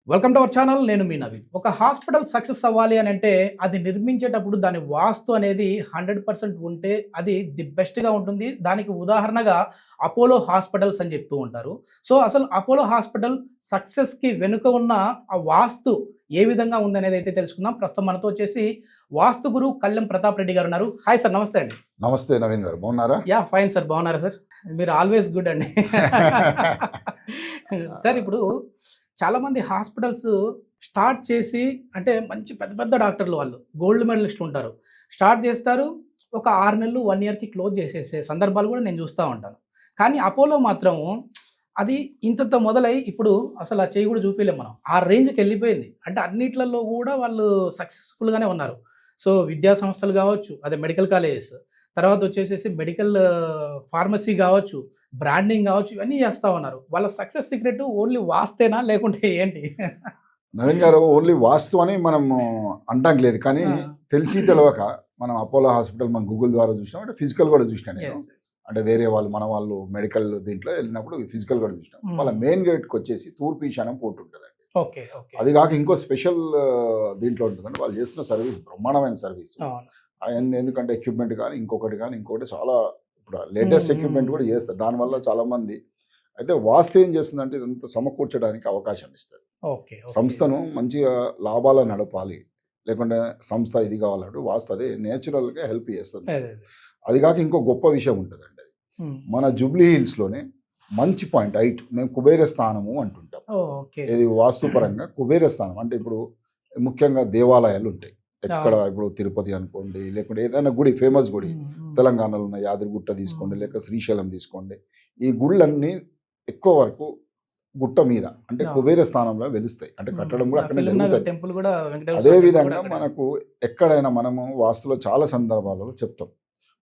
Welcome to our channel. నేను మీ నవీన్. ఒక hospital success అవ్వాలి అని అంటే అది నిర్మించేటప్పుడు దాని వాస్తు అనేది 100% ఉంటే అది ది బెస్ట్‌గా ఉంటుంది. దానికి ఉదాహరణగా అపోలో హాస్పిటల్స్ అని చెప్తూ ఉంటారు. సో, అసలు అపోలో హాస్పిటల్ సక్సెస్‌కి వెనుక ఉన్న ఆ వాస్తు ఏ విధంగా ఉందనేది అయితే తెలుసుకుందాం. ప్రస్తుతం మనతో వచ్చేసి వాస్తు గురు కళ్యాణ్ ప్రతాప్ రెడ్డి గారు ఉన్నారు. హాయ్ సార్, నమస్తే అండి. నమస్తే నవీన్ గారు, బాగున్నారా? Fine sir. బాగున్నారా సార్? మీరు ఆల్వేస్ గుడ్ అండి. సార్, ఇప్పుడు చాలామంది హాస్పిటల్స్ స్టార్ట్ చేసి అంటే మంచి పెద్ద పెద్ద డాక్టర్లు వాళ్ళు గోల్డ్ మెడలిస్ట్ ఉంటారు. స్టార్ట్ చేస్తారు. ఒక 6 నెలలు, 1 ఇయర్‌కి క్లోజ్ చేసేసే సందర్భాలు కూడా నేను చూస్తా ఉంటాను. కానీ అపోలో మాత్రం అది ఇంతతో మొదలై ఇప్పుడు అసలు ఆ చెయ్యి కూడా చూపియలేం మనం. ఆ రేంజ్‌కి వెళ్ళిపోయింది. అంటే అన్నిట్లలో కూడా వాళ్ళు సక్సెస్‌ఫుల్‌గానే ఉన్నారు. సో, విద్యా సంస్థలు కావచ్చు, అదే మెడికల్ కాలేజెస్, తర్వాత వచ్చేసేసి మెడికల్ ఫార్మసీ కావచ్చు, బ్రాండింగ్ కావచ్చు, ఇవన్నీ చేస్తా ఉన్నారు. వాళ్ళ సక్సెస్ సీక్రెట్ ఓన్లీ వాస్తేనా లేకుంటే ఏంటి? నవీన్ గారు, ఓన్లీ వాస్తు అని మనము అంటానికి లేదు. కానీ ఆ! తెలిసి తెలవక మనం అపోలో హాస్పిటల్ మనం గూగుల్ ద్వారా చూసినాం, అంటే ఫిజికల్ కూడా చూసినా నేను. యెస్. యెస్. అంటే వేరే వాళ్ళు మన వాళ్ళు మెడికల్ దీంట్లో వెళ్ళినప్పుడు ఫిజికల్ కూడా చూసినాం. హ్మ్. వాళ్ళ మెయిన్ గేట్కి వచ్చేసి తూర్పు ఈశాన్యం పోర్ట్ ఉంటుందండి. ఓకే. ఓకే. అది కాక ఇంకో స్పెషల్ దీంట్లో ఉంటుందండి. వాళ్ళు చేస్తున్న సర్వీస్ బ్రహ్మాండమైన సర్వీస్. అవును. అవన్నీ ఎందుకంటే ఎక్విప్మెంట్ కానీ ఇంకొకటి చాలా ఇప్పుడు లేటెస్ట్ ఎక్విప్మెంట్ కూడా చేస్తారు. దానివల్ల యెస్. చాలామంది అయితే వాస్తు ఏం చేస్తుందంటే ఇదంతా సమకూర్చడానికి అవకాశం ఇస్తుంది. ఓకే. ఓకే. సంస్థను మంచిగా లాభాలు నడపాలి, లేకుంటే సంస్థ ఇది కావాలంటే వాస్తు అదే నేచురల్గా హెల్ప్ చేస్తుంది. అదే. అదే. అది కాక ఇంకో గొప్ప విషయం ఉంటుందండి. అది హ్మ్. మన జూబ్లీ హిల్స్లోనే మంచి పాయింట్ హైట్ మేము కుబేర స్థానము అంటుంటాం. ఓకే. ఇది వాస్తుపరంగా కుబేర స్థానం అంటే ఇప్పుడు ముఖ్యంగా దేవాలయాలు ఉంటాయి. ఎక్కడ అవును. ఇప్పుడు తిరుపతి అనుకోండి, లేకుంటే ఏదైనా గుడి ఫేమస్ గుడి హ్మ్. హ్మ్. తెలంగాణలో ఉన్న యాదగిరిగుట్ట తీసుకోండి, హ్మ్. లేక శ్రీశైలం తీసుకోండి. ఈ గుళ్ళన్నీ ఎక్కువ వరకు గుట్ట మీద అంటే అవును. కుబేర స్థానంలో వెలుస్తాయి. అంటే హ్మ్. కట్టడం కూడా ఆ అక్కడే ఫిల్మ్ నగర్ జరుగుతుంది. టెంపుల్ కూడా వెంకటేశ్వర అదే స్వామి టెంపుల్ కూడా విధంగా అక్కడే ఉంది. మనకు ఎక్కడైనా మనము వాస్తులో చాలా సందర్భాలలో చెప్తాం.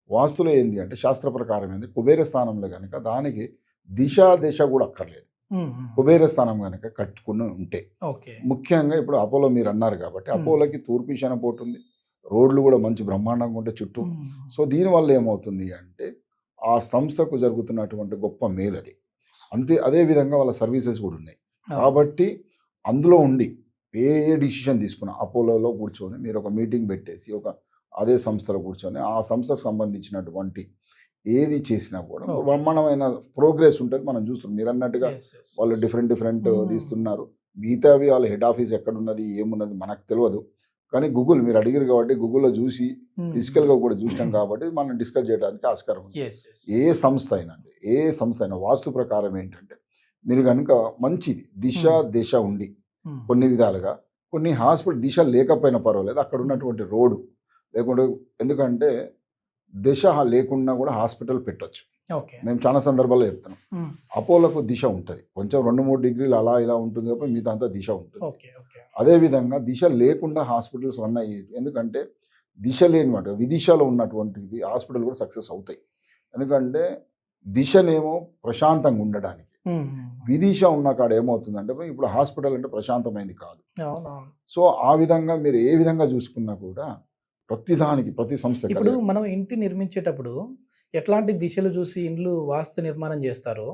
వాస్తులో ఏంది అంటే శాస్త్ర ప్రకారం ఏంది, కుబేర స్థానంలో గనుక దానికి దిశ, దశ కూడా అక్కర్లేదు. హ్మ్. హ్మ్. కుబేర స్థానం గనుక కట్టుకుని ఉంటే, ఓకే. ముఖ్యంగా ఇప్పుడు అపోలో మీరన్నారు కాబట్టి, హ్మ్. అపోలోకి తూర్పు ఈశాన్య పోర్టుంది. రోడ్లు కూడా మంచి బ్రహ్మాండంగా ఉంటాయి చుట్టూ. హ్మ్. సో, దీనివల్ల ఏమవుతుంది అంటే, ఆ సంస్థకు జరుగుతున్నటువంటి గొప్ప మేలది. అదే విధంగా వాళ్ళ సర్వీసెస్ కూడా ఉన్నాయి. అవును. కాబట్టి అందులో ఉండి ఏ డిసిషన్ తీసుకున్నా అపోలోలో కూర్చొని మీరొక మీటింగ్ పెట్టేసి, అదే సంస్థలో కూర్చొని, ఆ సంస్థకు సంబంధించినటువంటి ఏది చేసినా కూడా ఓకే. బ్రహ్మాండమైన ప్రోగ్రెస్ ఉంటది. మనం చూస్తున్నాం. మీరన్నట్టుగా యెస్. యెస్. వాళ్ళు డిఫరెంట్ హ్మ్. తీస్తున్నారు. మిగతావి వాళ్ళ హెడ్ ఆఫీస్ ఎక్కడున్నది, ఏమున్నది మనకు తెలవదు. కానీ గూగుల్ మీరు అడిగిర్రు కాబట్టి గూగుల్‌లో చూసి హ్మ్. ఫిజికల్‌గా కూడా చూసినాం కాబట్టి మనం డిస్కస్ చేయడానికి ఆస్కారం ఉంది. యెస్. యెస్. ఏ సంస్థ అయినా అండి, ఏ సంస్థ అయినా వాస్తు ప్రకారం ఏంటంటే, మీరు గనుక మంచిది దిశ, హ్మ్. దిశ ఉండి హ్మ్. కొన్ని విధాలుగా కొన్ని హాస్పిటల్ దిశ లేకపోయినా పర్వాలేదు. అక్కడ హ్మ్. ఉన్నటువంటి రోడ్డు లేకుంటే ఎందుకంటే దిశ లేకున్నా కూడా హాస్పిటల్ పెట్టొచ్చు. ఓకే. మేము చాలా సందర్భాల్లో చెప్తున్నాం. హ్మ్. అపోలోకు దిశ ఉంటది. కొంచెం 2, 3 డిగ్రీలు అలా ఇలా ఉంటుంది తప్ప మిగతా అంతా దిశ ఉంటుంది. ఓకే. ఓకే. అదే విధంగా దిశ లేకుండా హాస్పిటల్స్ రన్ అయ్యేది. ఎందుకంటే దిశ లేనిమాట విదిశలో ఉన్నటువంటిది హాస్పిటల్ కూడా సక్సెస్ అవుతాయి. ఎందుకంటే దిశనేమో ప్రశాంతంగా ఉండడానికి. హ్మ్. హ్మ్. విదిశ ఉన్న కాడ ఏమవుతుందంటే ఇప్పుడు హాస్పిటల్ అంటే ప్రశాంతమైంది కాదు. అవునవును. సో, ఆ విధంగా మీరు ఏ విధంగా చూసుకున్నా కూడా ప్రతిదానికి ప్రతి సంస్థకి ఇప్పుడు అదే మనం ఇంటి నిర్మించేటప్పుడు ఎట్లాంటి దిశలు చూసి ఇండ్లు వాస్తు నిర్మాణం చేస్తారో,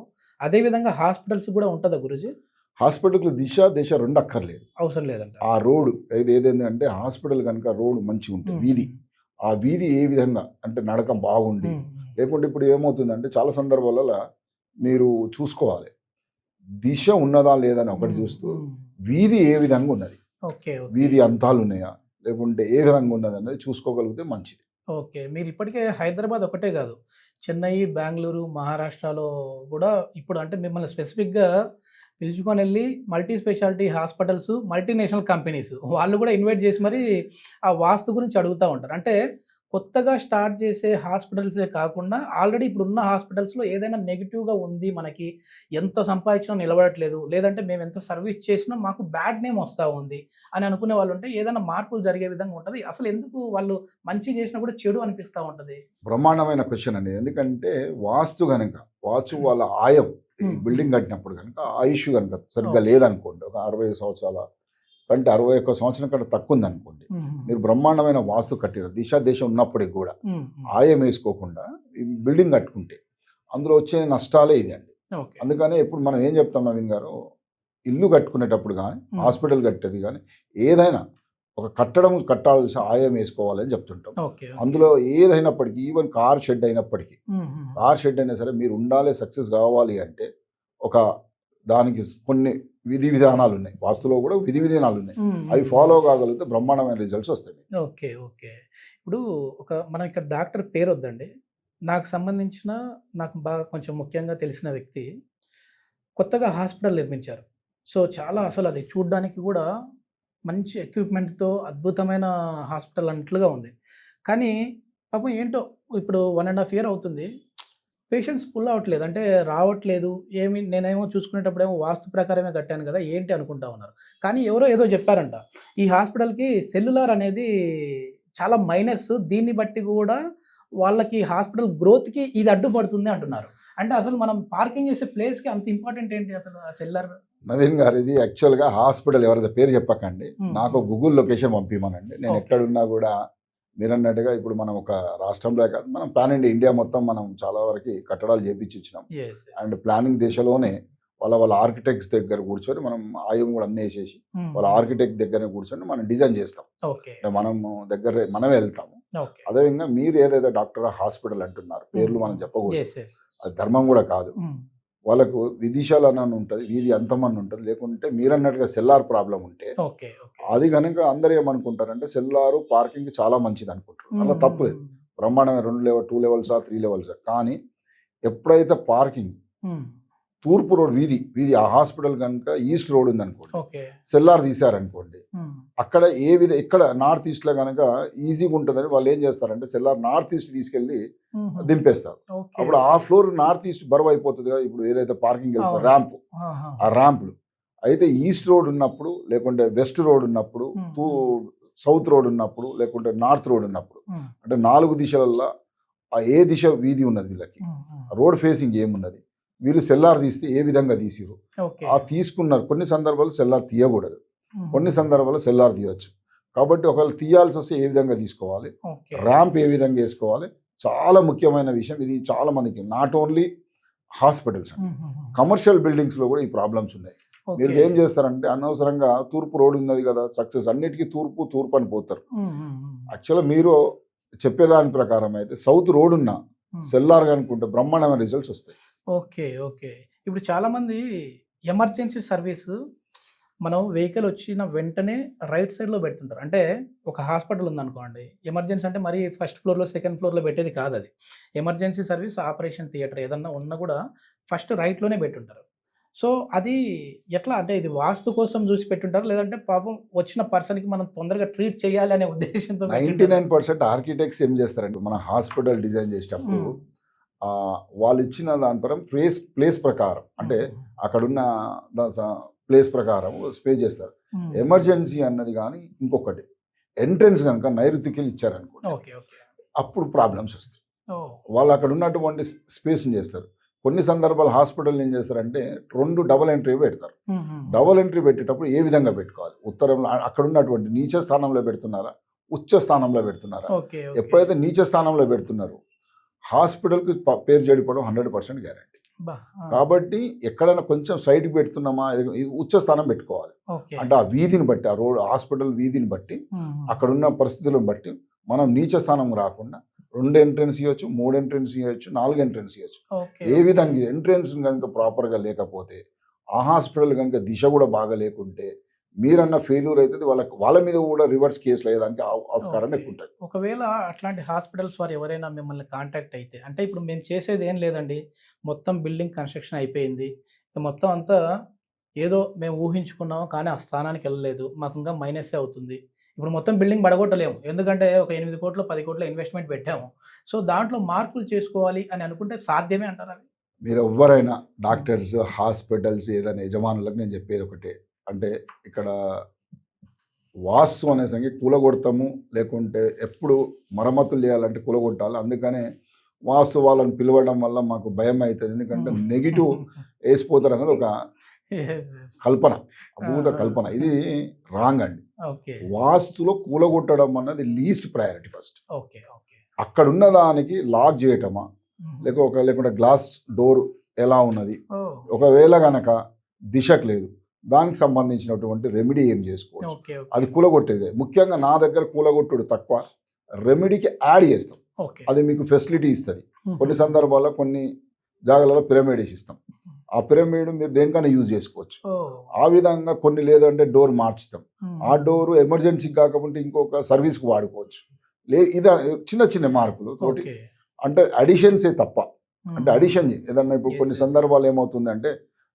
అదే విధంగా హాస్పిటల్స్ కూడా ఉంటదా గురూజీ? హాస్పిటల్‌కి దిశ, దశ 2 అక్కర్లేదు. అవసరం లేదంటారు. ఆ రోడ్డు ఏదేందంటే హాస్పిటల్ గనుక రోడ్ మంచిగుంటే హ్మ్. వీధి, హ్మ్. ఆ వీధి ఏ విధంగా అంటే నడక బాగుండి, హ్మ్. హ్మ్. లేకుంటే ఇప్పుడు ఏమవుతుందంటే చాలా సందర్భాలలో మీరు చూసుకోవాలి. దిశ ఉన్నదా లేదా అని ఒకటి హ్మ్. చూస్తూ, హ్మ్. వీధి ఏ విధంగా ఉన్నది, ఓకే. ఓకే. వీధి అంతాలున్నాయా, లేకుంటే ఏ విధంగా ఉన్నదనేది చూసుకోగలిగితే మంచిది. ఓకే. మీరిప్పటికే హైదరాబాద్ ఒకటే గాదు. చెన్నై, బెంగుళూరు, మహారాష్ట్రలో గూడా ఇప్పుడు అంటే మిమ్మల్ని స్పెసిఫిక్‌గా పిలుచుకొనెళ్ళి multi speciality hospitals, multinational companies వాళ్ళు గూడా ఇన్వైట్ జేసి మరీ ఆ వాస్తు గురించి అడుగుతా ఉంటారు. అంటే కొత్తగా స్టార్ట్ చేసే హాస్పిటల్సే కాకుండా ఆల్రెడీ ఇప్పుడున్న హాస్పిటల్స్‌లో ఏదైనా నెగెటివ్‌గా ఉంది మనకి, ఎంత సంపాదించినా నిలబడట్లేదు, లేదంటే మేమెంత సర్విస్ చేసినా మాకు బ్యాడ్ నేమ్ వస్తా ఉంది అని అనుకునే వాళ్ళుంటే ఏదైనా మార్పులు జరిగే విధంగా ఉంటది. అసలెందుకు వాళ్ళు మంచి చేసినా కూడా చెడు అనిపిస్తా ఉంటది. బ్రహ్మాండమైన క్వెషన్ అండి. ఎందుకంటే వాస్తు గనక వాస్తు వాళ్ళ ఆయం ఈ హ్మ్. హ్మ్. బిల్డింగ్ కట్టినప్పుడు గనక ఆయుష్ గనక సరిగ్గా ఓకే. లేదనుకోండి, ఒక 60 సంవత్సరాల కంటే 61 సంవత్సరం కంటే తక్కువుందనుకోండి, హుహుహు. మీరు బ్రహ్మాండమైన వాస్తు కట్టిర్రు. దిశ, దశ ఉన్నప్పటికి గూడా హ్మ్. హ్మ్. ఆయం ఏసుకోకుండా ఈ బిల్డింగ్ కట్టుకుంటే అందులో వచ్చే నష్టాలే ఇది అండి. ఓకే. అందుకనే ఇప్పుడు మనం ఏం చెప్తాం నవీన్ గారు, ఇల్లు కట్టుకునేటప్పుడు కానీ హాస్పిటల్ కట్టేది కానీ ఏదైనా ఒక కట్టడం కట్టాల్సిన ఆయం వేసుకోవాలని చెప్తుంటాం. ఓకే. అందులో ఏదైనప్పటికీ ఈవెన్ కార్ షెడ్ అయినప్పటికీ కార్ షెడ్ అయినా సరే మీరు ఉండాలి సక్సెస్ కావాలి అంటే ఒక దానికి కొన్ని విధి విధానాలు ఉన్నాయి. వాస్తులో కూడా విధి విధానాలు ఉన్నాయి. అవి ఫాలో కాగలిగితే బ్రహ్మాండమైన రిజల్ట్స్ వస్తాయి. ఓకే. ఓకే. ఇప్పుడు మనం ఇక్కడ డాక్టర్ పేరు వద్దండి. నాకు సంబంధించిన నాకు బాగా కొంచెం ముఖ్యంగా తెలిసిన వ్యక్తి కొత్తగా హాస్పిటల్ నిర్మించారు. సో, చాలా అసలు అది చూడ్డానికి కూడా మంచి ఎక్విప్‌మెంట్‌తో అద్భుతమైన హాస్పిటల్ అన్నట్లుగా ఉంది. కానీ పాపం ఏంటో ఇప్పుడు 1 ½ ఇయర్ అవుతుంది. పేషెంట్స్ పుల్ అవ్వట్లేదు. అంటే రావట్లేదు. నేనేమో చూసుకునేటప్పుడేమో వాస్తు ప్రకారమే కట్టాను కదా! ఏంటి అనుకుంటా ఉన్నారు. కానీ ఎవరో ఏదో చెప్పారంట. ఈ హాస్పిటల్‌కి సెల్యులార్ అనేది చాలా మైనస్. దీన్ని బట్టి కూడా వాళ్ళకి హాస్పిటల్ గ్రోత్‌కి ఇది అడ్డుపడుతుంది అంటున్నారు. అంటే అసలు మనం పార్కింగ్ చేసే ప్లేస్‌కి అంత ఇంపార్టెంట్ ఏంటి అసలు ఆ సెల్యులార్? నవీన్ గారు ఇది యాక్చువల్‌గా హాస్పిటల్ ఎవరిదో పేరు చెప్పకండి. హ్మ్. నాకు గూగుల్ లొకేషన్ పంపిమనండి. నేను ఓకే. ఎక్కడున్నా కూడా మీరన్నట్టుగా ఇప్పుడు మనం ఒక రాష్ట్రంలో కాదు మనం పాన్ ఇండియా మొత్తం మనం చాలా వరకు కట్టడాలు చేపించి ఇచ్చినాం. యెస్. అండ్ ప్లానింగ్ దిశలోనే వాళ్ళ ఆర్కిటెక్ట్స్ దగ్గర కూర్చొని మనం ఆయం కూడా అన్నీ వేసేసి వాళ్ళ ఆర్కిటెక్ట్ దగ్గర కూర్చొని మనం డిజైన్ చేస్తాం. ఓకే. అంటే మనమే వెళ్తాము. ఓకే. అదేవిధంగా మీరు ఏదైతే డాక్టర్ హాస్పిటల్ అంటున్నారు పేర్లు మనం చెప్పకూడదు. యెస్. యెస్. అది ధర్మం కూడా కాదు. వాళ్ళకు విదిశాల అని ఉంటుంది, వీధి అంతమని ఉంటుంది. లేకుంటే మీరన్నట్టుగా సెల్లార్ ప్రాబ్లం ఉంటే ఓకే. ఓకే. అది కనుక అందరూ ఏమనుకుంటారంటే సెల్లారు పార్కింగ్ చాలా మంచిది అనుకుంటారు. అలా తప్పు లేదు. బ్రహ్మాండమైన 2 లెవెల్సా 3 లెవెల్సా. కానీ ఎప్పుడైతే పార్కింగ్ తూర్పు రోడ్ వీధి ఆ హాస్పిటల్ కనుక ఈస్ట్ రోడ్ ఉందనుకోండి, ఓకే. సెల్లార్ తీశారనుకోండి, అక్కడ ఇక్కడ నార్త్ ఈస్ట్లో కనుక ఈజీగా ఉంటుందని వాళ్ళు ఏం చేస్తారంటే సెల్లార్ నార్త్ ఈస్ట్ తీసుకెళ్ళి దింపేస్తారు. అప్పుడు ఆ ఫ్లోర్ నార్త్ ఈస్ట్ బరువు అయిపోతుంది కదా. ఇప్పుడు ఏదైతే పార్కింగ్ వెళ్తారో ర్యాంప్, ఆ ర్యాంపులు అయితే ఈస్ట్ రోడ్ ఉన్నప్పుడు, లేకుంటే వెస్ట్ రోడ్ ఉన్నప్పుడు, సౌత్ రోడ్ ఉన్నప్పుడు, లేకుంటే నార్త్ రోడ్ ఉన్నప్పుడు, అంటే 4 దిశలల్లో ఆ ఏ దిశ వీధి ఉన్నది వీళ్ళకి, రోడ్ ఫేసింగ్ ఏమున్నది, వీళ్ళు సెల్లార్ తీస్తే ఏ విధంగా తీసిరు ఆ తీసుకున్నారు. కొన్ని సందర్భాలు సెల్లార్ తీయకూడదు, కొన్ని సందర్భాల్లో సెల్లార్ తీయవచ్చు. కాబట్టి ఒకవేళ తీయాల్సి వస్తే ఏ విధంగా తీసుకోవాలి, ర్యాంప్ ఏ విధంగా వేసుకోవాలి, చాలా ముఖ్యమైన విషయం ఇది. చాలా మందికి నాట్ ఓన్లీ హాస్పిటల్స్, కమర్షియల్ బిల్డింగ్స్లో కూడా ఈ ప్రాబ్లమ్స్ ఉన్నాయి. మీరు ఏం చేస్తారంటే అనవసరంగా తూర్పు రోడ్ ఉన్నది కదా సక్సెస్ అన్నిటికీ తూర్పు అని పోతారు. యాక్చువల్గా మీరు చెప్పేదాని ప్రకారం అయితే సౌత్ రోడ్ ఉన్న సెల్లార్ అనుకుంటే బ్రహ్మాండమైన రిజల్ట్స్ వస్తాయి. ఓకే. ఓకే. ఇప్పుడు చాలామంది ఎమర్జెన్సీ సర్వీసు మనం వెహికల్ వచ్చిన వెంటనే రైట్ సైడ్‌లో పెడుతుంటారు. అంటే ఒక హాస్పిటల్ ఉందనుకోండి, ఎమర్జెన్సీ అంటే మరీ ఫస్ట్ ఫ్లోర్‌లో, సెకండ్ ఫ్లోర్‌లో పెట్టేది కాదది. ఎమర్జెన్సీ సర్వీస్, ఆపరేషన్ థియేటర్ ఏదన్నా ఉన్నా కూడా ఫస్ట్ రైట్‌లోనే పెట్టుంటారు. సో, అది ఎట్లా అంటే ఇది వాస్తు కోసం చూసి పెట్టుంటారా? లేదంటే పాపం వచ్చిన పర్సన్‌కి మనం తొందరగా ట్రీట్ చేయాలి అనే ఉద్దేశ్యంతో పెట్టుంటారా? 99% ఆర్కిటెక్ట్స్ ఏం చేస్తారంటే మన హాస్పిటల్ డిజైన్ చేసేటప్పుడు వాళ్ళు ఇచ్చిన దాని ప్రకారం ప్లేస్ ప్రకారం అంటే అక్కడున్న ప్లేస్ ప్రకారం స్పే చేస్తారు. ఎమర్జెన్సీ అన్నది కానీ ఇంకొకటి ఎంట్రన్స్ కనుక నైరుతికి ఇచ్చారనుకోండి, ఓకే. ఓకే. అప్పుడు ప్రాబ్లమ్స్ వస్తాయి. ఓహ్! వాళ్ళు అక్కడ ఉన్నటువంటి స్పేస్ని చేస్తారు. కొన్ని సందర్భాలు హాస్పిటల్ ఏం చేస్తారంటే 2 డబుల్ ఎంట్రీ పెడతారు. డబుల్ ఎంట్రీ పెట్టేటప్పుడు ఏ విధంగా పెట్టుకోవాలి, ఉత్తరంలో అక్కడ ఉన్నటువంటి నీచ స్థానంలో పెడుతున్నారా, ఉచ్చ స్థానంలో పెడుతున్నారా. ఓకే. ఎప్పుడైతే నీచ స్థానంలో పెడుతున్నారో హాస్పిటల్కి పేరు చెడిపోవడం 100% గ్యారంటీ. కాబట్టి ఎక్కడైనా కొంచెం సైడ్కి పెడుతున్నామా, ఉచ్చ స్థానం పెట్టుకోవాలి. అంటే ఆ వీధిని బట్టి, ఆ రోడ్ హాస్పిటల్ వీధిని బట్టి, అక్కడున్న పరిస్థితులను బట్టి మనం నీచ స్థానం రాకుండా 2 ఎంట్రెన్స్ ఇవ్వచ్చు, 3 ఎంట్రెన్స్ ఇవ్వచ్చు, 4 ఎంట్రెన్స్ ఇవ్వచ్చు. ఏ విధంగా ఎంట్రెన్స్ కనుక ప్రాపర్గా లేకపోతే, ఆ హాస్పిటల్ కనుక దిశ కూడా బాగా లేకుంటే మీరన్న ఫెయిల్యూర్ అవుతుంది. వాళ్ళ మీద కూడా రివర్స్ కేసులు అయ్యేదానికి ఆస్కారం ఎక్కువ ఉంటుంది. ఒకవేళ అట్లాంటి హాస్పిటల్స్ వారు ఎవరైనా మిమ్మల్ని కాంటాక్ట్ అయితే, అంటే ఇప్పుడు మేము చేసేది ఏం లేదండి, మొత్తం బిల్డింగ్ కన్స్ట్రక్షన్ అయిపోయింది, మొత్తం అంతా ఏదో మేము ఊహించుకున్నాము కానీ ఆ స్థానానికి వెళ్ళలేదు, మాకు ఇంకా మైనసే అవుతుంది, ఇప్పుడు మొత్తం బిల్డింగ్ పడగొట్టలేము ఎందుకంటే ఒక 8 కోట్లు 10 కోట్ల ఇన్వెస్ట్మెంట్ పెట్టాము, సో దాంట్లో మార్పులు చేసుకోవాలి అని అనుకుంటే సాధ్యమే అంటారా? మీరు ఎవరైనా డాక్టర్స్, హాస్పిటల్స్ ఏదైనా యజమానులకు నేను చెప్పేది ఒకటే, అంటే ఇక్కడ వాస్తు అనే సంగతి కూలగొడతాము, లేకుంటే ఎప్పుడు మరమ్మతులు చేయాలంటే కూలగొట్టాలి. అందుకనే వాస్తు వాళ్ళని పిలవడం వల్ల మాకు భయం అవుతుంది. ఎందుకంటే నెగిటివ్ వేసిపోతారు అన్నది ఒక కల్పన, అభూత కల్పన. ఇది రాంగ్ అండి. వాస్తులో కూలగొట్టడం అన్నది లీస్ట్ ప్రయారిటీ ఫస్ట్. అక్కడ ఉన్న దానికి లాక్ చేయటమా, లేకుంటే గ్లాస్ డోర్ ఎలా ఉన్నది, ఒకవేళ గనక దిశకు లేదు, దానికి సంబంధించినటువంటి రెమెడీ ఏం చేసుకోవచ్చు, ఓకే అది కూలగొట్టేది. ముఖ్యంగా నా దగ్గర కూలగొట్టుడు తక్కువ, రెమెడీకి యాడ్ చేస్తాం. ఓకే అది మీకు ఫెసిలిటీ ఇస్తుంది. కొన్ని సందర్భాల్లో కొన్ని జాగాలలో పిరమిడ్ వేసి ఇస్తాం. ఆ పిరమిడ్ మీరు దేనికైనా యూజ్ చేసుకోవచ్చు. ఆ విధంగా కొన్ని లేదంటే డోర్ మార్చుతాం. ఆ డోరు ఎమర్జెన్సీ కాకపోతే ఇంకొక సర్వీస్కి వాడుకోవచ్చు. ఇది చిన్న చిన్న మార్పులు తోటి, అంటే అడిషన్సే తప్ప. అంటే అడిషన్ ఏదన్నా ఇప్పుడు కొన్ని సందర్భాలు ఏమవుతుందంటే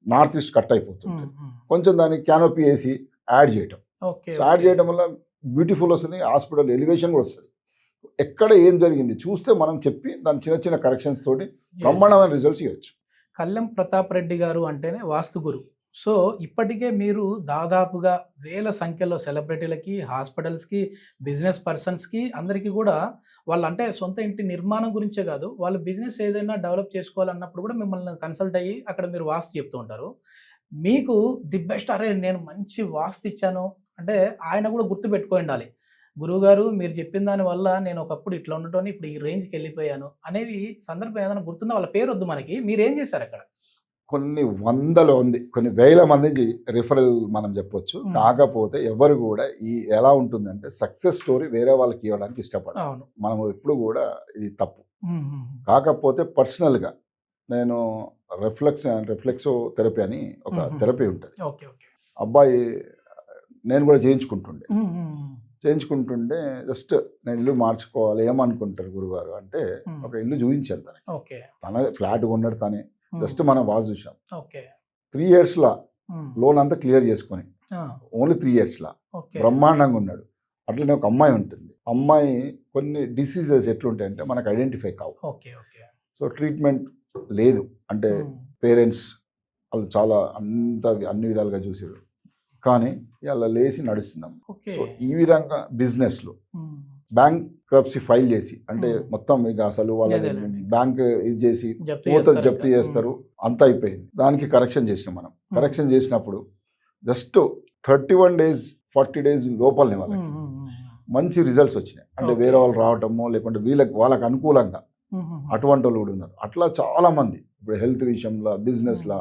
నార్త్ ఈస్ట్ కట్ అయిపోతుంది, కొంచెం దానికి క్యానోపీ వేసి యాడ్ చేయటం. సో యాడ్ చేయడం వల్ల బ్యూటిఫుల్ వస్తుంది, హాస్పిటల్ ఎలివేషన్ కూడా వస్తుంది. ఎక్కడ ఏం జరిగింది చూస్తే మనం చెప్పి దాని చిన్న చిన్న కరెక్షన్స్ తోటి బ్రహ్మాండమైన రిజల్ట్స్ ఇవ్వచ్చు. కల్లెం ప్రతాప్ రెడ్డి గారు అంటేనే వాస్తు గురు. సో ఇప్పటికే మీరు దాదాపుగా వేల సంఖ్యలో సెలబ్రిటీలకి, హాస్పిటల్స్కి, బిజినెస్ పర్సన్స్కి అందరికీ కూడా వాళ్ళు అంటే సొంత ఇంటి నిర్మాణం గురించే కాదు, వాళ్ళ బిజినెస్ ఏదైనా డెవలప్ చేసుకోవాలన్నప్పుడు కూడా మిమ్మల్ని కన్సల్ట్ అయ్యి అక్కడ మీరు వాస్తు చెప్తూ ఉంటారు. మీకు ది బెస్ట్ అరే నేను మంచి వాస్తు ఇచ్చాను అంటే ఆయన కూడా గుర్తుపెట్టుకో ఉండాలి, గురువుగారు మీరు చెప్పిన దానివల్ల నేను ఒకప్పుడు ఇట్లా ఉండటం ఇప్పుడు ఈ రేంజ్కి వెళ్ళిపోయాను అనేవి సందర్భం ఏదైనా గుర్తుందా? వాళ్ళ పేరు వద్దు మనకి, మీరేం చేశారు అక్కడ? కొన్ని వందల ఉంది, కొన్ని వేల మందికి రిఫరల్ మనం చెప్పొచ్చు. కాకపోతే ఎవరు కూడా ఈ ఎలా ఉంటుందంటే సక్సెస్ స్టోరీ వేరే వాళ్ళకి ఇవ్వడానికి ఇష్టపడాలి. మనం ఎప్పుడు కూడా ఇది తప్పు. కాకపోతే పర్సనల్గా నేను రిఫ్లెక్సో థెరపీ అని ఒక థెరపీ ఉంటుంది. అబ్బాయి నేను కూడా చేయించుకుంటుండే జస్ట్ నేను ఇల్లు మార్చుకోవాలి, ఏమనుకుంటారు గురుగారు అంటే ఒక ఇల్లు చూపించాను తనకి. తనదే ఫ్లాట్ కొన్నాడు తనే, జస్ట్ మనం వాసు చూసాం. 3 yearsలో లోన్ అంతా క్లియర్ చేసుకొని, ఓన్లీ 3 yearsలో బ్రహ్మాండంగా ఉన్నాడు. అట్లనే ఒక అమ్మాయి ఉంటుంది. అమ్మాయి కొన్ని డిసీజెస్ ఎట్లుంటాయంటే మనకు ఐడెంటిఫై కావు. సో ట్రీట్మెంట్ లేదు అంటే పేరెంట్స్ వాళ్ళు చాలా అన్ని విధాలుగా చూసారు, కానీ ఇలా లేచి నడుస్తున్నాం. సో ఈ విధంగా బిజినెస్లో బ్యాంక్ క్రప్సీ ఫైల్ చేసి అంటే మొత్తం ఇక అసలు వాళ్ళ బ్యాంక్ ఇది చేసి జప్తు చేస్తారు, అంతా అయిపోయింది. దానికి కరెక్షన్ చేసినాం మనం. కరెక్షన్ చేసినప్పుడు జస్ట్ 31 days 40 days లోపలనే వాళ్ళకి మంచి రిజల్ట్స్ వచ్చినాయి. అంటే వేరే వాళ్ళు రావటమో లేకుంటే వాళ్ళకి అనుకూలంగా అటువంటి వాళ్ళు కూడా ఉన్నారు. అట్లా చాలా మంది ఇప్పుడు హెల్త్ విషయంలో, బిజినెస్లో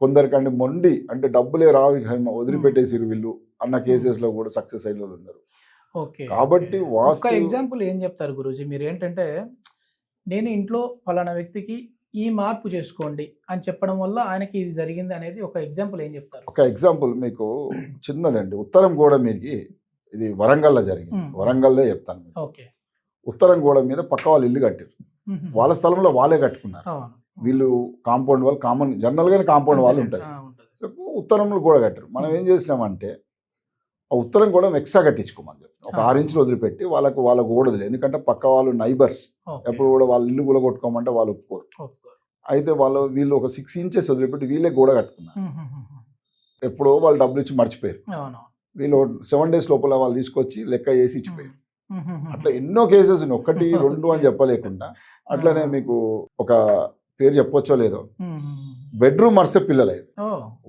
కొందరికంటే మొండి అంటే డబ్బులే రావు వదిలిపెట్టేసిరు వీళ్ళు అన్న కేసెస్లో కూడా సక్సెస్ అయిన వాళ్ళు ఉన్నారు. కాబట్టి ఒక ఎగ్జాంపుల్ ఏం చెప్తారు గురూజీ మీరు? ఏంటంటే నేను ఇంట్లో ఫలానా వ్యక్తికి ఈ మార్పు చేసుకోండి అని చెప్పడం వల్ల ఆయనకి ఇది జరిగింది అనేది ఒక ఎగ్జాంపుల్ ఏం చెప్తారు? ఒక ఎగ్జాంపుల్ మీకు చిన్నదండి. ఉత్తరం గోడ మీదకి ఇది వరంగల్లో జరిగింది. వరంగల్దే చెప్తాను. ఉత్తరం గోడ మీద పక్క వాళ్ళు ఇల్లు కట్టారు. వాళ్ళ స్థలంలో వాళ్ళే కట్టుకున్నారు. వీళ్ళు కాంపౌండ్ వాళ్ళు కామన్ జనరల్గానే కాంపౌండ్ వాళ్ళు ఉంటుంది. సో ఉత్తరంలో గోడ కట్టారు. మనం ఏం చేసినామంటే ఆ ఉత్తరం కూడా ఎక్స్ట్రా కట్టించుకోమని చెప్పి ఒక 6 inches వదిలిపెట్టి వాళ్ళ గోడదులు, ఎందుకంటే పక్క వాళ్ళు నైబర్స్ ఎప్పుడు కూడా వాళ్ళ ఇల్లు కూడా కొట్టుకోమంటే వాళ్ళు ఒప్పుకోరు. అయితే వీళ్ళు ఒక 6 inches వదిలిపెట్టి వీళ్ళే గోడ కట్టుకున్నారు. ఎప్పుడో వాళ్ళు డబ్బులు ఇచ్చి మర్చిపోయారు. వీళ్ళు 7 days లోపల వాళ్ళు తీసుకొచ్చి లెక్క చేసి ఇచ్చిపోయారు. అట్లా ఎన్నో కేసెస్ ఉన్నాయి, 1 2 అని చెప్పలేకుండా. అట్లనే మీకు ఒక పేరు చెప్పొచ్చో లేదో, బెడ్రూమ్ మర్స్తే పిల్లలయ్యారు.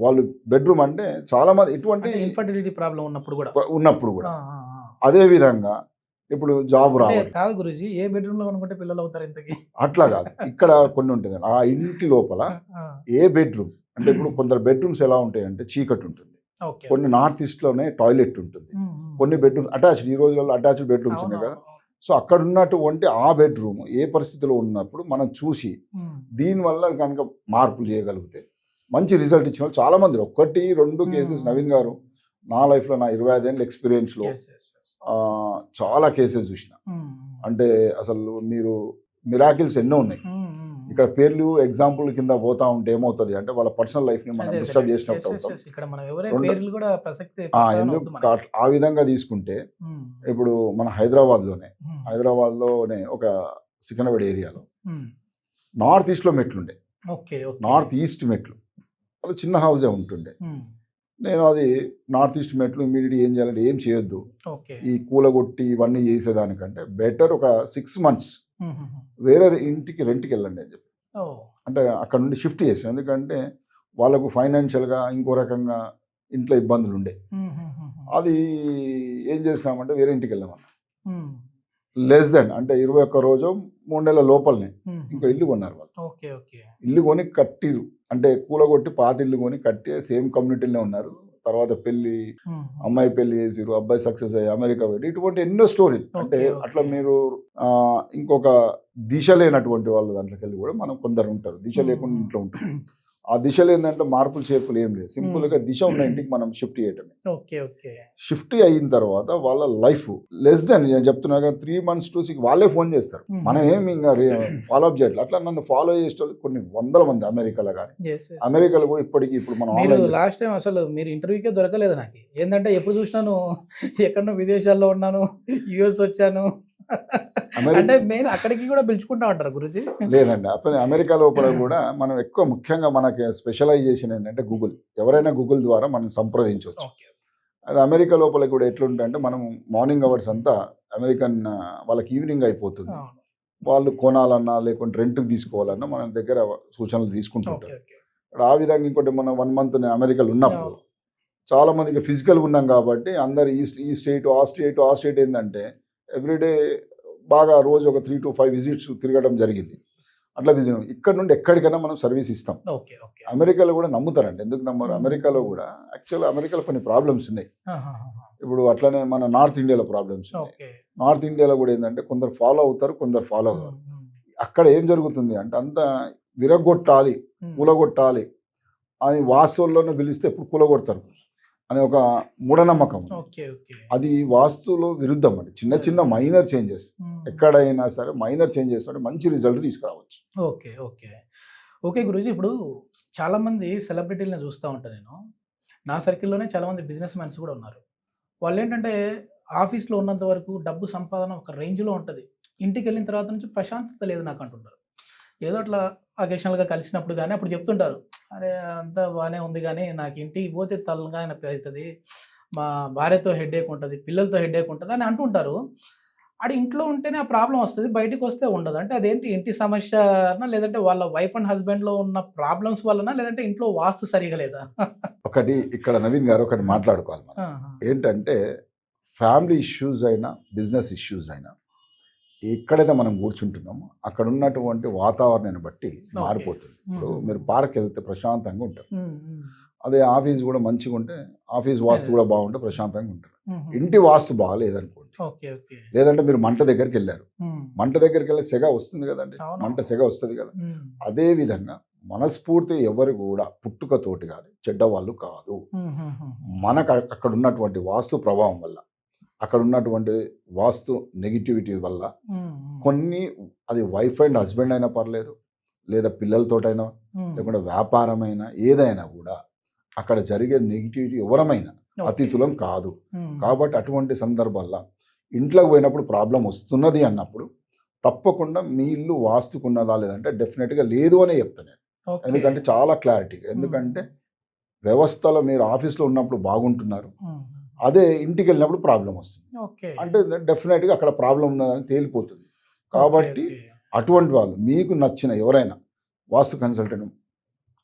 వాళ్ళు బెడ్రూమ్ అంటే చాలా మంది ఇటువంటి ఇన్ఫర్టిలిటీ ప్రాబ్లం ఉన్నప్పుడు కూడా అదే విధంగా ఇప్పుడు జాబ్ రావాలి కాదు గురూజీ, ఏ బెడ్రూమ్ లో అనుకుంటే పిల్లలు అవుతారు ఇంతకి? అట్లా కాదు, ఇక్కడ కొన్ని ఉంటుంది. ఆ ఇంటి లోపల ఏ బెడ్రూమ్ అంటే ఇప్పుడు కొందరు బెడ్రూమ్స్ ఎలా ఉంటాయంటే చీకటి ఉంటుంది, కొన్ని నార్త్ ఈస్ట్ లోనే టాయిలెట్ ఉంటుంది, కొన్ని బెడ్రూమ్స్ అటాచ్డ్, ఈ రోజుల్లో అటాచ్డ్ బెడ్రూమ్స్ ఉన్నాయి కదా. సో అక్కడ ఉన్నటువంటి ఆ బెడ్రూమ్ ఏ పరిస్థితిలో ఉన్నప్పుడు మనం చూసి దీనివల్ల కనుక మార్పులు చేయగలిగితే మంచి రిజల్ట్ ఇచ్చిన వాళ్ళు చాలామంది. 1 2 కేసెస్ నవీన్ గారు నా లైఫ్లో నా 25 ఏళ్ళ ఎక్స్పీరియన్స్లో చాలా కేసెస్ చూసిన. అంటే అసలు మీరు మిరాకిల్స్ ఎన్నో ఉన్నాయి. ఇక్కడ పేర్లు ఎగ్జాంపుల్ కింద పోతా ఉంటే ఏమవుతుంది అంటే వాళ్ళ పర్సనల్ లైఫ్ని మనం డిస్టర్బ్ చేసినట్టు అవుతాం. ఆ విధంగా తీసుకుంటే ఇప్పుడు మన హైదరాబాద్లోనే ఒక సికింద్రాబాద్ ఏరియాలో నార్త్ ఈస్ట్లో మెట్లుండే, నార్త్ ఈస్ట్ మెట్లు, అది చిన్న హౌసే ఉంటుండే. నేను అది నార్త్ ఈస్ట్ మెట్లు ఇమీడియట్గా ఏం చేయాలంటే ఏం చేయొద్దు, ఈ కూలగొట్టి ఇవన్నీ చేసేదానికంటే బెటర్ ఒక 6 months వేరే ఇంటికి రెంట్కి వెళ్ళండి అని చెప్పి, అంటే అక్కడ నుండి షిఫ్ట్ చేసాను. ఎందుకంటే వాళ్ళకు ఫైనాన్షియల్గా ఇంకో రకంగా ఇంట్లో ఇబ్బందులు ఉండే. అది ఏం చేసినామంటే వేరే ఇంటికి వెళ్ళామన్న లెస్ దెన్ అంటే 21 రోజు 3 నెలల లోపలనే ఇంకో ఇల్లు కొన్నారు వాళ్ళు. ఇల్లు కొని కట్టిరు, అంటే కూలగొట్టి పాతిళ్ళు కొని కట్టి సేమ్ కమ్యూనిటీలో ఉన్నారు. తర్వాత పెళ్లి, అమ్మాయి పెళ్లి చేసిరు, అబ్బాయి సక్సెస్ అయ్యి అమెరికా వెళ్ళి, ఇటువంటి ఎన్నో స్టోరీలు. అంటే అట్లా మీరు ఇంకొక దిశ లేనటువంటి వాళ్ళ దాంట్లోకి వెళ్ళి కూడా మనం కొందరు ఉంటారు, దిశ లేకుండా ఇంట్లో ఉంటారు. ఆ దిశలో ఏంటంటే మార్పులు చేర్పులు ఏం లేదు, సింపుల్గా దిశ ఉన్న ఇంటికి మనం షిఫ్ట్ చేయటమే. షిఫ్ట్ అయిన తర్వాత వాళ్ళ లైఫ్ లెస్ దెన్ నేను చెప్తున్నా 3 months to 6 వాళ్ళే ఫోన్ చేస్తారు. మనం ఏమి ఇంకా ఫాలో అప్ చేయట్లేదు. అట్లా నన్ను ఫాలో చేసే కొన్ని వందల మంది అమెరికాలో కానీ, అమెరికాలో కూడా ఇప్పటికి ఇప్పుడు మనం లాస్ట్ టైం అసలు మీరు ఇంటర్వ్యూకే దొరకలేదు నాకు. ఏంటంటే ఎప్పుడు చూసినాను ఎక్కడో విదేశాల్లో ఉన్నాను, యుఎస్ వచ్చాను అంటే మెయిన్ అక్కడికి కూడా పిలుచుకుంటా ఉంటారు గురుజీ. లేదండి, అమెరికా లోపల కూడా మనం ఎక్కువ ముఖ్యంగా మనకి స్పెషలైజేషన్ ఏంటంటే గూగుల్. ఎవరైనా గూగుల్ ద్వారా మనం సంప్రదించవచ్చు. అది అమెరికా లోపల కూడా ఎట్లుంటుందంటే మనం మార్నింగ్ అవర్స్ అంతా అమెరికన్ వాళ్ళకి ఈవినింగ్ అయిపోతుంది. వాళ్ళు కొనాలన్నా లేకుంటే రెంట్కి తీసుకోవాలన్నా మన దగ్గర సూచనలు తీసుకుంటుంటారు. ఆ విధంగా ఇంకోటి మనం 1 month నేను అమెరికాలో ఉన్నప్పుడు చాలా మందికి ఫిజికల్ ఉన్నాం కాబట్టి అందరు ఈ స్టేట్ ఆ స్టేట్ ఏంటంటే ఎవ్రీడే బాగా రోజు ఒక 3 to 5 visits తిరగడం జరిగింది. అట్లా బిజీ. ఇక్కడ నుండి ఎక్కడికైనా మనం సర్వీస్ ఇస్తాం. అమెరికాలో కూడా నమ్ముతారండి, ఎందుకు నమ్మరు? అమెరికాలో కూడా యాక్చువల్గా అమెరికాలో కొన్ని ప్రాబ్లమ్స్ ఉన్నాయి. ఇప్పుడు అట్లనే మన నార్త్ ఇండియాలో ప్రాబ్లమ్స్ ఉన్నాయి. నార్త్ ఇండియాలో కూడా ఏంటంటే కొందరు ఫాలో అవుతారు, కొందరు ఫాలో అవ్వరు. అక్కడ ఏం జరుగుతుంది అంటే అంతా విరగొట్టాలి, కూలగొట్టాలి అని వాస్తువుల్లోనే పిలిస్తే ఎప్పుడు కూలగొడతారు అనే ఒక మూఢనమ్మకం. అది వాస్తులో విరుద్ధం అండి. చిన్న చిన్న మైనర్ చేంజెస్ ఎక్కడైనా సరే మైనర్ చేంజెస్ అంటే మంచి రిజల్ట్ తీసుకురావచ్చు. ఓకే గురూజీ, ఇప్పుడు చాలామంది సెలబ్రిటీలను చూస్తూ ఉంటాను నేను. నా సర్కిల్లోనే చాలామంది బిజినెస్ మ్యాన్స్ కూడా ఉన్నారు. వాళ్ళు ఏంటంటే ఆఫీస్లో ఉన్నంత వరకు డబ్బు సంపాదన ఒక రేంజ్లో ఉంటుంది, ఇంటికి వెళ్ళిన తర్వాత నుంచి ప్రశాంతత లేదు నాకు అంటుంటారు. ఏదో అట్లా అకేషనల్గా కలిసినప్పుడు కానీ అప్పుడు చెప్తుంటారు, అరే అంతా బాగానే ఉంది కానీ నాకు ఇంటికి పోతే తలగా నొప్పి అవుతుంది, మా భార్యతో హెడేక్ ఉంటుంది, పిల్లలతో హెడేక్ ఉంటుంది అని అంటుంటారు. ఆడ ఇంట్లో ఉంటేనే ఆ ప్రాబ్లం వస్తుంది, బయటికి వస్తే ఉండదు. అంటే అదేంటి, ఇంటి సమస్య లేదంటే వాళ్ళ వైఫ్ అండ్ హస్బెండ్లో ఉన్న ప్రాబ్లమ్స్ వలన, లేదంటే ఇంట్లో వాస్తు సరిగా లేదా? ఒకటి ఇక్కడ నవీన్ గారు ఒకటి మాట్లాడుకోవాలి మనం. ఏంటంటే ఫ్యామిలీ ఇష్యూస్ అయినా బిజినెస్ ఇష్యూస్ అయినా ఎక్కడైతే మనం కూర్చుంటున్నామో అక్కడ ఉన్నటువంటి వాతావరణాన్ని బట్టి మారిపోతుంది. ఇప్పుడు మీరు పార్క్ వెళ్తే ప్రశాంతంగా ఉంటారు, అదే ఆఫీస్ కూడా మంచిగా ఉంటే ఆఫీస్ వాస్తు కూడా బాగుంటే ప్రశాంతంగా ఉంటారు. ఇంటి వాస్తు బాగాలేదనుకోండి, లేదంటే మీరు మంట దగ్గరికి వెళ్ళారు, మంట దగ్గరికి వెళ్ళి సెగ వస్తుంది కదండి, మంట సెగ వస్తుంది కదా. అదే విధంగా మనస్ఫూర్తి ఎవరు కూడా పుట్టుకతోటి కానీ చెడ్డవాళ్ళు కాదు. మనకు అక్కడ ఉన్నటువంటి వాస్తు ప్రభావం వల్ల, అక్కడ ఉన్నటువంటి వాస్తు నెగిటివిటీ వల్ల కొన్ని, అది వైఫ్ అండ్ హస్బెండ్ అయినా పర్లేదు, లేదా పిల్లలతోటైనా, లేకుంటే వ్యాపారమైనా ఏదైనా కూడా అక్కడ జరిగే నెగిటివిటీ ఎవరమైనా అతిథులం కాదు. కాబట్టి అటువంటి సందర్భాల్లో ఇంట్లోకి పోయినప్పుడు ప్రాబ్లం వస్తున్నది అన్నప్పుడు తప్పకుండా మీ ఇల్లు వాస్తుకున్నదా లేదంటే డెఫినెట్గా లేదు అనే చెప్తాను నేను. ఎందుకంటే చాలా క్లారిటీ, ఎందుకంటే వ్యవస్థలో మీరు ఆఫీస్లో ఉన్నప్పుడు బాగుంటున్నారు, అదే ఇంటికి వెళ్ళినప్పుడు ప్రాబ్లం వస్తుంది. అంటే డెఫినెట్గా అక్కడ ప్రాబ్లం ఉన్నదని తేలిపోతుంది. కాబట్టి అటువంటి వాళ్ళు మీకు నచ్చిన ఎవరైనా వాస్తు కన్సల్టెంట్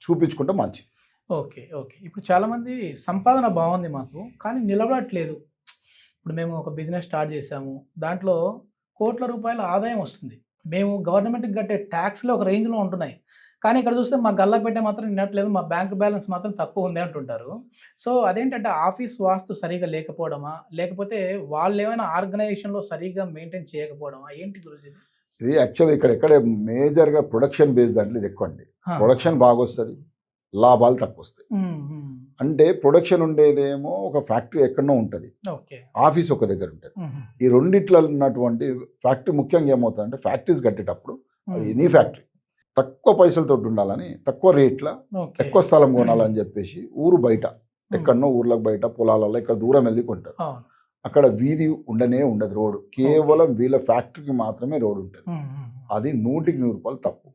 చూపించుకుంటే మంచిది. ఓకే. ఇప్పుడు చాలామంది సంపాదన బాగుంది మాకు, కానీ నిలబడట్లేదు. ఇప్పుడు మేము ఒక బిజినెస్ స్టార్ట్ చేసాము, దాంట్లో కోట్ల రూపాయల ఆదాయం వస్తుంది, మేము గవర్నమెంట్కి కట్టే ట్యాక్స్లో ఒక రేంజ్లో ఉంటున్నాయి, కానీ ఇక్కడ చూస్తే మా గల్లాపెట్టే మాత్రం నిన్నట్లేదు, మా బ్యాంక్ బ్యాలెన్స్ మాత్రం తక్కువ ఉంది అంటుంటారు. సో అదేంటంటే ఆఫీస్ వాస్తు సరిగా లేకపోవడమా, లేకపోతే వాళ్ళు ఏమైనా ఆర్గనైజేషన్లో సరిగా మెయింటైన్ చేయకపోవడమా, ఏంటి గురించి? ఇది యాక్చువల్ ఇక్కడ మేజర్గా ప్రొడక్షన్ బేస్డ్ అంటే ఇది ఎక్కువ అండి. ప్రొడక్షన్ బాగా వస్తుంది, లాభాలు తక్కువ వస్తాయి. అంటే ప్రొడక్షన్ ఉండేదేమో ఒక ఫ్యాక్టరీ ఎక్కడో ఉంటుంది, ఆఫీస్ ఒక దగ్గర ఉంటుంది. ఈ రెండిట్లో ఉన్నటువంటి ఫ్యాక్టరీ ముఖ్యంగా ఏమవుతుందంటే ఫ్యాక్టరీస్ కట్టేటప్పుడు ఎనీ ఫ్యాక్టరీ తక్కువ పైసలతో ఉండాలని, తక్కువ రేట్ల ఎక్కువ స్థలం కొనాలని చెప్పేసి ఊరు బయట ఎక్కడనో ఊర్లకు బయట పొలాలలో ఇక్కడ దూరం వెళ్ళి కొంటారు. అక్కడ వీధి ఉండదు, రోడ్డు కేవలం వీళ్ళ ఫ్యాక్టరీకి మాత్రమే రోడ్డు ఉంటుంది. అది 100% తప్పు.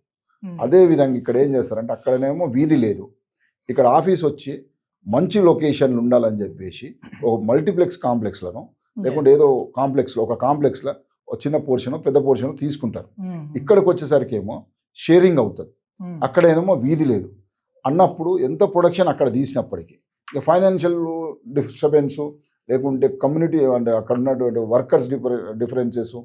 అదే విధంగా ఇక్కడ ఏం చేస్తారంటే అక్కడనేమో వీధి లేదు, ఇక్కడ ఆఫీస్ వచ్చి మంచి లొకేషన్లు ఉండాలని చెప్పేసి ఒక మల్టీప్లెక్స్ కాంప్లెక్స్లను, లేకుంటే ఏదో కాంప్లెక్స్లో ఒక కాంప్లెక్స్లో ఒక చిన్న పోర్షన్ పెద్ద పోర్షన్ తీసుకుంటారు. ఇక్కడికి వచ్చేసరికి ఏమో షేరింగ్ అవుతుంది, అక్కడేమో వీధి లేదు అన్నప్పుడు ఎంత ప్రొడక్షన్ అక్కడ తీసినప్పటికీ ఇక ఫైనాన్షియల్ డిస్టర్బెన్సు, లేకుంటే కమ్యూనిటీ అంటే అక్కడ ఉన్నటువంటి వర్కర్స్ డిఫరెన్సెస్,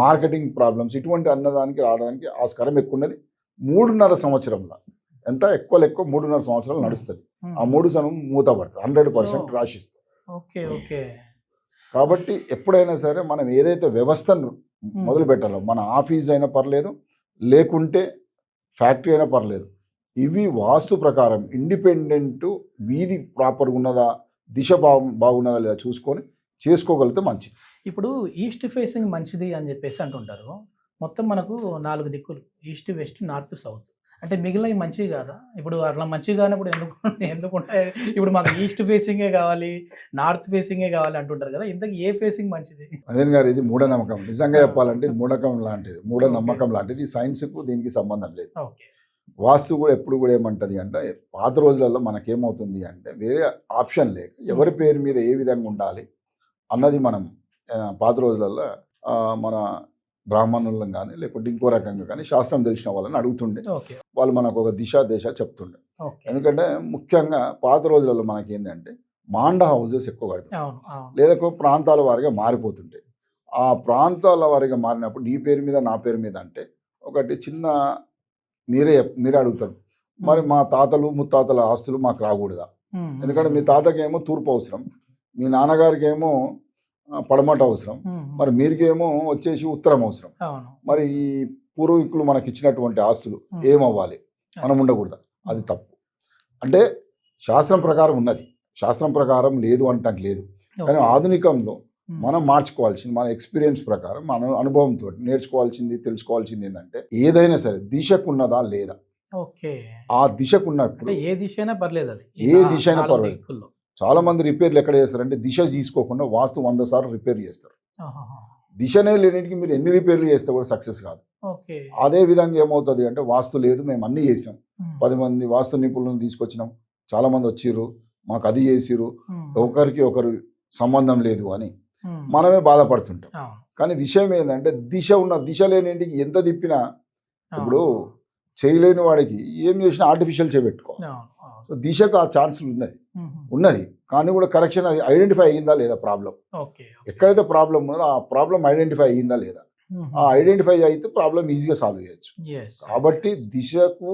మార్కెటింగ్ ప్రాబ్లమ్స్, ఇటువంటి అన్నదానికి రావడానికి ఆస్కారం ఎక్కువ ఉన్నది. 3.5 సంవత్సరంలో ఎంత ఎక్కువ 3.5 సంవత్సరాలు నడుస్తుంది. ఆ 3 సంవత్సరం మూత పడుతుంది, 100% రాసిస్తుంది. Okay okay. కాబట్టి ఎప్పుడైనా సరే మనం ఏదైతే వ్యవస్థను మొదలు పెట్టాలో, మన ఆఫీస్ అయినా పర్లేదు, లేకుంటే ఫ్యాక్టరీ అయినా పర్లేదు, ఇవి వాస్తు ప్రకారం ఇండిపెండెంట్, వీధి ప్రాపర్గా ఉన్నదా, దిశ బాగున్నదా లేదా చూసుకొని చేసుకోగలిగితే మంచిది. ఇప్పుడు ఈస్ట్ ఫేసింగ్ మంచిది అని చెప్పేసి అంటుంటారు. మొత్తం మనకు 4 దిక్కులు, ఈస్ట్, వెస్ట్, నార్త్, సౌత్. అంటే మిగిలినవి మంచివి కాదా? ఇప్పుడు అట్లా మంచివి కానప్పుడు ఎందుకుంటాయి? ఇప్పుడు మాకు ఈస్ట్ ఫేసింగే కావాలి, నార్త్ ఫేసింగే కావాలి అంటుంటారు కదా! ఇంతకీ ఏ ఫేసింగ్ మంచిది? నవీన్ గారు, ఇది మూఢనమ్మకం. నిజంగా చెప్పాలంటే ఇది మూఢనమ్మకం లాంటిది. సైన్స్కు దీనికి సంబంధం లేదు. ఓకే. వాస్తు కూడా ఎప్పుడు కూడా ఏమంటది అంటే, పాత రోజులలో మనకేమవుతుంది అంటే, వేరే ఆప్షన్ లేక ఎవరి పేరు మీద ఏ విధంగా ఉండాలి అన్నది మనం పాత రోజులలో మన బ్రాహ్మణులను కానీ, లేకుంటే ఇంకో రకంగా కానీ శాస్త్రం తెలిసిన వాళ్ళని అడుగుతుండే. ఓకే. వాళ్ళు మనకు ఒక దిశ చెప్తుండే. ఓకే. ఎందుకంటే ముఖ్యంగా పాత రోజులలో మనకి ఏంటంటే మాండ హౌసెస్ ఎక్కువ కడతాం, అవును. అవును. లేదా ప్రాంతాల వారిగా మారిపోతుంటాయి. ఆ ప్రాంతాల వారిగా మారినప్పుడు నీ పేరు మీద నా పేరు మీద అంటే ఒకటి చిన్న మీరే అడుగుతారు, మరి మా తాతలు ముత్తాతల ఆస్తులు మాకు రాకూడదా? ఎందుకంటే మీ తాతకేమో తూర్పు అవసరం, మీ నాన్నగారికి ఏమో పడమట అవసరం, మరి మీరికేమో వచ్చేసి ఉత్తరం అవసరం. మరి ఈ పూర్వీకులు మనకి ఇచ్చినటువంటి ఆస్తులు ఏమవ్వాలి? మనం ఉండకూడదా? అది తప్పు. అంటే శాస్త్రం ప్రకారం ఉన్నది, శాస్త్రం ప్రకారం లేదు అంటానికి లేదు. కానీ ఆధునికంలో మనం మార్చుకోవాల్సింది మన ఎక్స్పీరియన్స్ ప్రకారం, మన అనుభవంతో నేర్చుకోవాల్సింది, తెలుసుకోవాల్సింది ఏంటంటే ఏదైనా సరే దిశకు ఉన్నదా లేదా. ఓకే. ఆ దిశకు ఉన్నప్పుడు ఏ దిశ అయినా పర్లేదు, అది ఏ దిశ అయినా పర్వాలేదు. చాలా మంది రిపేర్లు ఎక్కడ చేస్తారంటే దిశ తీసుకోకుండా వాస్తు 100 సార్లు రిపేర్ చేస్తారు. దిశనే లేనిటికి మీరు ఎన్ని రిపేర్లు చేస్తే కూడా సక్సెస్ కాదు. అదే విధంగా ఏమవుతుంది అంటే, వాస్తు లేదు, మేము అన్నీ చేసినాం, 10 మంది వాస్తు నిపుణులను తీసుకొచ్చినాం, చాలా మంది వచ్చిర్రు, మాకు అది చేసిర్రు, ఒకరికి ఒకరు సంబంధం లేదు అని మనమే బాధపడుతుంటాం. కానీ విషయం ఏంటంటే, దిశ లేనింటికి ఎంత తిప్పినా, ఇప్పుడు చేయలేని వాడికి ఏం చేసినా ఆర్టిఫిషియల్ చేపెట్టుకోవాలి. సో దిశకు ఆ ఛాన్సులు ఉన్నది, కానీ కూడా కరెక్షన్ అది ఐడెంటిఫై అయ్యిందా లేదా ప్రాబ్లం. ఎక్కడైతే ప్రాబ్లం ఉన్నదో ఆ ప్రాబ్లం ఐడెంటిఫై అయ్యిందా లేదా, ఆ ఐడెంటిఫై అయితే ప్రాబ్లం ఈజీగా సాల్వ్ చేయొచ్చు. కాబట్టి దిశకు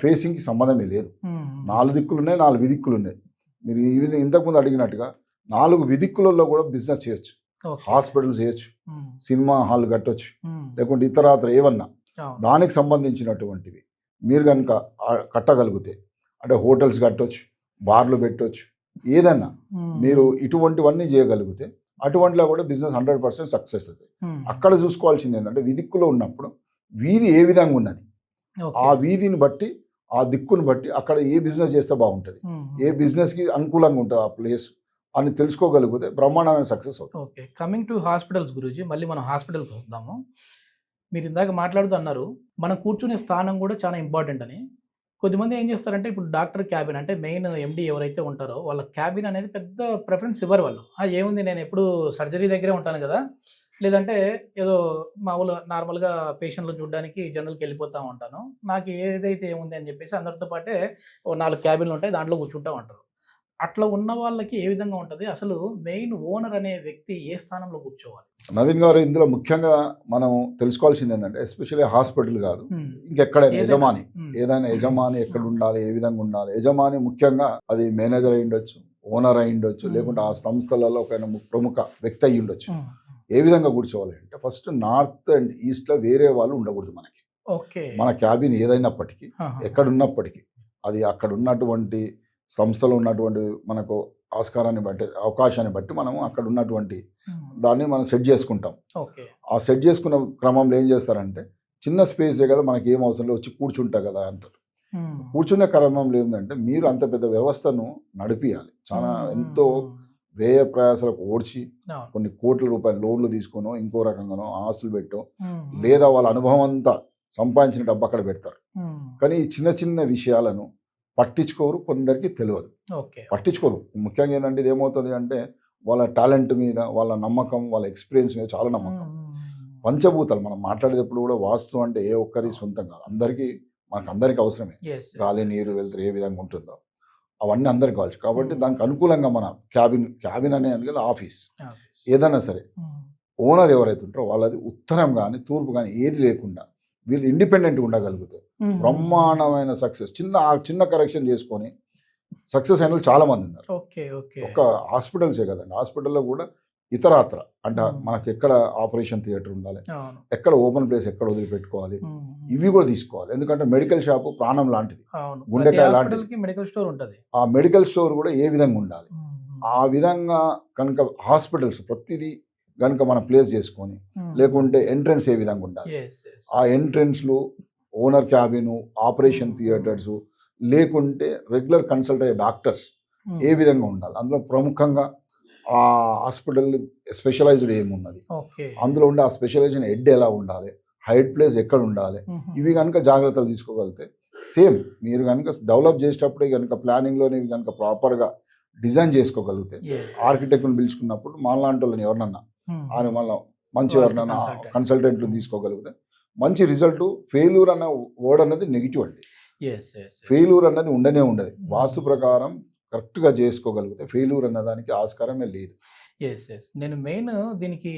ఫేసింగ్కి సంబంధమే లేదు. 4 దిక్కులు ఉన్నాయి, 4 విదిక్కులు ఉన్నాయి. మీరు ఈ విధంగా ఇంతకుముందు అడిగినట్టుగా 4 విదిక్కులలో కూడా బిజినెస్ చేయొచ్చు, హాస్పిటల్స్ చేయొచ్చు, సినిమా హాల్ కట్టొచ్చు, లేకుంటే ఇతరాత్ర ఏమన్నా దానికి సంబంధించినటువంటివి మీరు కనుక కట్టగలిగితే, అంటే హోటల్స్ కట్టొచ్చు, బార్లు పెట్టవచ్చు, ఏదన్నా మీరు ఇటువంటివన్నీ చేయగలిగితే అటువంటిలో కూడా బిజినెస్ 100% సక్సెస్ అవుతుంది. అక్కడ చూసుకోవాల్సింది ఏంటంటే, విదిక్కులో ఉన్నప్పుడు వీధి ఏ విధంగా ఉన్నది, ఆ వీధిని బట్టి, ఆ దిక్కును బట్టి అక్కడ ఏ బిజినెస్ చేస్తే బాగుంటుంది, ఏ బిజినెస్కి అనుకూలంగా ఉంటుంది ఆ ప్లేస్ అని తెలుసుకోగలిగితే బ్రహ్మాండమైన సక్సెస్ అవుతుంది. ఓకే. కమింగ్ టు హాస్పిటల్స్ గురించి, మళ్ళీ మనం హాస్పిటల్కి వద్దాము. మీరు ఇందాక మాట్లాడుతూ అన్నారు, మనం కూర్చునే స్థానం కూడా చాలా ఇంపార్టెంట్ అని. కొద్దిమంది ఏం చేస్తారంటే, ఇప్పుడు డాక్టర్ క్యాబిన్ అంటే మెయిన్ ఎండి ఎవరైతే ఉంటారో వాళ్ళ క్యాబిన్ అనేది పెద్ద ప్రిఫరెన్స్ ఇవ్వరు వాళ్ళు. ఏముంది, నేను ఎప్పుడు సర్జరీ దగ్గరే ఉంటాను కదా, లేదంటే ఏదో మామూలుగా నార్మల్గా పేషెంట్లు చూడడానికి జనరల్కి వెళ్ళిపోతూ ఉంటాను, నాకు ఏదైతే ఏముంది అని చెప్పేసి అందరితో పాటే 4 క్యాబిన్లు ఉంటాయి, దాంట్లో కూర్చుంటూ ఉంటారు. అట్లా ఉన్న వాళ్ళకి ఏ విధంగా ఉంటుంది? అసలు మెయిన్ ఓనర్ అనే వ్యక్తి ఏ స్థానంలో కూర్చోవాలి? నవీన్ గారు, ఇందులో ముఖ్యంగా మనం తెలుసుకోవాల్సింది ఏంటంటే, ఎస్పెషల్లీ హాస్పిటల్ కాదు, ఇంకెక్కడైనా యజమాని, ఏదైనా యజమాని ఎక్కడ ఉండాలి, ఏ విధంగా ఉండాలి. యజమాని ముఖ్యంగా అది మేనేజర్ అయి ఉండొచ్చు, ఓనర్ అయి ఉండొచ్చు, లేకుంటే ఆ సంస్థలలో ఒక ప్రముఖ వ్యక్తి అయి ఉండొచ్చు. ఏ విధంగా కూర్చోవాలి అంటే, ఫస్ట్ నార్త్ అండ్ ఈస్ట్లో వేరే వాళ్ళు ఉండకూడదు మనకి. మన క్యాబిన్ ఏదైనప్పటికీ, ఎక్కడున్నప్పటికీ, అది అక్కడ ఉన్నటువంటి సంస్థలో ఉన్నటువంటి మనకు ఆస్కారాన్ని బట్టి, అవకాశాన్ని బట్టి మనం అక్కడ ఉన్నటువంటి దాన్ని మనం సెట్ చేసుకుంటాం. ఆ సెట్ చేసుకున్న క్రమంలో ఏం చేస్తారంటే, చిన్న స్పేసే కదా, మనకి ఏం అవసరం లేదు, వచ్చి కూర్చుంటా కదా అంటారు. కూర్చునే క్రమంలో ఏంటంటే, మీరు అంత పెద్ద వ్యవస్థను నడిపియాలి, చాలా ఎంతో వ్యయ ప్రయాసాలకు ఓడ్చి కొన్ని కోట్ల రూపాయల లోన్లు తీసుకునో, ఇంకో రకంగానో ఆస్తులు పెట్టో, లేదా వాళ్ళ అనుభవం అంతా సంపాదించిన డబ్బు అక్కడ పెడతారు. కానీ ఈ చిన్న చిన్న విషయాలను పట్టించుకోరు, కొందరికి తెలియదు, పట్టించుకోరు. ముఖ్యంగా ఏంటంటే, ఇది ఏమవుతుంది అంటే, వాళ్ళ టాలెంట్ మీద, వాళ్ళ నమ్మకం, వాళ్ళ ఎక్స్పీరియన్స్ మీద చాలా నమ్మకం. పంచభూతాలు మనం మాట్లాడేటప్పుడు కూడా వాస్తు అంటే ఏ ఒక్కరి సొంతం కాదు, అందరికీ అవసరమే. గాలి, నీరు, వెలుతురు ఏ విధంగా ఉంటుందో అవన్నీ అందరికి కావచ్చు. కాబట్టి దానికి అనుకూలంగా మన క్యాబిన్ అనేది కదా ఆఫీస్, ఏదైనా సరే ఓనర్ ఎవరైతే ఉంటారో వాళ్ళది ఉత్తరం కానీ తూర్పు కానీ ఏది లేకుండా వీళ్ళు ఇండిపెండెంట్గా ఉండగలుగుతారు. బ్రహ్మాండమైన సక్సెస్. చిన్న కరెక్షన్ చేసుకొని సక్సెస్ అయిన వాళ్ళు చాలా మంది ఉన్నారు. ఓకే. ఓకే. ఒక హాస్పిటల్సే కదండి, హాస్పిటల్లో కూడా ఇతరాత్ర అంటే మ్మ్. మనకి ఎక్కడ ఆపరేషన్ థియేటర్ ఉండాలి, అవును. ఎక్కడ ఓపెన్ ప్లేస్ ఎక్కడ వదిలిపెట్టుకోవాలి, ఇవి కూడా తీసుకోవాలి. ఎందుకంటే మెడికల్ షాపు ప్రాణం లాంటిది, అవును. గుండెకాయ ప్రతి లాంటిది. హాస్పిటల్‌కి మెడికల్ స్టోర్ ఉంటది. ఆ మెడికల్ స్టోర్ కూడా ఏ విధంగా ఉండాలి, హ్మ్. ఆ విధంగా కనుక హాస్పిటల్స్ ప్రతిదీ కనుక మనం ప్లేస్ చేసుకొని, లేకుంటే ఎంట్రన్స్ ఏ విధంగా ఉండాలి, యెస్. యెస్. ఆ ఎంట్రన్స్లు ఓనర్ క్యాబిను, ఆపరేషన్ థియేటర్సు, లేకుంటే రెగ్యులర్ కన్సల్ట్ అయ్యే డాక్టర్స్ ఏ విధంగా ఉండాలి, అందులో ప్రముఖంగా ఆ హాస్పిటల్ స్పెషలైజ్డ్ ఏమున్నది, ఓకే. అందులో ఉండే ఆ స్పెషలైజేషన్ హెడ్ ఎలా ఉండాలి, హైడ్ ప్లేస్ ఎక్కడ ఉండాలి, ఇవి కనుక జాగ్రత్తలు తీసుకోగలిగితే సేమ్ మీరు కనుక డెవలప్ చేసేటప్పుడే కనుక ప్లానింగ్లోనే ఇవి కనుక ప్రాపర్గా డిజైన్ చేసుకోగలిగితే, యెస్. ఆర్కిటెక్ట్ని పిలుచుకున్నప్పుడు మాలాంటి వాళ్ళని ఎవరినన్నా ఆయన మళ్ళీ మంచి వాస్తు ఎవరినైనా consultant. కన్సల్టెంట్లు తీసుకోగలిగితే మంచి రిజల్ట్. ఫెయిల్యూర్ అన్న వర్డ్ అన్నది నెగిటివ్ అండి. యెస్. యెస్. ఫెయిల్యూర్ అన్నది ఉండనే ఉండదు. వాస్తు ప్రకారం కరెక్ట్గా చేసుకోగలిగితే ఫెయిల్యూర్ అన్నదానికి ఆస్కారమే లేదు. యెస్. యెస్. నేను మెయిన్ దీనికి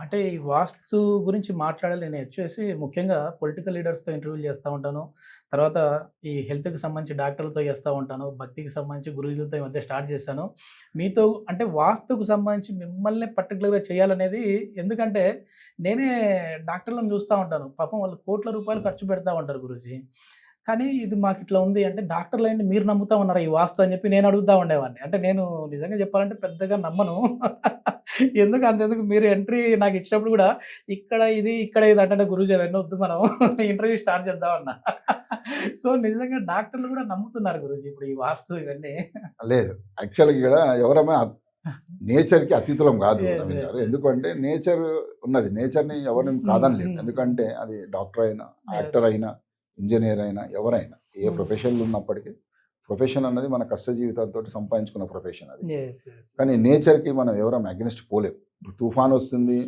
అంటే ఈ వాస్తు గురించి మాట్లాడాలి. నేను వచ్చేసి ముఖ్యంగా పొలిటికల్ లీడర్స్‌తో ఇంటర్వ్యూలు చేస్తా ఉంటాను. తర్వాత ఈ హెల్త్‌కి సంబంధించి డాక్టర్లతో చేస్తా ఉంటాను. భక్తికి సంబంధించి గురువులతో ఈ మధ్య స్టార్ట్ చేశాను. మీతో అంటే వాస్తుకు సంబంధించి మిమ్మల్ని పర్టిక్యులర్‌గా చేయాలనేది ఎందుకంటే నేనే డాక్టర్లను చూస్తా ఉంటాను. పాపం వాళ్ళు కోట్ల రూపాయలు ఖర్చు పెడతా ఉంటారు గురూజీ. కానీ ఇది మాకిట్లా ఉంది అంటే డాక్టర్‌లైండి మీరు నమ్ముతా ఉన్నారా ఈ వాస్తు అని చెప్పి నేను అడుగుతా ఉండేవాడిని. అంటే నేను నిజంగా చెప్పాలంటే పెద్దగా నమ్మను. ఎందుకు అంతెందుకు మీరు ఎంట్రీ నాకిచ్చినప్పుడు గూడా ఇక్కడ ఇది, ఇక్కడ ఇది అంటే గురూజీ అవన్నీ వద్దు మనం ఇంటర్వ్యూ స్టార్ట్ చేద్దాం అన్నా. సో, నిజంగా డాక్టర్లు గూడా నమ్ముతున్నారు గురూజీ ఇప్పుడు ఈ వాస్తు ఇవన్నీ. లేదు, యాక్చువల్గా ఇక్కడ ఎవరైనా నేచర్కి అతీతులం కాదు యెస్. నవీన్ యెస్. గారు. యెస్. ఎందుకంటే నేచర్ ఉన్నది, నేచర్ని ఎవరిని కాదనలేదు. ఎందుకంటే అది డాక్టర్ అయినా, యాక్టర్ యెస్. అయినా, ఇంజనీర్ అయినా, ఎవరైనా ఏ ప్రొఫెషన్లో ఉన్నప్పటికీ ప్రొఫెషన్ అన్నది మన కష్ట జీవితంతో సంపాదించుకున్న ప్రొఫెషన్ అది. యెస్. యెస్. కానీ నేచర్కి మనం ఎవరం అగెనిస్ట్ పోలేం. ఇప్పుడు తుఫాన్ వస్తుంది,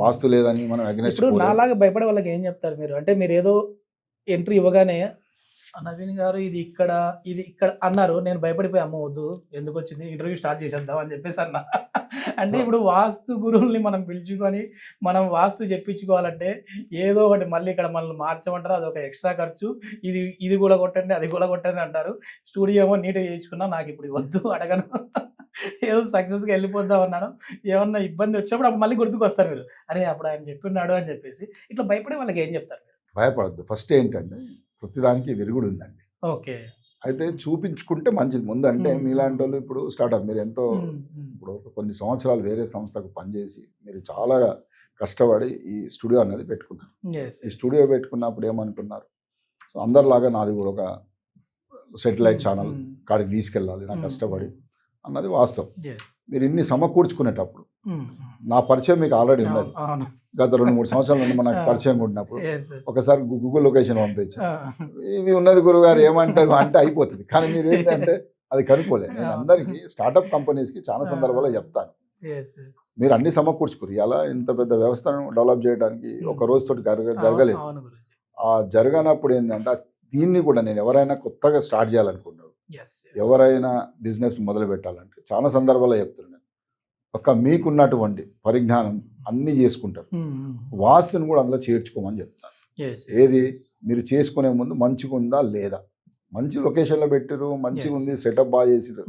వాస్తు లేదని మనం అగెనిస్ట్ ఇప్పుడు పోలేం. నాలాగా భయపడే వాళ్ళకి ఏం చెప్తారు మీరు? అంటే మీరేదో ఎంట్రీ ఇవ్వగానే నవీన్ గారు ఇది ఇక్కడ అన్నారు. నేను భయపడిపోయి అమ్మ వద్దు ఎందుకొచ్చింది ఇంటర్వ్యూ స్టార్ట్ చేసేద్దాం అని చెప్పేసి అన్నా. అంటే ఇప్పుడు వాస్తు గురువుల్ని మనం పిలుచుకొని మనం వాస్తు చెప్పించుకోవాలంటే ఏదో ఒకటి మళ్ళీ ఇక్కడ మనల్ని మార్చమంటారు. అదొక ఎక్స్ట్రా ఖర్చు. ఇది కూలగొట్టండి, అది కూలగొట్టండి అంటారు. స్టూడియో ఏమో నీట్‌గా చేయించుకున్నా. నాకిప్పుడు ఇది వద్దు అడగను. ఏదో సక్సెస్‌గా వెళ్ళిపోద్దాం అన్నాను. ఏమన్నా ఇబ్బంది వచ్చినప్పుడు అప్పుడు మళ్ళీ గుర్తుకొస్తారు మీరు. అరే! అప్పుడు ఆయన చెప్పున్నాడు అని చెప్పేసి. ఇట్లా భయపడే వాళ్ళకి ఏం చెప్తారు మీరు? భయపడద్దు. ఫస్ట్ ఏంటంటే ప్రతిదానికి విరుగుడు ఉందండి. ఓకే. అయితే చూపించుకుంటే మంచిది ముందు. అంటే మీలాంటి వాళ్ళు ఇప్పుడు స్టార్ట్అప్ మీరు ఎంతో ఇప్పుడు కొన్ని సంవత్సరాలు వేరే సంస్థకు పనిచేసి మీరు చాలా కష్టపడి ఈ స్టూడియో అనేది పెట్టుకున్నారు. యెస్. ఈ స్టూడియో పెట్టుకున్నప్పుడు ఏమనుకున్నారు, సో అందరిలాగా నాది కూడా ఒక సెటిలైట్ ఛానల్ కాడికి తీసుకెళ్ళాలి నా కష్టపడి అన్నది వాస్తవం. యెస్. మీరు ఇన్ని సమకూర్చుకునేటప్పుడు నా పరిచయం మీకు ఆల్రెడీ ఉన్నది. అవును. గత 2-3 సంవత్సరాల నుండి మనకు పరిచయం ఉన్నప్పుడు యెస్. యెస్. ఒకసారి గూగుల్ లొకేషన్ పంపించు, ఆ! ఇది ఉన్నది గురుగారు ఏమంటారు అంటే అయిపోతుంది. కానీ మీరు ఏంటంటే అది కనుక్కోలేదు. నేను అందరికీ స్టార్టప్ కంపెనీస్కి చాలా సందర్భాల్లో చెప్తాను, యెస్. యెస్. మీరు అన్ని సమకూర్చుకోరు. ఇలా ఇంత పెద్ద వ్యవస్థను డెవలప్ చేయడానికి ఒక రోజుతోటి జరగలేదు. అవును గురూజీ. ఆ జరగనప్పుడు ఏంటంటే దీన్ని కూడా నేను ఎవరైనా కొత్తగా స్టార్ట్ చేయాలనుకున్నారు, యెస్. ఎవరైనా బిజినెస్ మొదలు పెట్టాలంటే చాలా సందర్భాల్లో చెప్తున్నాను, ఒక మీకున్నటువంటి పరిజ్ఞానం అన్నీ చేసుకుంటారు, వాస్తుని కూడా అందులో చేర్చుకోమని చెప్తాను. యెస్. ఏది మీరు చేసుకునే ముందు మంచిగా ఉందా లేదా, మంచి లొకేషన్లో పెట్టిరు, మంచిగా ఉంది, సెటప్ బాగా చేసిరు,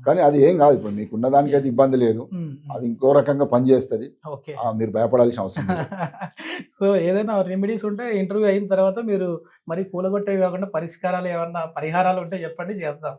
కానీ అది ఏం కాదు. ఇప్పుడు మీకు ఉన్నదానికైతే ఇబ్బంది లేదు, అది ఇంకో రకంగా పనిచేస్తుంది, ఓకే. మీరు భయపడాల్సిన అవసరం లేదు. సో ఏదైనా రెమెడీస్ ఉంటే ఇంటర్వ్యూ అయిన తర్వాత మీరు మరి కూలగొట్టేవి కాకుండా పరిష్కారాలు ఏమన్నా పరిహారాలు ఉంటే చెప్పండి చేద్దాం.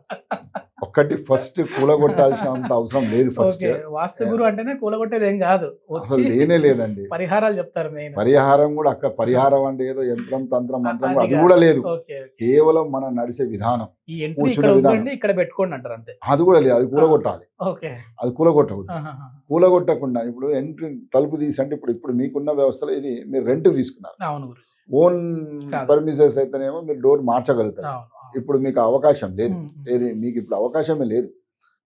ఒక్కటి ఫస్ట్ కూలగొట్టాల్సినంత అవసరం లేదు. First okay. వాస్తు గురు అంటేనే కూలగొట్టేది ఏం కాదు. అసలు వచ్చి లేనే లేదండి. పరిహారాలు చెప్తారు మెయిన్. పరిహారం కూడా పరిహారం అంటే ఏదో యంత్రం తంత్రం మంత్రం అది అది కాదు. కూడా లేదు. ఓకే. కేవలం మనం నడిచే విధానం, ఈ ఎంట్రీ కూర్చునే ఇక్కడ విధానం. ఉందండి ఇక్కడ పెట్టుకోండి అంటారు అంతే. అది కూడా లేదు. అది కూలగొట్టాలి, ఓకే. అది కూలగొట్టకూడదు. ఆహాహా. కూలగొట్టకుండా ఇప్పుడు ఎంట్రీ తలుపు తీసి అంటే ఇప్పుడు మీకున్న వ్యవస్థలో ఇది మీరు రెంట్కి తీసుకున్నారు. అవును గురు. ఓన్ కాదు. పర్మిసెస్ అయితేనేమో మీరు డోర్ మార్చగలుగుతారు. అవును. ఇప్పుడు మీకు అవకాశం లేదు. ఏది మీకు ఇప్పుడు అవకాశమే లేదు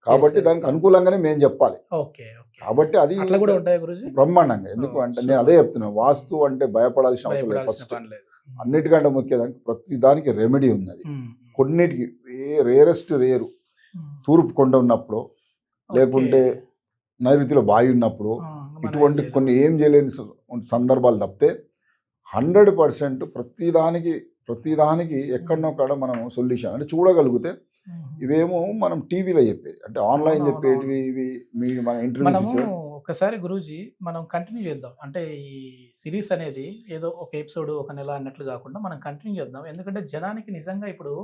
కాబట్టి yes, దానికి yes. అనుకూలంగానే మేము చెప్పాలి. ఓకే. ఓకే. కాబట్టి అది అట్లా కూడా ఉంటాయి గురుజీ. బ్రహ్మాండంగా. ఎందుకు Oh, అంటే sure. నేను అదే చెప్తున్నాను, వాస్తు అంటే భయపడాల్సిన అవసరం లేదు. భయపడాల్సిన ఫస్ట్ పని లేదు. అన్నిటికంటే ముఖ్యం ప్రతి దానికి రెమెడీ ఉన్నది. కొన్నిటికి రేరెస్ట్ రేరు తూర్పు కొండ ఉన్నప్పుడు, లేకుంటే నైరుతిలో బావి ఉన్నప్పుడు, ఇటువంటి కొన్ని ఏం చేయలేని సందర్భాలు తప్పితే 100% ప్రతిదానికి ప్రతిదానికి ఎక్కడనో కాడ మనం సొల్యూషన్ అంటే చూడగలిగితే ఇవేమో మనం టీవీలో చెప్పేది అంటే ఆన్లైన్ చెప్పేటివి ఇవి మీరు మన ఇంటర్వ్యూస్ మనము ఇచ్చారు. ఒకసారి గురూజీ మనం కంటిన్యూ చేద్దాం. అంటే ఈ సిరీస్ అనేది ఏదో ఒక ఎపిసోడ్ ఒక నెల అన్నట్లు కాకుండా మనం కంటిన్యూ చేద్దాం. ఎందుకంటే జనానికి నిజంగా ఇప్పుడు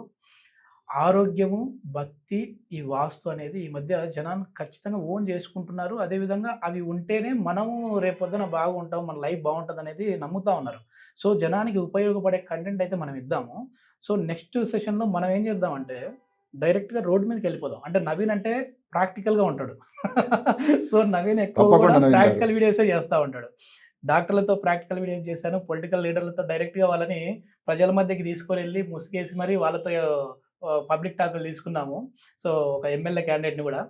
ఆరోగ్యము, భక్తి, ఈ వాస్తు అనేది ఈ మధ్య జనాలు ఖచ్చితంగా ఓన్ చేసుకుంటున్నారు. అదేవిధంగా అవి ఉంటేనే మనము రేపొద్దున బాగుంటాం, మన లైఫ్ బాగుంటదనేది నమ్ముతా ఉన్నారు. సో, జనానికి ఉపయోగపడే కంటెంట్ అయితే మనం ఇద్దాము. సో, నెక్స్ట్ సెషన్‌లో మనం ఏం చేద్దామంటే డైరెక్ట్‌గా రోడ్ మీదకెళ్ళిపోదాం. అంటే నవీన్ అంటే ప్రాక్టికల్‌గా ఉంటాడు. సో, నవీన్ ఎక్కువ కూడా తప్పకుండా నవీన్ గారు. ప్రాక్టికల్ వీడియోసే చేస్తా ఉంటాడు. డాక్టర్లతో ప్రాక్టికల్ వీడియోస్ చేశాను. పొలిటికల్ లీడర్లతో డైరెక్ట్‌గా వాళ్ళని ప్రజల మధ్యకి తీసుకొనెళ్ళి ముసుగేసి మరి వాళ్ళతో పబ్లిక్ టాకులు తీసుకున్నాము. సో, ఒక ఎమ్మెల్యే క్యాండిడేట్‌ని గూడా.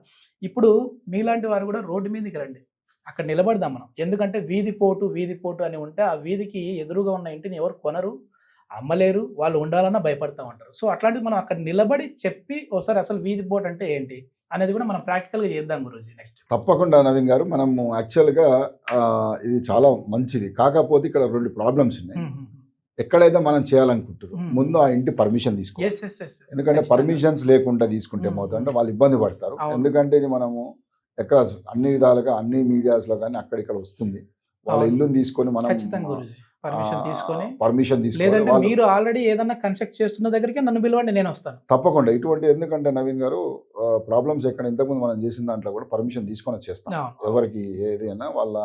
ఇప్పుడు మీలాంటి వారు గూడా రోడ్డు మీదకి రండి. అక్కడ నిలబడదాం మనం. ఎందుకంటే వీధి పోటు అని ఉంటే ఆ వీధికి ఎదురుగా ఉన్న ఇంటిని ఎవరు కొనరు, అమ్మలేరు. వాళ్ళు ఉండాలన్నా భయపడతా ఉంటారు. సో, అట్లాంటిది మనం అక్కడ నిలబడి చెప్పి ఓసారి అసలు వీధి పోటు అంటే ఏంటి అనేది కూడా మనం ప్రాక్టికల్‌గా చేద్దాం గురూజీ నెక్స్ట్. తప్పకుండా నవీన్ గారు. మనము యాక్చువల్‌గా ఇది చాలా మంచిది. కాకపోతే ఇక్కడ 2 ప్రాబ్లమ్స్ ఉన్నాయి. ఎక్కడైతే మనం చేయాలనుకుంటున్నారో ముందు ఆ ఇంటి పర్మిషన్ తీసుకోవాలి. యెస్. యెస్. యెస్. ఎందుకంటే పర్మిషన్స్ లేకుండా తీసుకుంటే ఏమవుతుందంటే వాళ్ళు ఇబ్బంది పడతారు. అవును. ఎందుకంటే ఇది మనము ఎక్కడ అన్ని విధాలుగా అన్ని మీడియాస్‌లో గాని అక్కడిక్కడ వస్తుంది. వాళ్ళ అవును. ఇల్లుని తీసుకొని మనం ఖచ్చితంగా గురూజీ. పర్మిషన్ తీసుకొని పర్మిషన్ తీసుకొని లేదంటే వాళ్ళు మీరు ఆల్రెడీ ఏదన్నా కన్‌స్ట్రక్ట్ చేస్తున్న దగ్గరికి నన్ను పిలవండి నేనొస్తాను. తప్పకుండా ఇటువంటి ఎందుకంటే నవీన్ గారు ప్రాబ్లమ్స్ ఎక్కడ ఇంతకుముందు మనం చేసిన దాంట్లో కూడా పర్మిషన్ తీసుకొని చేస్తాం. అవును. ఎవరికి ఏదైనా వాళ్ళ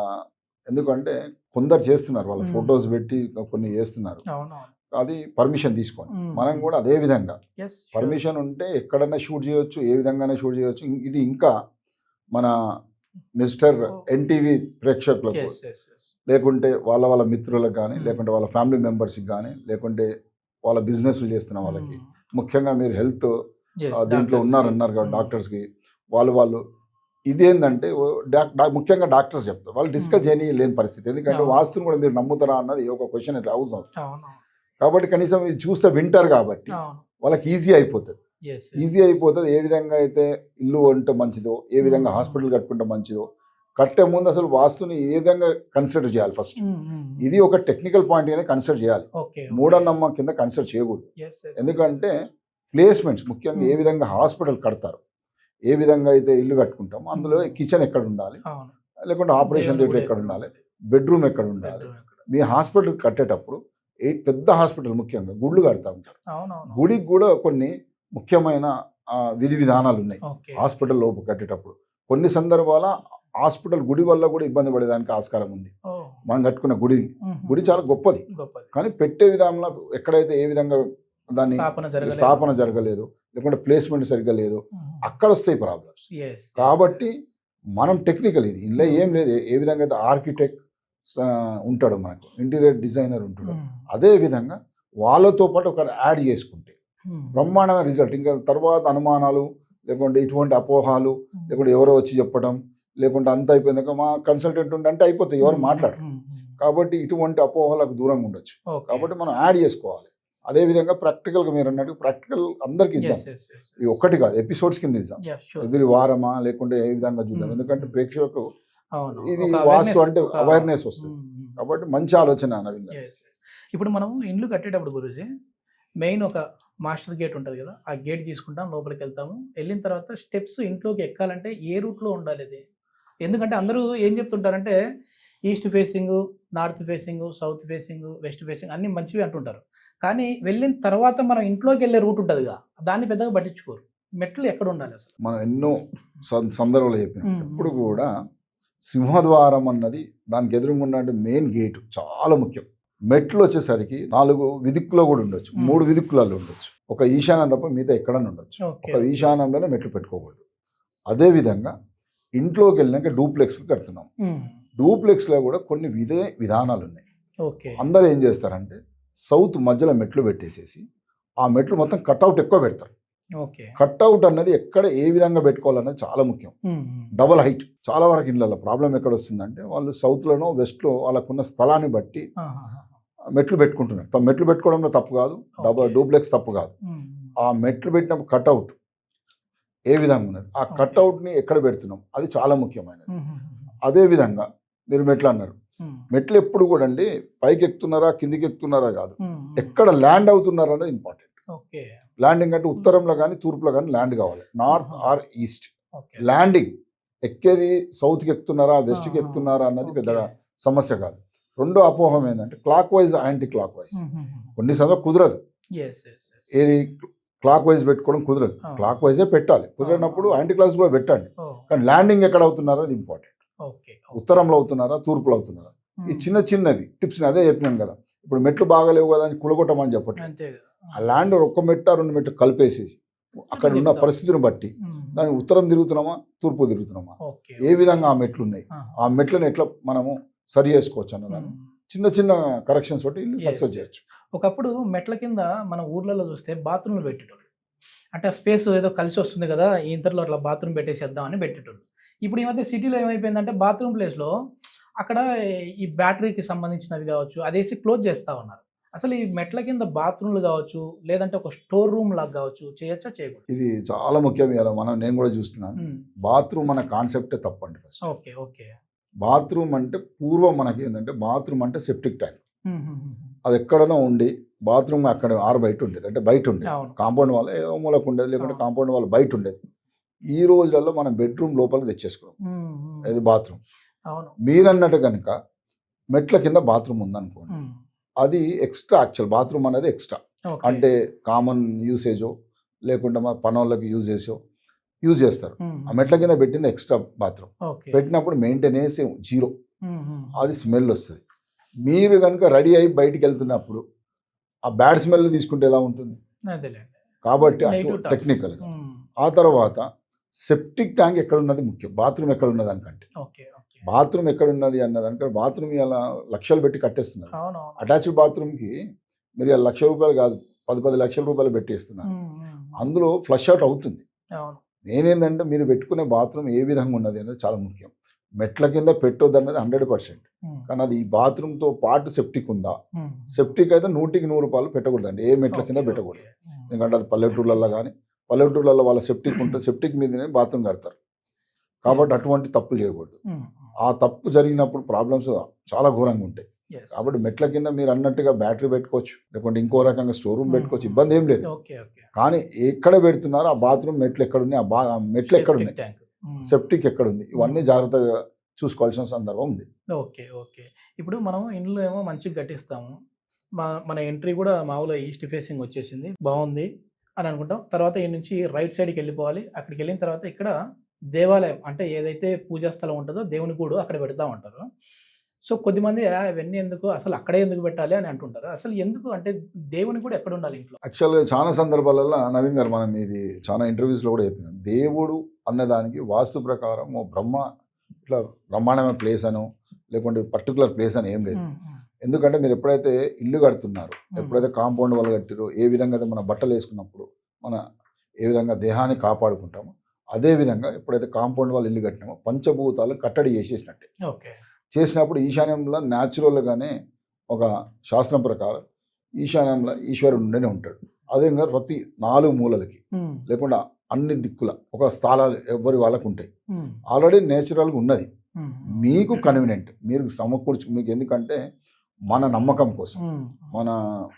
ఎందుకంటే కొందరు చేస్తున్నారు. వాళ్ళ ఫోటోస్ పెట్టి కొన్ని చేస్తున్నారు. అవునవును. అది పర్మిషన్ తీసుకొని మనం కూడా అదే విధంగా యెస్. పర్మిషన్ ఉంటే ఎక్కడైనా షూట్ చేయొచ్చు, ఏ విధంగానే షూట్ చేయొచ్చు. ఇది ఇంకా మన మిస్టర్ ఎన్టీవీ ప్రేక్షకులకు యెస్. యెస్. యెస్. లేకుంటే వాళ్ళ మిత్రులకు కానీ లేకుంటే వాళ్ళ ఫ్యామిలీ మెంబర్స్కి కానీ లేకుంటే వాళ్ళ బిజినెస్లు చేస్తున్న వాళ్ళకి ముఖ్యంగా మీరు హెల్త్ దీంట్లో ఉన్నారన్నారు కదా డాక్టర్స్కి వాళ్ళు ఇదేంటంటే ముఖ్యంగా డాక్టర్స్ చెప్తారు వాళ్ళు డిస్కస్ లేని పరిస్థితి. ఎందుకంటే వాస్తుని కూడా మీరు నమ్ముతారా అన్నది ఒక క్వశ్చన్ ఇట్లా అవుతుంది. కాబట్టి కనీసం ఇది చూస్తే వింటారు కాబట్టి వాళ్ళకి ఈజీ అయిపోతుంది. ఈజీ అయిపోతుంది. ఏ విధంగా అయితే ఇల్లు ఉంటే మంచిదో, ఏ విధంగా హాస్పిటల్ కట్టుకుంటే మంచిదో, కట్టే ముందు అసలు వాస్తుని ఏ విధంగా కన్సిడర్ చేయాలి ఫస్ట్. ఇది ఒక టెక్నికల్ పాయింట్ గానే కన్సిడర్ చేయాలి. మూఢనమ్మకం కింద కన్సిడర్ చేయకూడదు. ఎందుకంటే ప్లేస్మెంట్స్ ముఖ్యంగా ఏ విధంగా హాస్పిటల్ కడతారు, ఏ విధంగా అయితే ఇల్లు కట్టుకుంటామో అందులో కిచెన్ ఎక్కడ ఉండాలి, లేకుంటే ఆపరేషన్ థియేటర్ ఎక్కడ ఉండాలి, బెడ్రూమ్ ఎక్కడ ఉండాలి. మీ హాస్పిటల్ కట్టేటప్పుడు పెద్ద హాస్పిటల్ ముఖ్యంగా గుళ్ళు కడతా ఉంటారు. గుడికి కూడా కొన్ని ముఖ్యమైన విధి విధానాలు ఉన్నాయి. హాస్పిటల్ లోపు కట్టేటప్పుడు కొన్ని సందర్భాల హాస్పిటల్ గుడి వల్ల కూడా ఇబ్బంది పడేదానికి ఆస్కారం ఉంది. మనం కట్టుకున్న గుడి చాలా గొప్పది, కానీ పెట్టే విధానంలో ఎక్కడైతే ఏ విధంగా దాన్ని స్థాపన జరగలేదు, లేకుంటే ప్లేస్మెంట్ సరిగ్గా లేదు, అక్కడ వస్తాయి ప్రాబ్లమ్స్. కాబట్టి మనం టెక్నికల్ ఇది ఇందులో ఏం లేదు. ఏ విధంగా అయితే ఆర్కిటెక్ట్ ఉంటాడు, మనకు ఇంటీరియర్ డిజైనర్ ఉంటాడు, అదే విధంగా వాళ్ళతో పాటు ఒక యాడ్ చేసుకుంటే బ్రహ్మాండమైన రిజల్ట్. ఇంకా తర్వాత అనుమానాలు లేకుంటే ఇటువంటి అపోహాలు లేకుంటే ఎవరో వచ్చి చెప్పడం లేకుంటే అంత అయిపోయిందాక మా కన్సల్టెంట్ ఉంటే అంటే అయిపోతాయి, ఎవరు మాట్లాడరు. కాబట్టి ఇటువంటి అపోహలకు దూరంగా ఉండొచ్చు. కాబట్టి మనం యాడ్ చేసుకోవాలి. అదేవిధంగా ప్రాక్టికల్గా మీరు అన్నట్టు ప్రాక్టికల్ అందరికి ఇద్దాం. ఇది ఒక్కటి కాదు, ఎపిసోడ్స్ కింద ఇద్దాం. ఎవ్రీ వారమా లేకుంటే ఏ విధంగా చూద్దాం. ఎందుకంటే ప్రేక్షకులకు ఇది వాస్తు అంటే అవేర్నెస్ వస్తుంది. కాబట్టి మంచి ఆలోచన నవీన్. ఇప్పుడు మనం ఇండ్లు కట్టేటప్పుడు గురూజీ మెయిన్ ఒక మాస్టర్ గేట్ ఉంటుంది కదా, ఆ గేట్ తీసుకుంటాం, లోపలికి వెళ్తాము. వెళ్ళిన తర్వాత స్టెప్స్ ఇంట్లోకి ఎక్కాలంటే ఏ రూట్లో ఉండాలి అది? ఎందుకంటే అందరూ ఏం చెప్తుంటారంటే east facing, north facing, south facing, west facing అన్నీ మంచివి అంటుంటారు. కానీ వెళ్ళిన తర్వాత మనం ఇంట్లోకి వెళ్ళే రూట్ ఉంటుందిగా, దాన్ని పెద్దగా పట్టించుకోరు. మెట్లు ఎక్కడ ఉండాలి అసలు? మనం ఎన్నో సందర్భాలు చెప్పినాం. ఎప్పుడు కూడా సింహద్వారం అన్నది దానికి ఎదురుగుండా అంటే మెయిన్ గేటు చాలా ముఖ్యం. మెట్లు వచ్చేసరికి 4 విదిక్కులో కూడా ఉండొచ్చు, 3 విదిక్కులలో ఉండొచ్చు. ఒక ఈశాన్యం తప్ప మిగతా ఎక్కడన్నా ఉండొచ్చు. ఒక ఈశాన్యంలోనే మెట్లు పెట్టుకోకూడదు. అదేవిధంగా ఇంట్లోకి వెళ్ళినాక డూప్లెక్స్లు కడుతున్నాం. డూప్లెక్స్లో కూడా కొన్ని విధానాలు ఉన్నాయి. అందరూ ఏం చేస్తారంటే సౌత్ మధ్యలో మెట్లు పెట్టేసేసి ఆ మెట్లు మొత్తం కట్అవుట్ ఎక్కువ పెడతారు. కట్అవుట్ అన్నది ఎక్కడ ఏ విధంగా పెట్టుకోవాలన్నది చాలా ముఖ్యం. డబల్ హైట్ చాలా వరకు ఇళ్ళల్లో ప్రాబ్లం ఎక్కడ వస్తుందంటే వాళ్ళు సౌత్లోనో వెస్ట్లో వాళ్ళకున్న స్థలాన్ని బట్టి మెట్లు పెట్టుకుంటున్నారు. మెట్లు పెట్టుకోవడంలో తప్పు కాదు, డూప్లెక్స్ తప్పు కాదు. ఆ మెట్లు పెట్టినప్పుడు కట్అవుట్ ఏ విధంగా ఉన్నది, ఆ కట్అవుట్ని ఎక్కడ పెడుతున్నాం అది చాలా ముఖ్యమైనది. అదేవిధంగా మీరు మెట్లు అన్నారు, మెట్లు ఎప్పుడు కూడా అండి పైకి ఎక్కుతున్నారా కిందికి ఎక్కుతున్నారా కాదు, ఎక్కడ ల్యాండ్ అవుతున్నారా అనేది ఇంపార్టెంట్. ఓకే. ల్యాండింగ్ అంటే ఉత్తరంలో కానీ తూర్పులో కానీ ల్యాండ్ కావాలి, నార్త్ ఆహా. Or east. ఓకే. ల్యాండింగ్ ఎక్కేది సౌత్కి ఎక్కుతున్నారా వెస్ట్కి ఎక్కుతున్నారా అన్నది పెద్దగా సమస్య కాదు. రెండో అపోహం ఏంటంటే clockwise anticlockwise. కొన్ని సందర్భాలు కుదరదు, ఏది క్లాక్ వైజ్ పెట్టుకోవడం కుదరదు, క్లాక్ వైజే పెట్టాలి. కుదిరినప్పుడు యాంటీ క్లాక్ కూడా పెట్టండి, కానీ ల్యాండింగ్ ఎక్కడ అవుతున్నారో అది ఇంపార్టెంట్. ఉత్తరంలో అవుతున్నారా తూర్పులో అవుతున్నారా, ఈ చిన్న చిన్నవి టిప్స్ అదే చెప్పినాను కదా. ఇప్పుడు మెట్లు బాగాలేవు కదా అని కులగొట్టమని చెప్పట్లేదు. ఆ ల్యాండ్ ఒక్క మెట్ట రెండు మెట్లు కలిపేసి అక్కడ ఉన్న పరిస్థితిని బట్టి దాన్ని ఉత్తరం తిరుగుతున్నామా తూర్పు తిరుగుతున్నామా, ఏ విధంగా ఆ మెట్లు ఉన్నాయి, ఆ మెట్లను ఎట్లా మనము సరి చేసుకోవచ్చు అన్నదాన్ని చిన్న చిన్న కరెక్షన్స్ బట్టి ఇల్లు సక్సెస్ చేయొచ్చు. ఒకప్పుడు మెట్ల కింద మన ఊర్లలో చూస్తే బాత్రూమ్లు పెట్టేటోళ్ళు, అంటే ఆ స్పేస్ ఏదో కలిసి వస్తుంది కదా ఈ ఇంతలో అట్లా బాత్రూమ్ పెట్టేసేద్దామని పెట్టేటోళ్ళు. ఇప్పుడు ఈ మధ్య సిటీలో ఏమైపోయిందంటే బాత్రూమ్ ప్లేస్లో అక్కడ ఈ బ్యాటరీకి సంబంధించినవి కావచ్చు అదేసి క్లోజ్ చేస్తూ ఉన్నారు. అసలు ఈ మెట్ల కింద బాత్రూమ్లు కావచ్చు లేదంటే ఒక స్టోర్ రూమ్ లాగా కావచ్చు చేయొచ్చా చేయకూడదు? ఇది చాలా ముఖ్యం. ఇలా నేను కూడా చూస్తున్నాను. బాత్రూమ్ అనే కాన్సెప్టే తప్పండి. First okay okay. బాత్రూమ్ అంటే పూర్వం మనకి ఏంటంటే బాత్రూమ్ అంటే సెప్టిక్ ట్యాంక్, అది ఎక్కడైనా ఉండి బాత్రూమ్ అక్కడ బయట ఉండేది, అంటే బయట ఉండేది. కాంపౌండ్ వాళ్ళ ఏదో మూలకు ఉండేది, లేకుంటే కాంపౌండ్ వాళ్ళ బయట ఉండేది. ఈ రోజులలో మనం బెడ్రూమ్ లోపలికి తెచ్చేసుకున్నాం అది బాత్రూమ్. మీరన్నట్టు కనుక మెట్ల కింద బాత్రూమ్ ఉందనుకోండి, అది ఎక్స్ట్రా. యాక్చువల్ బాత్రూమ్ అనేది ఎక్స్ట్రా, అంటే కామన్ యూసేజో లేకుండా మన పనోళ్ళకి యూజ్ చేస్తారు. ఆ మెట్ల కింద పెట్టింది ఎక్స్ట్రా బాత్రూమ్. పెట్టినప్పుడు మెయింటెనెన్స్ జీరో, అది స్మెల్ వస్తుంది. మీరు కనుక రెడీ అయ్యి బయటికి వెళ్తున్నప్పుడు ఆ బ్యాడ్ స్మెల్ తీసుకుంటే ఎలా ఉంటుంది? కాబట్టి టెక్నికల్గా. ఆ తర్వాత సెప్టిక్ ట్యాంక్ ఎక్కడున్నది ముఖ్యం, బాత్రూమ్ ఎక్కడున్నది అనుకంటే. బాత్రూమ్ ఎక్కడున్నది అన్నదానికంటే బాత్రూమ్ ఇలా లక్షలు పెట్టి కట్టేస్తున్నారు. అటాచ్డ్ బాత్రూమ్కి మీరు ఇలా ₹1,00,000 కాదు 10 లక్షల రూపాయలు పెట్టేస్తున్నారు. అందులో ఫ్లష్ అవుట్ అవుతుంది. నేనేంటంటే మీరు పెట్టుకునే బాత్రూమ్ ఏ విధంగా ఉన్నది అనేది చాలా ముఖ్యం. మెట్ల కింద పెట్టొద్దు అన్నది 100%. కానీ అది ఈ బాత్రూమ్తో పాటు సెప్టిక్ ఉందా, సెప్టిక్ అయితే 100కి 100 పెట్టకూడదండి, ఏ మెట్ల కింద పెట్టకూడదు. ఎందుకంటే అది పల్లెటూళ్ళల్లో కానీ పల్లెటూళ్ళల్లో వాళ్ళ సెప్టిక్ ఉంటే సెప్టిక్ మీదనే బాత్రూమ్ కడతారు. కాబట్టి అటువంటి తప్పులు చేయకూడదు. ఆ తప్పు జరిగినప్పుడు ప్రాబ్లమ్స్ చాలా ఘోరంగా ఉంటాయి. కాబట్టి మెట్ల కింద మీరు అన్నట్టుగా బ్యాటరీ పెట్టుకోవచ్చు, లేకుంటే ఇంకో రకంగా స్టోర్ రూమ్ పెట్టుకోవచ్చు, ఇబ్బంది ఏం లేదు. కానీ ఎక్కడ పెడుతున్నారో ఆ బాత్రూమ్ మెట్లు ఎక్కడున్నాయి, ఆ మెట్లు ఎక్కడున్నాయి, సెప్టిక్ ఎక్కడుంది, ఇవన్నీ జాగ్రత్తగా చూసుకోవాల్సిన సందర్భం ఉంది. Okay okay. ఇప్పుడు మనం ఇంట్లో ఏమో మంచిగా కట్టిస్తాము, మన ఎంట్రీ కూడా మామూలుగా ఈస్ట్ ఫేసింగ్ వచ్చేసింది, బాగుంది అని అనుకుంటాం. తర్వాత ఈ నుంచి రైట్ సైడ్కి వెళ్ళిపోవాలి. అక్కడికి వెళ్ళిన తర్వాత ఇక్కడ దేవాలయం అంటే ఏదైతే పూజా స్థలం ఉంటుందో దేవుని గూడు అక్కడ పెడతా ఉంటారు. సో కొద్దిమంది ఇవన్నీ ఎందుకు, అసలు అక్కడే ఎందుకు పెట్టాలి అని అంటుంటారు. అసలు ఎందుకు అంటే దేవుని కూడా ఎక్కడ ఉండాలి ఇంట్లో? యాక్చువల్గా చాలా సందర్భాలలో నవీన్ గారు మనం ఇది చాలా ఇంటర్వ్యూస్లో కూడా చెప్పినాం, దేవుడు అన్నదానికి వాస్తు ప్రకారం ఇట్లా బ్రహ్మాండమైన ప్లేస్ అనో లేకుంటే పర్టికులర్ ప్లేస్ అని ఏం లేదు. ఎందుకంటే మీరు ఎప్పుడైతే ఇల్లు కడుతున్నారు, ఎప్పుడైతే కాంపౌండ్ వాళ్ళు కట్టిరో, ఏ విధంగా అయితే మన బట్టలు వేసుకున్నప్పుడు మన ఏ విధంగా దేహాన్ని కాపాడుకుంటామో అదేవిధంగా ఎప్పుడైతే కాంపౌండ్ వాళ్ళు ఇల్లు కట్టినామో పంచభూతాలు కట్టడి చేసేసినట్టే. చేసినప్పుడు ఈశాన్యంలో న్యాచురల్గానే ఒక శాస్త్రం ప్రకారం ఈశాన్యంలో ఈశ్వరుడు ఉండనే ఉంటాడు. అదేవిధంగా ప్రతి 4 మూలలకి లేకుండా అన్ని దిక్కుల ఒక స్థలాలు ఎవరి వాళ్ళకు ఉంటాయి. ఆల్రెడీ నేచురల్గా ఉన్నది, మీకు కన్వీనియంట్ మీరు సమకూర్చు, మీకు ఎందుకంటే మన నమ్మకం కోసం మన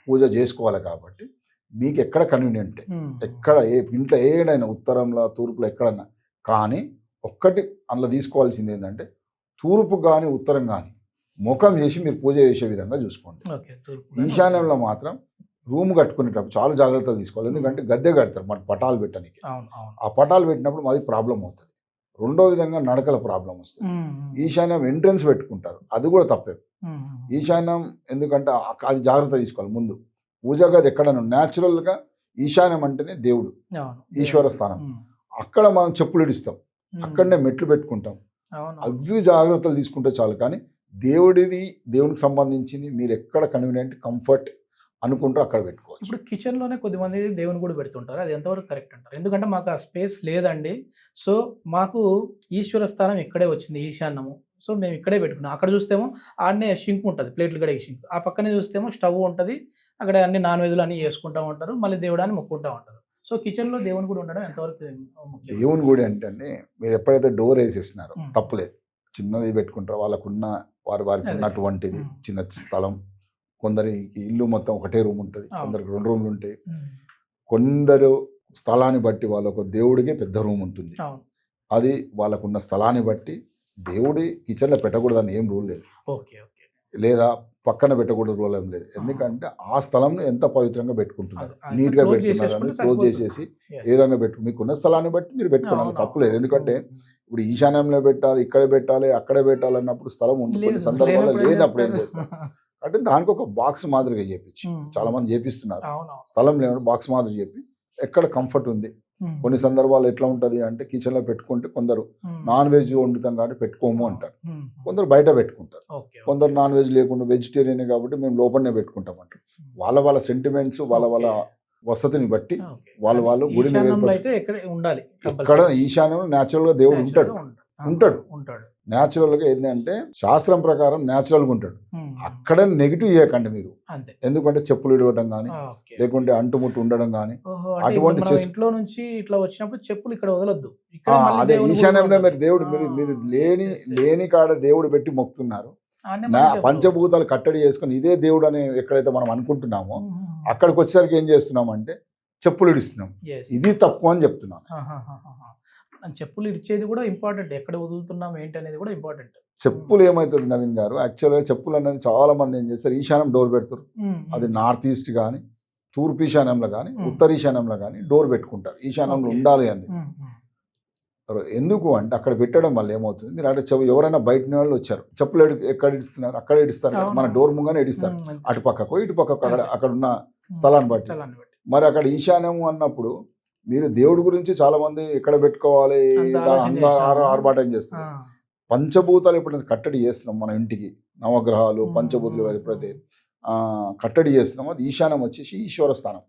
పూజ చేసుకోవాలి కాబట్టి మీకు ఎక్కడ కన్వీనియంట్, ఎక్కడ ఇంట్లో ఏడైనా ఉత్తరంలో తూర్పులో ఎక్కడన్నా. కానీ ఒక్కటి అందులో తీసుకోవాల్సింది ఏంటంటే తూర్పు కానీ ఉత్తరం కానీ ముఖం చేసి మీరు పూజ చేసే విధంగా చూసుకోండి. ఈశాన్యంలో మాత్రం రూమ్ కట్టుకునేటప్పుడు చాలా జాగ్రత్తలు తీసుకోవాలి. ఎందుకంటే గద్దె కడతారు మన పటాలు పెట్టడానికి, ఆ పటాలు పెట్టినప్పుడు మాది ప్రాబ్లం అవుతుంది. రెండో విధంగా నడకల ప్రాబ్లం వస్తుంది. ఈశాన్యం ఎంట్రన్స్ పెట్టుకుంటారు, అది కూడా తప్పే. ఈశాన్యం ఎందుకంటే అది జాగ్రత్త తీసుకోవాలి. ముందు పూజా గది ఎక్కడైనా న్యాచురల్గా ఈశాన్యం అంటేనే దేవుడు, ఈశ్వర స్థానం. అక్కడ మనం చెప్పులు ఇడిస్తాం, అక్కడనే మెట్లు పెట్టుకుంటాం. అవి జాగ్రత్తలు తీసుకుంటే చాలు. కానీ దేవునికి సంబంధించింది మీరు ఎక్కడ కన్వీనియంట్ కంఫర్ట్ అనుకుంటూ అక్కడ పెట్టుకోవచ్చు. ఇప్పుడు కిచెన్లోనే కొద్దిమంది దేవుని కూడా పెడుతుంటారు, అది ఎంతవరకు కరెక్ట్ అంటారు? ఎందుకంటే మాకు ఆ స్పేస్ లేదండి, సో మాకు ఈశ్వర స్థానం ఇక్కడే వచ్చింది ఈశాన్యము, సో మేము ఇక్కడే పెట్టుకున్నాం. అక్కడ చూస్తేమో ఆడనే షింక్ ఉంటుంది, ప్లేట్లు కడిగే షింక్, ఆ పక్కనే చూస్తేమో స్టవ్ ఉంటుంది, అక్కడ అన్ని నాన్ వెజ్లు అన్నీ చేసుకుంటూ ఉంటారు, మళ్ళీ దేవుడాన్ని మొక్కుంటూ ఉంటారు. సో కిచెన్లో దేవుని గుడి ఉండడం ఎంతవరకు ముఖ్యం? దేవుని గుడి అంటే మీరు ఎప్పుడైతే డోర్ వేసేసినారో తప్పులేదు, చిన్నది పెట్టుకుంటారు. వారికి అదే. ఉన్నటువంటిది ఉమ్. చిన్న స్థలం. కొందరికి ఇల్లు మొత్తం ఒకటే రూమ్ ఉంటుంది, అవును. కొందరికి 2 రూమ్లు ఉంటాయి. ఉమ్. కొందరు స్థలాన్ని బట్టి వాళ్ళకు దేవుడికి పెద్ద రూమ్ ఉంటుంది. అవును. అది వాళ్ళకున్న స్థలాన్ని బట్టి దేవుడి కిచెన్లో పెట్టకూడదని ఏం రూల్ లేదు, ఓకే ఓకే. లేదా పక్కన పెట్టకూడదు రూల్ ఏం లేదు. ఎందుకంటే ఆ స్థలంను ఎంత పవిత్రంగా పెట్టుకుంటున్నారు, అది అంతా నీట్గా close పెడుతున్నారు అని చేసేసుకుంటే క్లోజ్ సరిపోతుంది. చేసేసి Yes. ఏ విధంగా మీకున్న స్థలాన్ని బట్టి మీరు పెట్టుకోండి, అవును, అందులో తప్పు లేదు. అవును. ఎందుకంటే ఉమ్. ఇప్పుడు ఈశాన్యంలో పెట్టాలి, ఇక్కడే పెట్టాలి, అక్కడే పెట్టాలి అన్నప్పుడు స్థలం ఉంది, కొన్ని లేదు, సందర్భాల్లో లేనప్పుడు ఏం లేనప్పుడు ఏం చేస్తారు? చేస్తారు అంటే దానికి ఒక బాక్స్ మాదిరిగా చేపించి, ఉమ్. చాలా మంది చేపిస్తున్నారు. అవునవును. స్థలం లేనప్పుడు బాక్స్ మాదిరి చెప్పి ఎక్కడ కంఫర్ట్ ఉంది. ఉమ్. కొన్ని సందర్భాలు ఎట్లా ఉంటుంది అంటే కిచెన్లో పెట్టుకుంటే కొందరు ఉమ్. నాన్ వెజ్ వండుతాం కాబట్టి పెట్టుకోము అంటారు, ఉమ్. కొందరు బయట పెట్టుకుంటారు, ఓకే ఓకే. కొందరు నాన్ వెజ్ లేకుండా వెజిటేరియన్ కాబట్టి మేము లోపలనే పెట్టుకుంటాం అంటారు. వాళ్ళ సెంటిమెంట్స్, వాళ్ళ ఓకే. వసతిని బట్టి ఓకే. వాళ్ళు కానీ గుడిని ఈశాన్యంలో వేరుపరుచు అయితే ఎక్కడ ఉండాలి ఎక్కడ కంపల్సరీ. ఈశాన్యంలో న్యాచురల్గా దేవుడు ఉంటాడు. ఉంటాడు. ఉంటాడు. న్యాచురల్గా ఏంటంటే శాస్త్రం ప్రకారం న్యాచురల్గా ఉంటాడు. ఉమ్. అక్కడ నెగిటివ్ చేయకండి మీరు, అంతే. ఎందుకంటే చెప్పులు ఇడవడం కానీ ఓకే. లేకుంటే అంటుముట్టు ఉండడం కానీ ఓహో, అంటే అటువంటి ఇప్పుడు మనం చేసు ఇంట్లో నుంచి ఇట్లా వచ్చినప్పుడు చెప్పులు ఇక్కడ వదలొద్దు. ఇక్కడ మళ్ళీ అదే దేవుని గుడి ఈశాన్యంలో ఉండాలి. మీరు దేవుడు మీరు మీరు లేని లేని కాడ దేవుడు పెట్టి మొక్కుతున్నారు. అన్నీ నా మళ్ళీ చెప్పులు. పంచభూతాలు కట్టడి చేసుకుని ఇదే దేవుడు అని ఎక్కడైతే మనం అనుకుంటున్నామో ఉమ్. అక్కడికి వచ్చేసరికి ఏం చేస్తున్నామంటే చెప్పులు ఇడుస్తున్నాం. Yes. ఇది తప్పు అని చెప్తున్నాను. ఆహాహాహా. చెప్పులు ఇచ్చేది కూడా ఇంపార్టెంట్, ఎక్కడ వదులుతున్నాం ఏంటి అనేది కూడా ఇంపార్టెంట్. చెప్పులు ఏమవుతుంది నవీన్ గారు, యాక్చువల్గా చెప్పులు అనేది చాలా మంది ఏం చేస్తారు, ఈశాన్యం డోర్ పెడతారు. అది నార్త్ ఈస్ట్ కానీ, తూర్పు ఈశాన్యంలో కానీ, ఉత్తర ఈశాన్యంలో కానీ డోర్ పెట్టుకుంటారు. ఈశాన్యంలో Okay. ఉండాలి అని. ఎందుకు అంటే అక్కడ పెట్టడం వల్ల ఏమవుతుంది, మీరు అంటే ఎవరైనా బయట వాళ్ళు వచ్చారు, చెప్పులు ఎక్కడ ఇడుస్తున్నారు, అక్కడ ఇడుస్తారు కదా, మన డోర్ ముంగానే ఇడుస్తారు, అటు పక్కకు ఇటు పక్కకు అక్కడ ఉన్న స్థలాన్ని బట్టి. మరి అక్కడ ఈశాన్యం అన్నప్పుడు మీరు దేవుడి గురించి చాలా మంది ఎక్కడ పెట్టుకోవాలి ఆర్భాటం చేస్తారు. పంచభూతాలు ఎప్పుడైతే కట్టడి చేస్తున్నాం మన ఇంటికి, నవగ్రహాలు పంచభూతాలు ఎప్పుడైతే కట్టడి చేస్తున్నాం, అది ఈశాన్యం వచ్చేసి ఈశ్వర స్థానం.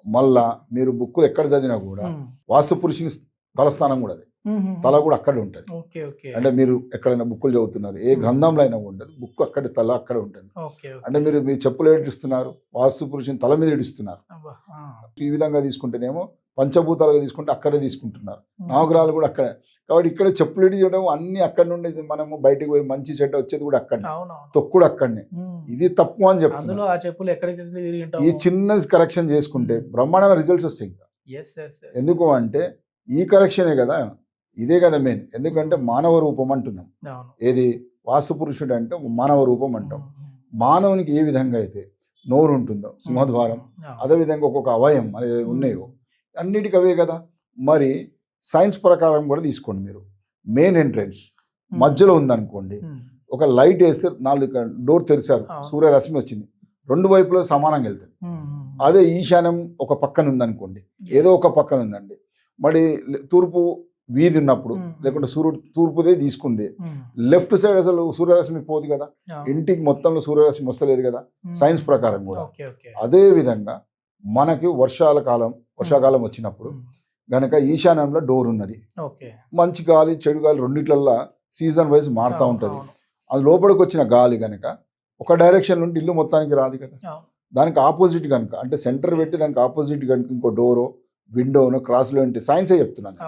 మళ్ళా మీరు బుక్కులు ఎక్కడ చదివినా కూడా వాస్తు పురుషుని తలస్థానం కూడా అది, తల కూడా అక్కడే ఉంటుంది. అంటే మీరు ఎక్కడైనా బుక్కులు చదువుతున్నారు, ఏ గ్రంథంలో అయినా ఉండదు, బుక్ అక్కడ తల అక్కడే ఉంటుంది. అంటే మీరు చెప్పులు ఏడిస్తున్నారు, వాస్తు పురుషుని తల మీద ఏడుస్తున్నారు. ఈ విధంగా తీసుకుంటేనేమో పంచభూతాలుగా తీసుకుంటే అక్కడే తీసుకుంటున్నారు, నవగ్రహాలు కూడా అక్కడే. కాబట్టి ఇక్కడ చెప్పులు చేయడం అన్ని అక్కడి నుండి, మనము బయటకు పోయి మంచి చెడ్డ వచ్చేది కూడా అక్కడనే, తొక్కుడు అక్కడనే. ఇది తప్పు అని చెప్తున్నారు. ఈ చిన్న కరెక్షన్ చేసుకుంటే బ్రహ్మాండమైన రిజల్ట్స్ వస్తాయి. ఇంకా ఎందుకు అంటే ఈ కరెక్షనే కదా, ఇదే కదా మెయిన్. ఎందుకంటే మానవ రూపం అంటున్నాం, ఏది వాస్తు పురుషుడు అంటే మానవ రూపం అంటాం. మానవునికి ఏ విధంగా అయితే నోరు ఉంటుందో, సింహద్వారం, అదేవిధంగా ఒక్కొక్క అవయం అనేది ఉన్నాయో అన్నిటికీ అవే కదా. మరి సైన్స్ ప్రకారం కూడా తీసుకోండి, మీరు మెయిన్ ఎంట్రన్స్ మధ్యలో ఉందనుకోండి, ఒక లైట్ వేస్తే 4 డోర్ తెరిచారు, సూర్యరశ్మి వచ్చింది, 2 వైపులో సమానంగా వెళ్తుంది. అదే ఈశాన్యం ఒక పక్కన ఉందనుకోండి, ఏదో ఒక పక్కన ఉందండి, మరి తూర్పు వీధి ఉన్నప్పుడు, లేకుంటే సూర్యుడు తూర్పుదే తీసుకుంది, లెఫ్ట్ సైడ్ అసలు సూర్యరశ్మి పోదు కదా, ఇంటికి మొత్తంలో సూర్యరశ్మి వస్తలేదు కదా సైన్స్ ప్రకారం కూడా. అదే విధంగా మనకి వర్షాకాలం వచ్చినప్పుడు గనక ఈశాన్యంలో డోర్ ఉన్నది, మంచి గాలి చెడు గాలి రెండిట్లల్లా సీజన్ వైజ్ మారుతూ ఉంటుంది. అది లోపలికి వచ్చిన గాలి కనుక ఒక డైరెక్షన్ నుండి ఇల్లు మొత్తానికి రాదు కదా, దానికి ఆపోజిట్ కనుక, అంటే సెంటర్ పెట్టి దానికి ఆపోజిట్ కనుక ఇంకో డోరో విండోనో క్రాస్లో ఏంటి సైన్సే చెప్తున్నాను,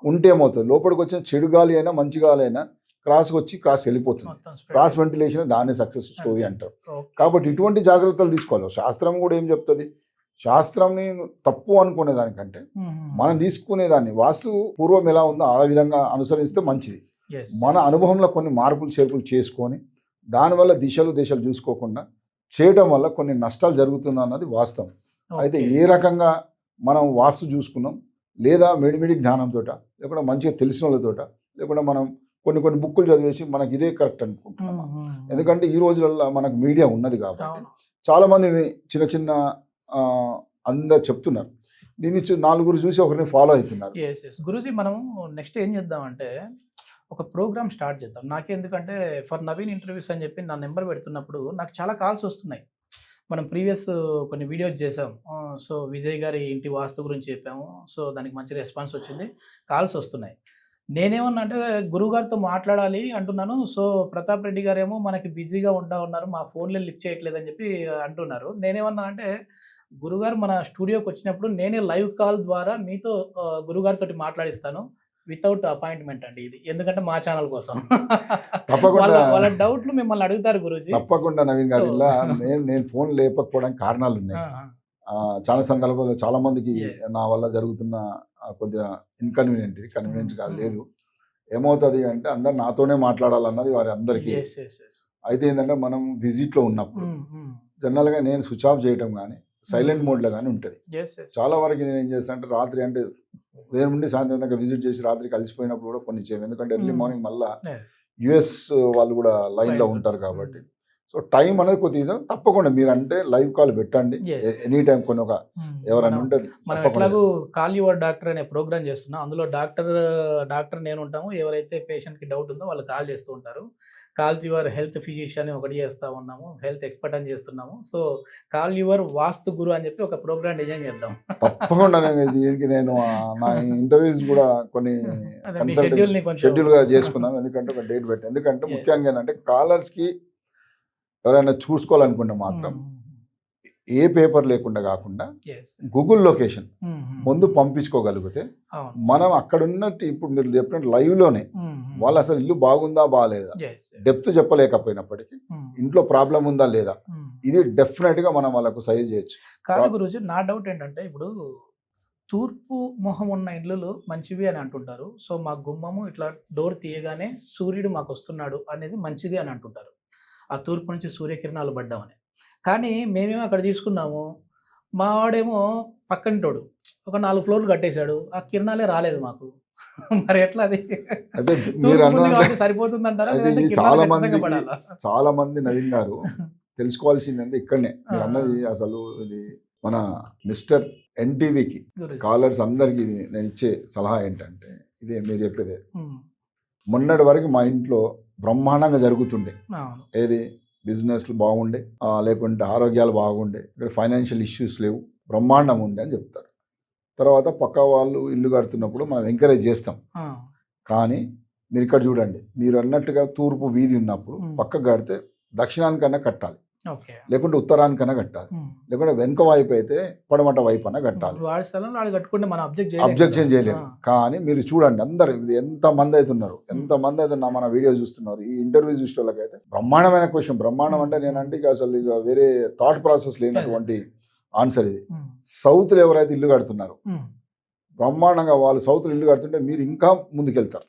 ఉంటే ఏమవుతుంది, లోపలికి వచ్చిన చెడు గాలి అయినా మంచి గాలి అయినా క్రాస్కి వచ్చి క్రాస్ వెళ్ళిపోతుంది. క్రాస్ వెంటిలేషన్ దాన్ని సక్సెస్ స్టోరీ అంటారు. కాబట్టి ఇటువంటి జాగ్రత్తలు తీసుకోవాలి. శాస్త్రం కూడా ఏం చెప్తుంది, శాస్త్రంని తప్పు అనుకునే దానికంటే మనం తీసుకునేదాన్ని వాస్తు పూర్వం ఎలా ఉందో ఆ విధంగా అనుసరిస్తే మంచిది. మన అనుభవంలో కొన్ని మార్పులు చేర్పులు చేసుకొని దానివల్ల దిశలు చూసుకోకుండా చేయడం వల్ల కొన్ని నష్టాలు జరుగుతుంది అన్నది వాస్తవం. అయితే ఏ రకంగా మనం వాస్తు చూసుకున్నాం, లేదా మిడిమిడి జ్ఞానంతో, లేకుండా మంచిగా తెలిసిన వాళ్ళతోట, లేకుండా మనం కొన్ని బుక్కులు చదివేసి మనకి ఇదే కరెక్ట్ అనుకుంటున్నాం. ఎందుకంటే ఈ రోజులలో మనకు మీడియా ఉన్నది కాబట్టి చాలామంది చిన్న అందరు చెప్తున్నారు, దీన్ని 4 చూసి ఒకరిని ఫాలో అవుతున్నారు. గురూజీ, మనం నెక్స్ట్ ఏం చేద్దామంటే ఒక ప్రోగ్రామ్ స్టార్ట్ చేద్దాం. నాకెందుకంటే ఫర్ నవీన్ ఇంటర్వ్యూస్ అని చెప్పి నా నెంబర్ పెడుతున్నప్పుడు నాకు చాలా కాల్స్ వస్తున్నాయి. మనం ప్రీవియస్ కొన్ని వీడియోస్ చేసాం, సో విజయ్ గారి ఇంటి వాస్తు గురించి చెప్పాము, సో దానికి మంచి రెస్పాన్స్ వచ్చింది, కాల్స్ వస్తున్నాయి. నేనేమన్నా అంటే గురువుగారితో మాట్లాడాలి అంటున్నాను, సో ప్రతాప్ రెడ్డి గారేమో మనకి బిజీగా ఉన్నారు, మా ఫోన్లో లిఫ్ట్ చేయట్లేదని చెప్పి అంటున్నారు. నేనేమన్నా అంటే గురుగారు మన స్టూడియోకి వచ్చినప్పుడు నేనే లైవ్ కాల్ ద్వారా మీతో గురుగారితో మాట్లాడిస్తాను, వితౌట్ అపాయింట్మెంట్ అండి ఇది, ఎందుకంటే మా ఛానల్ కోసం. తప్పకుండా. వాళ్ళ డౌట్లు మిమ్మల్ని అడుగుతారు గురూజీ. తప్పకుండా నవీన్ గారు, So- ఇలా నేను ఫోన్ లేపకపోవడానికి కారణాలు ఉన్నాయి. చాలా సందర్భాల్లో చాలా మందికి Yeah. నా వల్ల జరుగుతున్న కొద్దిగా కన్వీనియంట్ కాదు, లేదు. ఏమవుతుంది అంటే అందరు నాతోనే మాట్లాడాలన్నది వారి అందరికీ. అయితే ఏంటంటే మనం విజిట్లో ఉన్నప్పుడు జనరల్గా నేను స్విచ్ ఆఫ్ చేయటం కానీ సైలెంట్ మోడ్లో కానీ ఉంటుంది. చాలా వరకు నేను ఏం చేస్తాను అంటే రాత్రి, అంటే ఉదయం నుండి సాయంత్రం దాకా విజిట్ చేసి రాత్రి కలిసిపోయినప్పుడు కూడా కొన్ని చేయము, ఎందుకంటే ఎర్లీ మార్నింగ్ మళ్ళీ యుఎస్ వాళ్ళు కూడా లైన్లో ఉంటారు కాబట్టి. సో టైం అనేది కొద్దిగా తప్పకుండా మీరు అంటే లైవ్ కాల్ పెట్టండి ఎనీ టైం. కొన్ని ఒక ఎవరైనా ఉంటే మనం ఎట్లాగూ కాల్ యువర్ డాక్టర్ అనే ప్రోగ్రామ్ చేస్తున్నాం. అందులో డాక్టర్ నేను ఉంటాము. ఎవరైతే పేషెంట్కి డౌట్ ఉందో వాళ్ళు కాల్ చేస్తూ ఉంటారు. కాల్ యువర్ హెల్త్ ఫిజిషియన్ ఒకటి చేస్తూ ఉన్నాము, హెల్త్ ఎక్స్పర్ట్ అని చేస్తున్నాము. సో కాల్ యువర్ వాస్తు గురు అని చెప్పి ఒక ప్రోగ్రామ్ డిజైన్ చేద్దాం. తప్పకుండా. దీనికి నేను నా ఇంటర్వ్యూస్ కూడా కొన్ని షెడ్యూల్గా చేసుకున్నాం, ఎందుకంటే ఒక డేట్ పెట్టి. ఎందుకంటే ముఖ్యంగా ఏంటంటే కాలర్స్కి ఎవరైనా చూసుకోవాలనుకుంటే మాత్రం ఏ పేపర్ లేకుండా కాకుండా గూగుల్ లొకేషన్ ముందు పంపించుకోగలిగితే మనం అక్కడ ఉన్నట్టు, ఇప్పుడు మీరు చెప్పినట్టు లైవ్లోనే వాళ్ళు అసలు ఇల్లు బాగుందా బాగాలేదా, డెప్త్ చెప్పలేకపోయినప్పటికీ ఇంట్లో ప్రాబ్లం ఉందా లేదా, ఇది డెఫినెట్గా మనం వాళ్ళకు సజెస్ట్ చేయొచ్చు. కాదు గురూజీ, నా డౌట్ ఏంటంటే ఇప్పుడు తూర్పు మొహం ఉన్న ఇళ్ళు మంచివి అని అంటుంటారు. సో మా గుమ్మము ఇట్లా డోర్ తీయగానే సూర్యుడు మాకు వస్తున్నాడు అనేది మంచిది అని అంటుంటారు, ఆ తూర్పు నుంచి సూర్యకిరణాలు పడ్డామని. కానీ మేమేమో అక్కడ తీసుకున్నాము, మా వాడేమో పక్కంటోడు ఒక 4 ఫ్లోర్లు కట్టేశాడు, ఆ కిరణాలే రాలేదు మాకు. మరి ఎట్లా అది? అదే మీరు సరిపోతుంది అంటారా? చాలా మంది నవీన్ గారు తెలుసుకోవాల్సిందంటే ఇక్కడనే మీరు అన్నది అసలు ఇది మన మిస్టర్ ఎన్టీవీకి కాలర్స్ అందరికి నేను ఇచ్చే సలహా ఏంటంటే ఇదే మీరు చెప్పేదే. మొన్నటి వరకు మా ఇంట్లో బ్రహ్మాండంగా జరుగుతుండే, ఏది బిజినెస్లు బాగుండే, లేకుంటే ఆరోగ్యాలు బాగుండే, ఇక్కడ ఫైనాన్షియల్ ఇష్యూస్ లేవు, బ్రహ్మాండం ఉండే అని చెప్తారు. తర్వాత పక్క వాళ్ళు ఇల్లు కడుతున్నప్పుడు మనం ఎంకరేజ్ చేస్తాం. కానీ మీరు ఇక్కడ చూడండి, మీరు అన్నట్టుగా తూర్పు వీధి ఉన్నప్పుడు పక్క కడితే దక్షిణానికన్నా కట్టాలి, లేకుంటే ఉత్తరానికన్నా కట్టాలి, లేకుంటే వెనుక వైపు అయితే పడమట వైపు అన్నా కట్టాలి. అబ్జెక్షన్ చేయలేము. కానీ మీరు చూడండి అందరు ఎంతమంది అవుతున్నారు, ఎంతమంది అయితే మన వీడియో చూస్తున్నారు, ఈ ఇంటర్వ్యూ చూసే వాళ్ళకైతే బ్రహ్మాండమైన క్వశ్చన్. బ్రహ్మాండం అంటే నేనంటే ఇక అసలు ఇక వేరే థాట్ ప్రాసెస్ లేనటువంటి ఆన్సర్ ఇది. సౌత్లో ఎవరైతే ఇల్లు కడుతున్నారు బ్రహ్మాండంగా, వాళ్ళు సౌత్లో ఇల్లు కడుతుంటే మీరు ఇంకా ముందుకెళ్తారు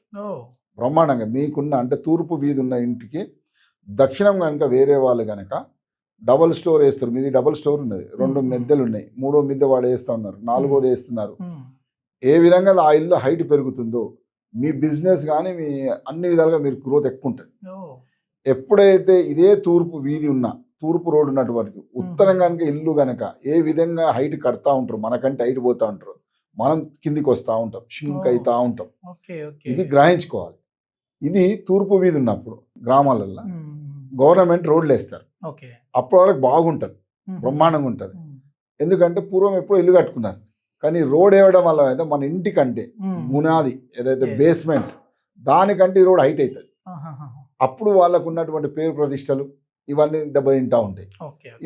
బ్రహ్మాండంగా. మీకున్న అంటే తూర్పు వీధి ఉన్న ఇంటికి దక్షిణం కనుక వేరే వాళ్ళు కనుక డబల్ స్టోర్ వేస్తారు. మీది డబల్ స్టోర్ ఉన్నది, 2 మిద్దెలు ఉన్నాయి, 3వ మిద్దె వాడు వేస్తూ ఉన్నారు, 4వది వేస్తున్నారు. ఏ విధంగా ఆ ఇల్లు హైట్ పెరుగుతుందో మీ బిజినెస్ కానీ మీ అన్ని విధాలుగా మీరు గ్రోత్ ఎక్కువ ఉంటుంది. ఎప్పుడైతే ఇదే తూర్పు వీధి ఉన్న తూర్పు రోడ్డు ఉన్నటువంటి ఉత్తరం కనుక ఇల్లు కనుక ఏ విధంగా హైట్ కడతా ఉంటారు, మనకంటే హైట్ పోతూ ఉంటారు, మనం కిందికి వస్తూ ఉంటాం, షింక్ అవుతూ ఉంటాం. ఇది గ్రహించుకోవాలి. ఇది తూర్పు వీధి ఉన్నప్పుడు గ్రామాలలో గవర్నమెంట్ రోడ్లు వేస్తారు, అప్పటి వరకు బాగుంటుంది, బ్రహ్మాండంగా ఉంటుంది. ఎందుకంటే పూర్వం ఎప్పుడో ఇల్లు కట్టుకున్నారు, కానీ రోడ్ వేయడం వల్ల అయితే మన ఇంటికంటే మునాది ఏదైతే బేస్మెంట్ దానికంటే ఈ రోడ్ హైట్ అవుతుంది. అప్పుడు వాళ్ళకు ఉన్నటువంటి పేరు ప్రతిష్టలు ఇవన్నీ దెబ్బతింటూ ఉంటాయి.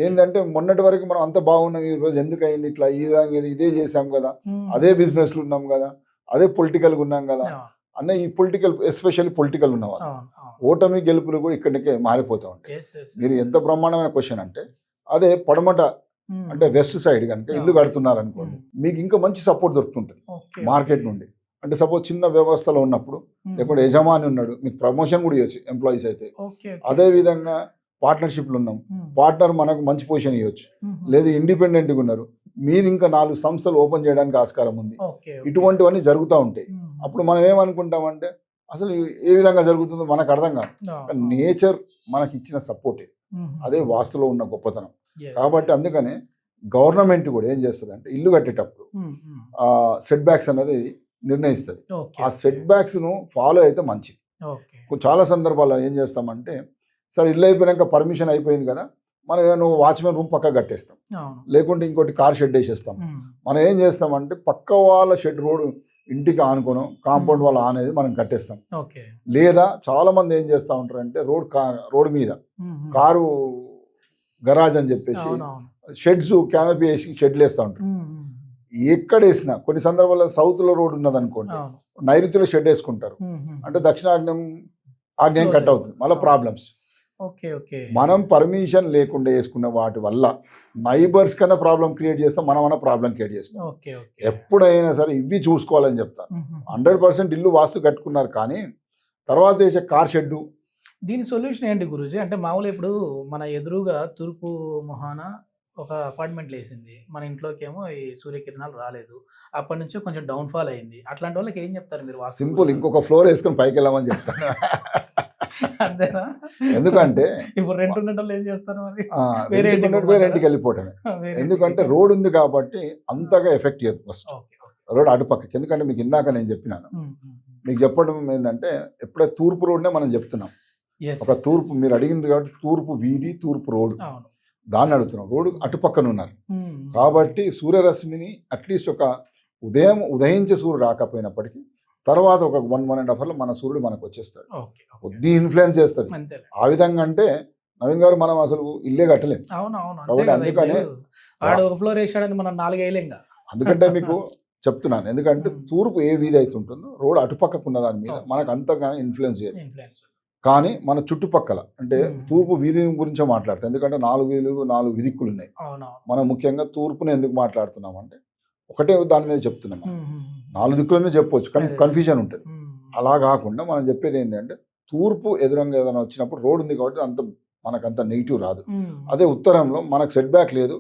ఏంటంటే మొన్నటి వరకు మనం అంత బాగున్నాం, ఈ రోజు ఎందుకు అయింది ఇట్లా, ఈ విధంగా ఇదే చేసాం కదా, అదే బిజినెస్లు ఉన్నాం కదా, అదే పొలిటికల్గా ఉన్నాం కదా అన్న. ఈ పొలిటికల్ ఎస్పెషల్లీ పొలిటికల్ ఉన్నవాళ్ళు ఓటమి గెలుపులు కూడా ఇక్కడికే మారిపోతూ ఉంటాయి. మీరు ఎంత బ్రహ్మాండమైన క్వశ్చన్ అంటే అదే పడమట అంటే వెస్ట్ సైడ్ కనుక ఇల్లు కడుతున్నారు అనుకోండి, మీకు ఇంకా మంచి సపోర్ట్ దొరుకుతుంటుంది మార్కెట్ నుండి. అంటే సపోజ్ చిన్న వ్యవస్థలో ఉన్నప్పుడు, లేకుంటే యజమాని ఉన్నాడు, మీకు ప్రమోషన్ కూడా ఇవ్వచ్చు ఎంప్లాయీస్ అయితే. అదే విధంగా పార్ట్నర్షిప్లు ఉన్నాం, పార్ట్నర్ మనకు మంచి పొజిషన్ ఇవ్వచ్చు. లేదు ఇండిపెండెంట్గా ఉన్నారు, మీరు ఇంకా 4 సంస్థలు ఓపెన్ చేయడానికి ఆస్కారం ఉంది. ఇటువంటివన్నీ జరుగుతూ ఉంటాయి. అప్పుడు మనం ఏమనుకుంటామంటే అసలు ఏ విధంగా జరుగుతుందో మనకు అర్థం కాదు. నేచర్ మనకి ఇచ్చిన సపోర్ట్ ఇది, అదే వాస్తులో ఉన్న గొప్పతనం. కాబట్టి అందుకనే గవర్నమెంట్ కూడా ఏం చేస్తుంది అంటే ఇల్లు కట్టేటప్పుడు సెట్ బ్యాక్స్ అనేది నిర్ణయిస్తుంది. ఆ సెట్ బ్యాక్స్ను ఫాలో అయితే మంచిది. చాలా సందర్భాల్లో ఏం చేస్తామంటే, సరే ఇల్లు అయిపోయాక పర్మిషన్ అయిపోయింది కదా, మనం నువ్వు వాచ్మెన్ రూమ్ పక్క కట్టేస్తాం, లేకుంటే ఇంకోటి కార్ షెడ్ వేసేస్తాం. మనం ఏం చేస్తామంటే పక్క వాళ్ళ షెడ్ రోడ్ ఇంటికి ఆనుకోను కాంపౌండ్ వాళ్ళ అనేది మనం కట్టేస్తాం. లేదా చాలా మంది ఏం చేస్తూ ఉంటారంటే రోడ్ మీద కారు గరాజ్ అని చెప్పేసి షెడ్స్ క్యానపీ వేసి షెడ్లు వేస్తూ ఉంటారు. ఎక్కడ వేసినా కొన్ని సందర్భాల్లో సౌత్లో రోడ్ ఉన్నది అనుకోండి, నైరుతిలో షెడ్ వేసుకుంటారు, అంటే దక్షిణాగ్నేయం ఆగ్నేయం కట్ అవుతుంది, మళ్ళీ ప్రాబ్లమ్స్. Okay okay. మనం పర్మిషన్ లేకుండా వేసుకున్న వాటి వల్ల నైబర్స్ కన్నా ప్రాబ్లం క్రియేట్ చేస్తాం, మనం ప్రాబ్లం క్రియేట్ చేస్తాం. Okay okay. ఎప్పుడైనా సరే ఇవి చూసుకోవాలని చెప్తాను. 100% ఇల్లు వాస్తు కట్టుకున్నారు, కానీ తర్వాత వేసే కార్ షెడ్డు. దీని సొల్యూషన్ ఏంటి గురూజీ? అంటే మామూలుగా ఇప్పుడు మన ఎదురుగా తూర్పు మొహాన ఒక అపార్ట్మెంట్ లేసింది, మన ఇంట్లోకేమో ఈ సూర్యకిరణాలు రాలేదు, అప్పటి నుంచి కొంచెం డౌన్ఫాల్ అయింది. అట్లాంటి వాళ్ళకి ఏం చెప్తారు మీరు? సింపుల్, ఇంకొక ఫ్లోర్ వేసుకొని పైకి వెళ్ళామని చెప్తాను. అంతేనా? ఎందుకంటే ఇప్పుడు రెంట్ ఉన్న వాళ్ళు ఏం చేస్తారు మరి? వేరే ఇంటికి వెళ్ళిపోవటమే. ఎందుకంటే రోడ్ ఉంది కాబట్టి అంతగా ఎఫెక్ట్ చేయదు. ఫస్ట్ రోడ్ అటుపక్కకి, ఎందుకంటే మీకు ఇందాక నేను చెప్పినాను, మీకు చెప్పడం ఏంటంటే ఎప్పుడైతే తూర్పు రోడ్నే మనం చెప్తున్నాం. ఒక తూర్పు మీరు అడిగింది కాబట్టి తూర్పు వీధి, తూర్పు రోడ్డు, దాన్ని అడుగుతున్నాం. రోడ్డు అటుపక్కన ఉన్నారు కాబట్టి సూర్యరశ్మిని అట్లీస్ట్ ఒక ఉదయించే సూర్యుడు రాకపోయినప్పటికీ తర్వాత ఒక 1.5 అవర్లో మన సూర్యుడు మనకు వచ్చేస్తాడు, కొద్ది ఇన్ఫ్లుయెన్స్ చేస్తుంది. ఆ విధంగా అంటే నవీన్ గారు మనం అసలు ఇల్లే కట్టలేము. కాబట్టి అందుకనే అందుకంటే మీకు చెప్తున్నాను, ఎందుకంటే తూర్పు ఏ వీధి అయితే ఉంటుందో రోడ్ అటుపక్కకు ఉన్న దాని మీద మనకు అంతగా ఇన్ఫ్లుయెన్స్ చేయదు. కానీ మన చుట్టుపక్కల అంటే తూర్పు వీధి గురించే మాట్లాడతాం, ఎందుకంటే 4 వీధులు 4 విదిక్కులు ఉన్నాయి. మనం ముఖ్యంగా తూర్పుని ఎందుకు మాట్లాడుతున్నాం అంటే ఒకటే దాని మీద చెప్తున్నాం. 4 దిక్కుల మీద చెప్పవచ్చు, కానీ కన్ఫ్యూజన్ ఉంటుంది. అలా కాకుండా మనం చెప్పేది ఏంటంటే తూర్పు ఎదురంగా ఏదైనా వచ్చినప్పుడు రోడ్ ఉంది కాబట్టి మనకంత నెగిటివ్ రాదు. అదే ఉత్తరంలో మనకు సెట్ బ్యాక్ లేదు,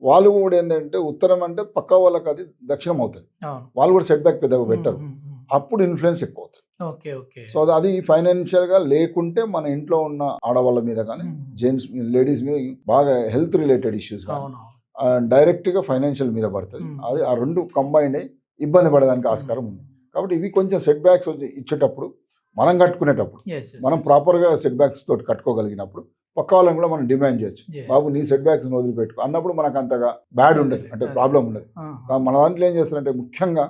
వాళ్ళు కూడా ఏంటంటే ఉత్తరం అంటే పక్క వాళ్ళకి అది దక్షిణం అవుతుంది, వాళ్ళు కూడా సెట్ బ్యాక్ పెద్దగా పెట్టరు, అప్పుడు ఇన్ఫ్లుయెన్స్ ఎక్కువ అవుతుంది. సో అది ఫైనాన్షియల్గా లేకుంటే మన ఇంట్లో ఉన్న ఆడవాళ్ళ మీద కానీ జెంట్స్ లేడీస్ మీద బాగా హెల్త్ రిలేటెడ్ ఇష్యూస్ కానీ డైరెక్ట్గా ఫైనాన్షియల్ మీద పడుతుంది. అది ఆ రెండు కంబైండ్ అయ్యి ఇబ్బంది పడడానికి ఆస్కారం ఉంది. కాబట్టి ఇవి కొంచెం సెట్ బ్యాక్స్ ఇచ్చేటప్పుడు, మనం కట్టుకునేటప్పుడు మనం ప్రాపర్గా సెట్ బ్యాక్స్ తోటి కట్టుకోగలిగినప్పుడు పక్క వాళ్ళని కూడా మనం డిమాండ్ చేయొచ్చు, బాబు నీ సెట్ బ్యాక్స్ వదిలిపెట్టుకో అన్నప్పుడు మనకు అంతగా బ్యాడ్ ఉండదు, అంటే ప్రాబ్లం ఉండదు. మన దాంట్లో ఏం చేస్తారంటే ముఖ్యంగా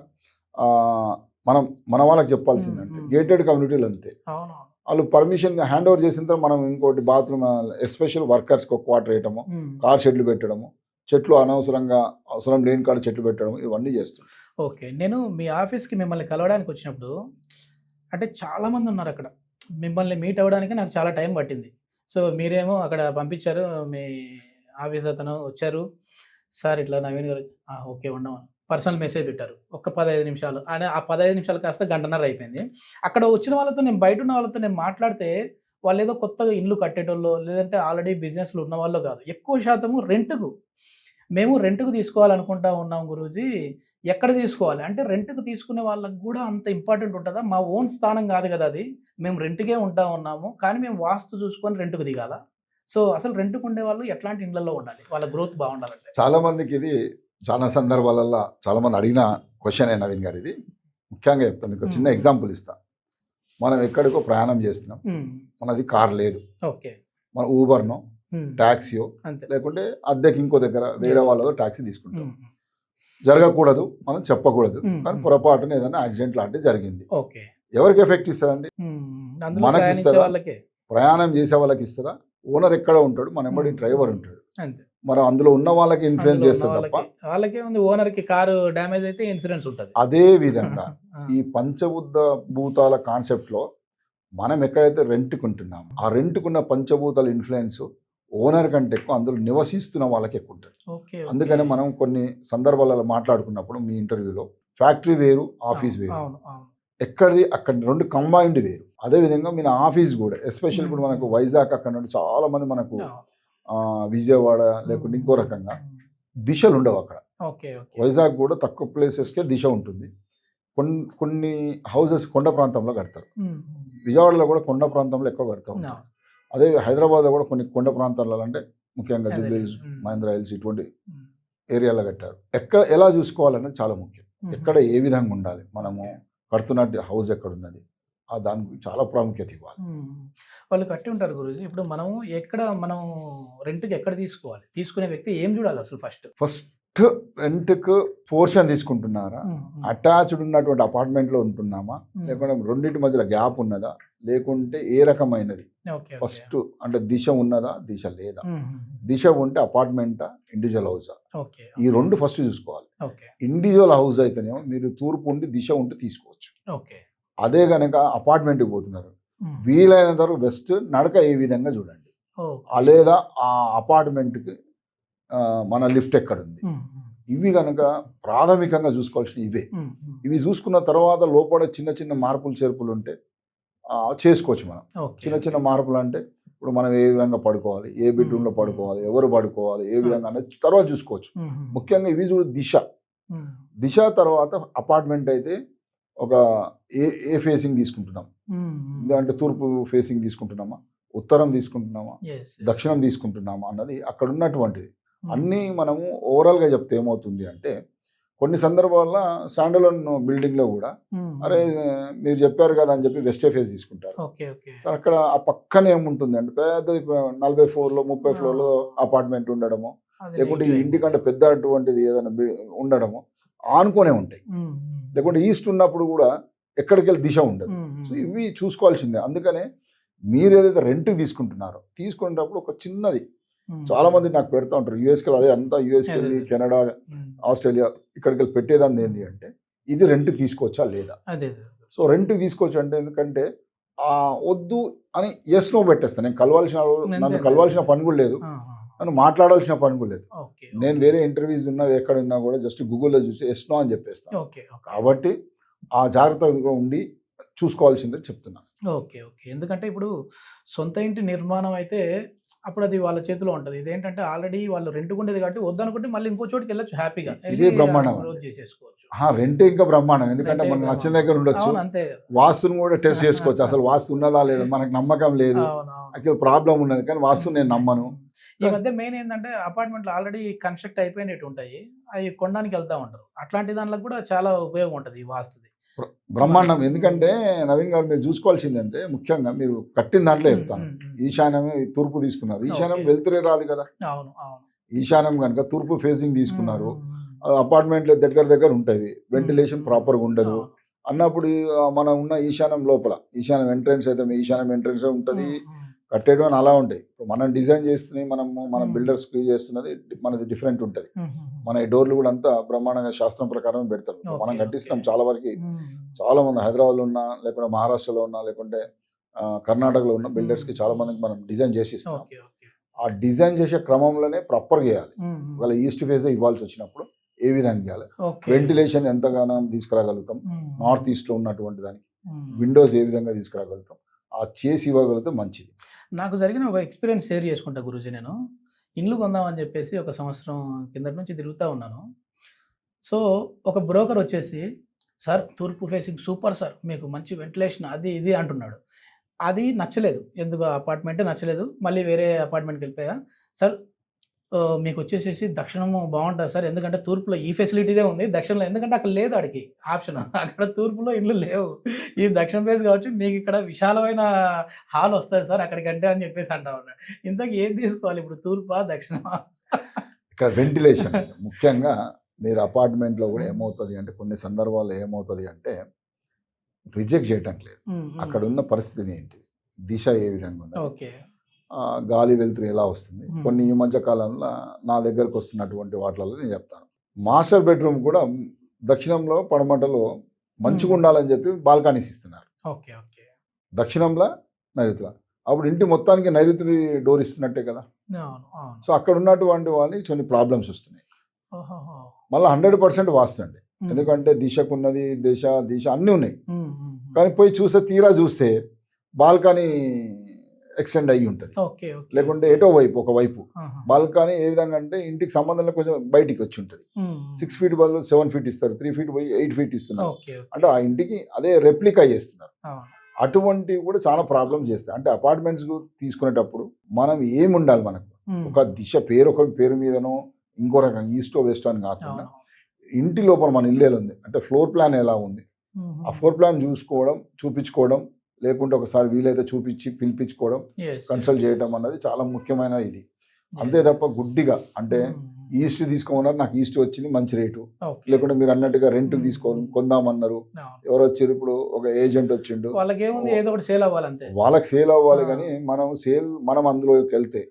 మన వాళ్ళకి చెప్పాల్సిందంటే గేటెడ్ కమ్యూనిటీలు అంతే, వాళ్ళు పర్మిషన్ హ్యాండ్ ఓవర్ చేసిన తర్వాత మనం ఇంకోటి బాత్రూమ్ ఎస్పెషల్ వర్కర్స్కి ఒక క్వార్టర్ వేయటము, కార్ షెడ్లు పెట్టడము, చెట్లు అనవసరంగా అవసరం లేని కాడ చెట్లు పెట్టడం, ఇవన్నీ చేస్తాం. ఓకే. నేను మీ ఆఫీస్కి మిమ్మల్ని కలవడానికి వచ్చినప్పుడు అంటే చాలామంది ఉన్నారు అక్కడ, మిమ్మల్ని మీట్ అవ్వడానికి నాకు చాలా టైం పట్టింది. సో మీరేమో అక్కడ పంపించారు, మీ ఆఫీస్ అతను వచ్చారు, సార్ ఇట్లా నవీన్ గారు ఓకే ఉన్నాం, పర్సనల్ మెసేజ్ పెట్టారు, ఒక 15 నిమిషాలు. అని ఆ 15 నిమిషాలు కాస్త గంటన్నర అయిపోయింది. అక్కడ వచ్చిన వాళ్ళతో నేను బయట ఉన్న వాళ్ళతో నేను మాట్లాడితే వాళ్ళు ఏదో కొత్తగా ఇల్లు కట్టేటోళ్ళు, లేదంటే ఆల్రెడీ బిజినెస్లు ఉన్న వాళ్ళు కాదు, ఎక్కువ శాతము రెంట్కు, మేము రెంట్కు తీసుకోవాలనుకుంటా ఉన్నాం గురూజీ, ఎక్కడ తీసుకోవాలి అంటే రెంట్కు తీసుకునే వాళ్ళకి కూడా అంత ఇంపార్టెంట్ ఉంటుందా? మా ఓన్ స్థానం కాదు కదా అది, మేము రెంట్కే ఉంటా ఉన్నాము, కానీ మేము వాస్తు చూసుకొని రెంట్కు దిగాల. సో అసలు రెంట్కు ఉండే వాళ్ళు ఎట్లాంటి ఇళ్లలో ఉండాలి, వాళ్ళ గ్రోత్ బాగుండాలంటే? చాలా మందికి ఇది చాలా సందర్భాలలో చాలామంది అడిగిన క్వశ్చన్ నవీన్ గారు. ఇది ముఖ్యంగా చెప్తాను, మీకు చిన్న ఎగ్జాంపుల్ ఇస్తా. మనం ఎక్కడికో ప్రయాణం చేస్తున్నాం, మనది కార్ లేదు, మన ఊబర్నో ట్యాక్సీయో లేకుంటే అద్దెకి ఇంకో దగ్గర వేరే వాళ్ళతో ట్యాక్సీ తీసుకుంటాం. జరగకూడదు, మనం చెప్పకూడదు, కానీ పొరపాటున ఏదైనా యాక్సిడెంట్ లాంటివి జరిగింది, ఎవరికి ఎఫెక్ట్ ఇస్తుందండి? మనకి ఇస్తుందా? ప్రయాణం చేసే వాళ్ళకి ఇస్తుందా? ఓనర్ ఎక్కడ ఉంటాడు, మన ఎంబడి డ్రైవర్ ఉంటాడు, మరి అందులో ఉన్న వాళ్ళకి ఇన్ఫ్లుయెన్స్ చేస్తుంది తప్ప వాళ్ళకే ఉంది. ఓనర్కి కారు డ్యామేజ్ అయితే ఇన్సూరెన్స్ ఉంటుంది. అదే విధంగా ఈ పంచబుద్ధ భూతాల కాన్సెప్ట్లో మనం ఎక్కడైతే రెంట్కుంటున్నామో ఆ రెంట్కున్న పంచభూతాల ఇన్ఫ్లుయెన్స్ ఓనర్ కంటే ఎక్కువ అందులో నివసిస్తున్న వాళ్ళకి ఎక్కువ ఉంటుంది. అందుకని మనం కొన్ని సందర్భాలలో మాట్లాడుకున్నప్పుడు మీ ఇంటర్వ్యూలో ఫ్యాక్టరీ వేరు, ఆఫీస్ వేరు, ఎక్కడిది అక్కడ రెండు కంబైన్డ్ వేరు. అదేవిధంగా మీ ఆఫీస్ కూడా ఎస్పెషల్ ఇప్పుడు మనకు వైజాగ్ అక్కడ నుండి చాలా మంది మనకు విజయవాడ లేకుంటే ఇంకో రకంగా దిశలు ఉండవు అక్కడ. వైజాగ్ కూడా తక్కువ ప్లేసెస్కే దిశ ఉంటుంది. కొన్ని హౌసెస్ కొండ ప్రాంతంలో కడతారు, విజయవాడలో కూడా కొండ ప్రాంతంలో ఎక్కువ కడతారు. అదే హైదరాబాద్లో కూడా కొన్ని కొండ ప్రాంతాలలో అంటే ముఖ్యంగా జూబ్లీ హిల్స్, మహేంద్ర హిల్స్ ఇటువంటి ఏరియాలో కట్టారు. ఎలా చూసుకోవాలనేది చాలా ముఖ్యం. ఎక్కడ ఏ విధంగా ఉండాలి, మనము కడుతున్నట్టు హౌస్ ఎక్కడ ఉన్నది, దానికి చాలా ప్రాముఖ్యత ఇవ్వాలి. వాళ్ళు కట్టి ఉంటారు గురూజీ. ఇప్పుడు మనం రెంట్కి ఎక్కడ తీసుకోవాలి, తీసుకునే వ్యక్తి ఏం చూడాలి అసలు? ఫస్ట్ రెంట్కు పోర్షన్ తీసుకుంటున్నారా, అటాచ్డ్ ఉన్నటువంటి అపార్ట్మెంట్లో ఉంటున్నామా, లేకుంటే రెండింటి మధ్యలో గ్యాప్ ఉన్నదా, లేకుంటే ఏ రకమైనది ఓకే. ఫస్ట్ అంటే దిశ ఉన్నదా దిశ లేదా, దిశ ఉంటే అపార్ట్మెంటా ఇండివిజువల్ హౌసా, ఓకే. ఈ రెండు ఫస్ట్ చూసుకోవాలి. ఓకే. ఇండివిజువల్ హౌస్ అయితేనేమో మీరు తూర్పు ఉండి దిశ ఉంటే తీసుకోవచ్చు. ఓకే. అదే కనుక అపార్ట్మెంట్కి పోతున్నారు, హ్మ్. వీలైనంత వరకు బెస్ట్ నడక ఏ విధంగా చూడండి. ఓకే. లేదా ఆ అపార్ట్మెంట్కి మన లిఫ్ట్ ఎక్కడుంది, హ్మ్. హ్మ్. ఇవి కనుక ప్రాథమికంగా చూసుకోవాల్సిన ఇవే. హ్మ్. హ్మ్. ఇవి చూసుకున్న తర్వాత లోపల చిన్న చిన్న మార్పులు చేర్పులు ఉంటే చేసుకోవచ్చు మనం. ఓకే. చిన్న చిన్న మార్పులు అంటే ఇప్పుడు మనం ఏ విధంగా పడుకోవాలి, ఏ బెడ్రూమ్లో పడుకోవాలి, ఎవరు పడుకోవాలి, ఏ విధంగా అనేది తర్వాత చూసుకోవచ్చు. హ్మ్. ముఖ్యంగా ఇవి చూడు దిశ. హ్మ్. దిశ తర్వాత అపార్ట్మెంట్ అయితే ఒక ఏ ఏ ఫేసింగ్ తీసుకుంటున్నాం, హ్మ్. అంటే తూర్పు ఫేసింగ్ తీసుకుంటున్నామా, ఉత్తరం తీసుకుంటున్నామా, యెస్. దక్షిణం తీసుకుంటున్నామా అన్నది అక్కడ ఉన్నటువంటిది. హ్మ్. అన్నీ మనము ఓవరాల్గా చెప్తే ఏమవుతుంది అంటే కొన్ని సందర్భాల్లో స్టాండలోన్ బిల్డింగ్లో కూడా హ్మ్. అరే మీరు చెప్పారు కదా అని చెప్పి వెస్టే ఫేస్ తీసుకుంటారు. ఓకే. ఓకే. సో అక్కడ ఆ పక్కన ఏముంటుంది అంటే పెద్దది 40 ఫ్లోర్లో 30 ఫ్లోర్లో అపార్ట్మెంట్ ఉండడము, అది లేకుంటే ఈ నెగెటివ్ ఇంటికంటే అయిపోతుంది. పెద్ద అటువంటిది ఏదైనా ఉండడము ఆనుకొనే ఉంటాయి. హ్మ్. లేకుంటే ఈస్ట్ ఉన్నప్పుడు కూడా ఎక్కడికి వెళ్ళి దిశ ఉండదు. హ్మ్. సో ఇవి చూసుకోవాల్సిందే. అందుకనే మీరు ఏదైతే రెంట్కి తీసుకుంటున్నారో తీసుకునేటప్పుడు ఒక చిన్నది, హ్మ్. చాలా మంది నాకు పెడతా ఉంటారు యూఎస్కి వెళ్ళి, అదే అంతా యూఎస్కి వెళ్ళి అదే. కెనడా హ్మ్. ఆస్ట్రేలియా ఇక్కడికి వెళ్ళి పెట్టేదాన్ని ఏంటి అంటే ఇది రెంట్కి తీసుకోవచ్చా లేదా. అదే. సో రెంట్కి తీసుకోవచ్చు అంటే ఎందుకంటే వద్దు అని ఎస్ నో పెట్టేస్తాను. నేను నన్ను కలవాల్సిన పని కూడా లేదు, నన్ను మాట్లాడాల్సిన పని కూడా లేదు. ఓకే. నేను వేరే ఇంటర్వ్యూస్ ఉన్నా ఎక్కడున్నా కూడా జస్ట్ గూగుల్లో చూసి ఎస్ నో అని చెప్పేస్తాను. ఓకే. కాబట్టి ఆ జాగ్రత్తగా ఉండి చూసుకోవాల్సిందే చెప్తున్నాను. ఓకే. ఓకే. ఎందుకంటే ఇప్పుడు సొంత ఇంటి నిర్మాణం అయితే అప్పుడు అది వాళ్ళ చేతిలో ఉంటది. ఇదేంటంటే ఆల్రెడీ వాళ్ళు రెంట్‌కుండేది కాబట్టి వద్దనుకుంటే మళ్ళీ ఇంకో చోటికెళ్ళొచ్చు హ్యాపీగా. ఇదే బ్రహ్మాండం గ్రోత్ అండి. చేసేసుకోవచ్చు. రెంటే ఇంకా బ్రహ్మాండం. ఎందుకంటే రెంటే మనం నచ్చిన బ్రహ్మాండం. దగ్గర ఉండొచ్చు. అవును. అంతే కదా! వాస్తుని కూడా టెస్ట్ చేసుకోవచ్చు. అసలు వాస్తు ఉన్నదా లేదా మనకు నమ్మకం లేదు. అవునవును. యాక్చువల్ ప్రాబ్లమ్ ఉన్నది. కానీ వాస్తుని నేను నమ్మను. ఈ మధ్య మెయిన్ ఏందంటే అపార్ట్మెంట్‌లు ఆల్రెడీ కన్‌స్ట్రక్ట్ అయిపోయినట్టుంటాయి. అయి కొనడానికి ఎళ్తా ఉంటారు. అట్లాంటి దాంట్లో కూడా చాలా ఉపయోగం ఉంటది ఈ వాస్తుది. బ్రహ్మాండం. ఎందుకంటే నవీన్ గారు మీరు చూసుకోవాల్సిందంటే ముఖ్యంగా మీరు కట్టిన దాంట్లో హ్మ్. చెప్తాను. హ్మ్. హ్మ్. ఈశాన్యమే తూర్పు తీసుకున్నారు. ఈశాన్యం ఓకే. వెలుతురే రాదు కదా. అవును. అవును. ఈశాన్యం కనుక తూర్పు ఫేసింగ్ తీసుకున్నారు. హ్మ్. అపార్ట్మెంట్లు దగ్గర దగ్గర ఉంటాయి. వెంటిలేషన్ హ్మ్. ప్రాపర్‌గా ఉండదు. అవును. అన్నప్పుడు మనం ఉన్న ఈశాన్యం లోపల ఈశాన్యం ఎంట్రన్స్ అయితే ఈశాన్యం ఎంట్రన్సే ఉంటది. హ్మ్. కట్టేటివన్నీ అలా ఉంటాయి. మనం డిజైన్ చేస్తున్నాయి మన హ్మ్. బిల్డర్స్‌కి చేస్తున్నది మనది డిఫరెంట్ ఉంటది. హుహుహు. మన ఈ డోర్లు కూడా అంతా బ్రహ్మాండంగా శాస్త్రం ప్రకారం పెడతాం. మనం ఓకే. కట్టిస్తున్నాం ఓకే. చాలా వరకి. హ్మ్. చాలా మంది హైదరాబాద్‌లో ఉన్నా, లేకుంటే మహారాష్ట్రలో ఉన్నా, లేకుంటే కర్ణాటకలో ఉన్న బిల్డర్స్‌కి చాలా హ్మ్. మందికి మనం డిజైన్ చేసి ఇస్తున్నాం. ఓకే. ఓకే. ఆ డిజైన్ చేసే క్రమంలోనే ప్రాపర్‌గా చేయాలి. హ్మ్. ఒకవేళ ఈస్ట్ ఫేసే ఇవ్వాల్సి వచ్చినప్పుడు ఏ విధంగా చేయాలి, ఓకే. వెంటిలేషన్ ఎంతగానో తీసుకురాగలుగుతాం, హ్మ్. నార్త్ ఈస్ట్‌లో ఉన్నటువంటి దానికి హ్మ్. విండోస్ ఏ విధంగా తీసుకురాగలుగుతాం, చేసి ఇవ్వగలిగితే మంచిది. నాకు జరిగిన ఒక ఎక్స్‌పీరియన్స్ షేర్ చేసుకుంటా గురూజీ నేను. ఇల్లు కొందామని చెప్పేసి ఒక సంవత్సరం కిందటి నుంచి తిరుగుతా ఉన్నాను. సో, ఒక బ్రోకర్ వచ్చేసి, "సార్ తూర్పు ఫేసింగ్ సూపర్ సార్. మీకు మంచి వెంటిలేషన్ అది ఇది" అంటున్నాడు. అది నచ్చలేదు. ఎందుకు ఆ అపార్ట్‌మెంటే నచ్చలేదు. మళ్ళీ వేరే అపార్ట్‌మెంట్‌కెళ్ళిపోయా. "సార్ మీకొచ్చేసేసి దక్షిణము బావుంటది సార్. ఎందుకంటే తూర్పులో ఈ ఫెసిలిటీదే ఉంది. దక్షిణంలో" ఎందుకంటే అక్కడ లేదు ఆడికి ఆప్షన్. అక్కడ తూర్పులో ఇల్లు లేవు. ఇది దక్షిణ ఫేస్ కాబట్టి మీకిక్కడ విశాలమైన హాల్ వస్తది సార్ అక్కడికంటే అని చెప్పేసి అంటా ఉన్నాడు. ఇంతకి ఏది తీసుకోవాలి ఇప్పుడు తూర్పా? దక్షిణమా? ఇక్కడ వెంటిలేషన్ అండి. ముఖ్యంగా మీరు అపార్ట్మెంట్‌లో కూడా హ్మ్. ఏమవుతది అంటే కొన్ని సందర్భాల్లో ఏమవుతది అంటే రిజెక్ట్ చేయటానికి లేదు. హ్మ్. హ్మ్. అక్కడున్న పరిస్థితి ఏంటి? దిశ ఏ విధంగా ఉన్నది? ఓకే. గాలి వెలుతురు ఎలా వస్తుంది? హ్మ్. కొన్ని ఈ మధ్య కాలంలో నా దగ్గరకు వస్తున్నటువంటి వాటిలలో నేను చెప్తాను. మాస్టర్ బెడ్‌రూమ్ కూడా దక్షిణంలో, పడమటలో హ్మ్. మంచిగుండాలని చెప్పి బాల్కనీస్ ఇస్తున్నారు. ఓకే. ఓకే. దక్షిణంలో, నైరుతిలో. అప్పుడు ఇంటి మొత్తానికి నైరుతి డోర్ ఇస్తున్నట్టే కదా! అవును. అవును. సో, అక్కడ ఉన్నటువంటి వాళ్ళకి కొన్ని ప్రాబ్లమ్స్ వస్తున్నాయి. ఓహోహో! మళ్ళా 100% వాస్తండి. హ్మ్. ఎందుకంటే దిశకున్నది, దిశ అన్నీ ఉన్నాయి. హ్మ్. హ్మ్. హ్మ్. కానీ పోయి తీరా చూస్తే బాల్కనీ ఎక్స్టెండ్ అయ్యి ఉంటది. ఓకే. ఓకే. లేకుంటే ఓకే. ఎటో వైపు ఒకవైపు. ఆహా! బాల్కనీ ఏ విధంగా అంటే ఇంటికి సంబంధం లేకుండా కొంచెం బయటికి వచ్చి ఉంటది. హ్మ్. 6 ఫీట్ బదులు 7 ఫీట్ ఇస్తారు. 3 ఫీట్ పోయి 8 ఫీట్ ఇస్తున్నారు. ఓకే. ఓకే. అంటే ఆ ఇంటికి అదే రెప్లికా చేస్తున్నారు. అవును. అటువంటివి కూడా చాలా ప్రాబ్లమ్స్ చేస్తాయి. అంటే అపార్ట్మెంట్స్ తీసుకునేటప్పుడు మనం ఏముండాలి మనకు? హ్మ్. ఒక దిశ ఒక పేరు మీదనో, ఇంకో రకంగా ఈస్టో, వెస్టో అని కాకుండా అవును. ఇంటి లోపల మన ఇల్లు ఎలా ఉంది? అంటే ఫ్లోర్ ప్లాన్ ఎలా ఉంది? హుహు. ఆ ఫ్లోర్ ప్లాన్ చూపించుకోవడం, లేకుంటే ఒకసారి వీలైతే పిలిపించుకోవడం, యెస్. Consult yes. చేయడం యెస్. అన్నది చాలా ముఖ్యమైన ఇది. అంతే యెస్. తప్ప గుడ్డిగా అంటే హ్మ్. ఈస్ట్ తీసుకోమన్నారు, నాకు ఈస్ట్ వచ్చింది మంచి రేటు. ఓకే. లేకుంటే మీరు అన్నట్టుగా రెంట్ మ్మ్. కొందామన్నారు. అవును. ఎవరు వచ్చారు, ఇప్పుడు ఒక ఏజెంట్ వచ్చిండు, వాళ్ళకేముంది ఏదో ఒకటి సేల్ అవ్వాలి అంతే. వాళ్ళకి సేల్ అవ్వాలి. ఆ. కానీ మనం అందులోకి వెళ్తే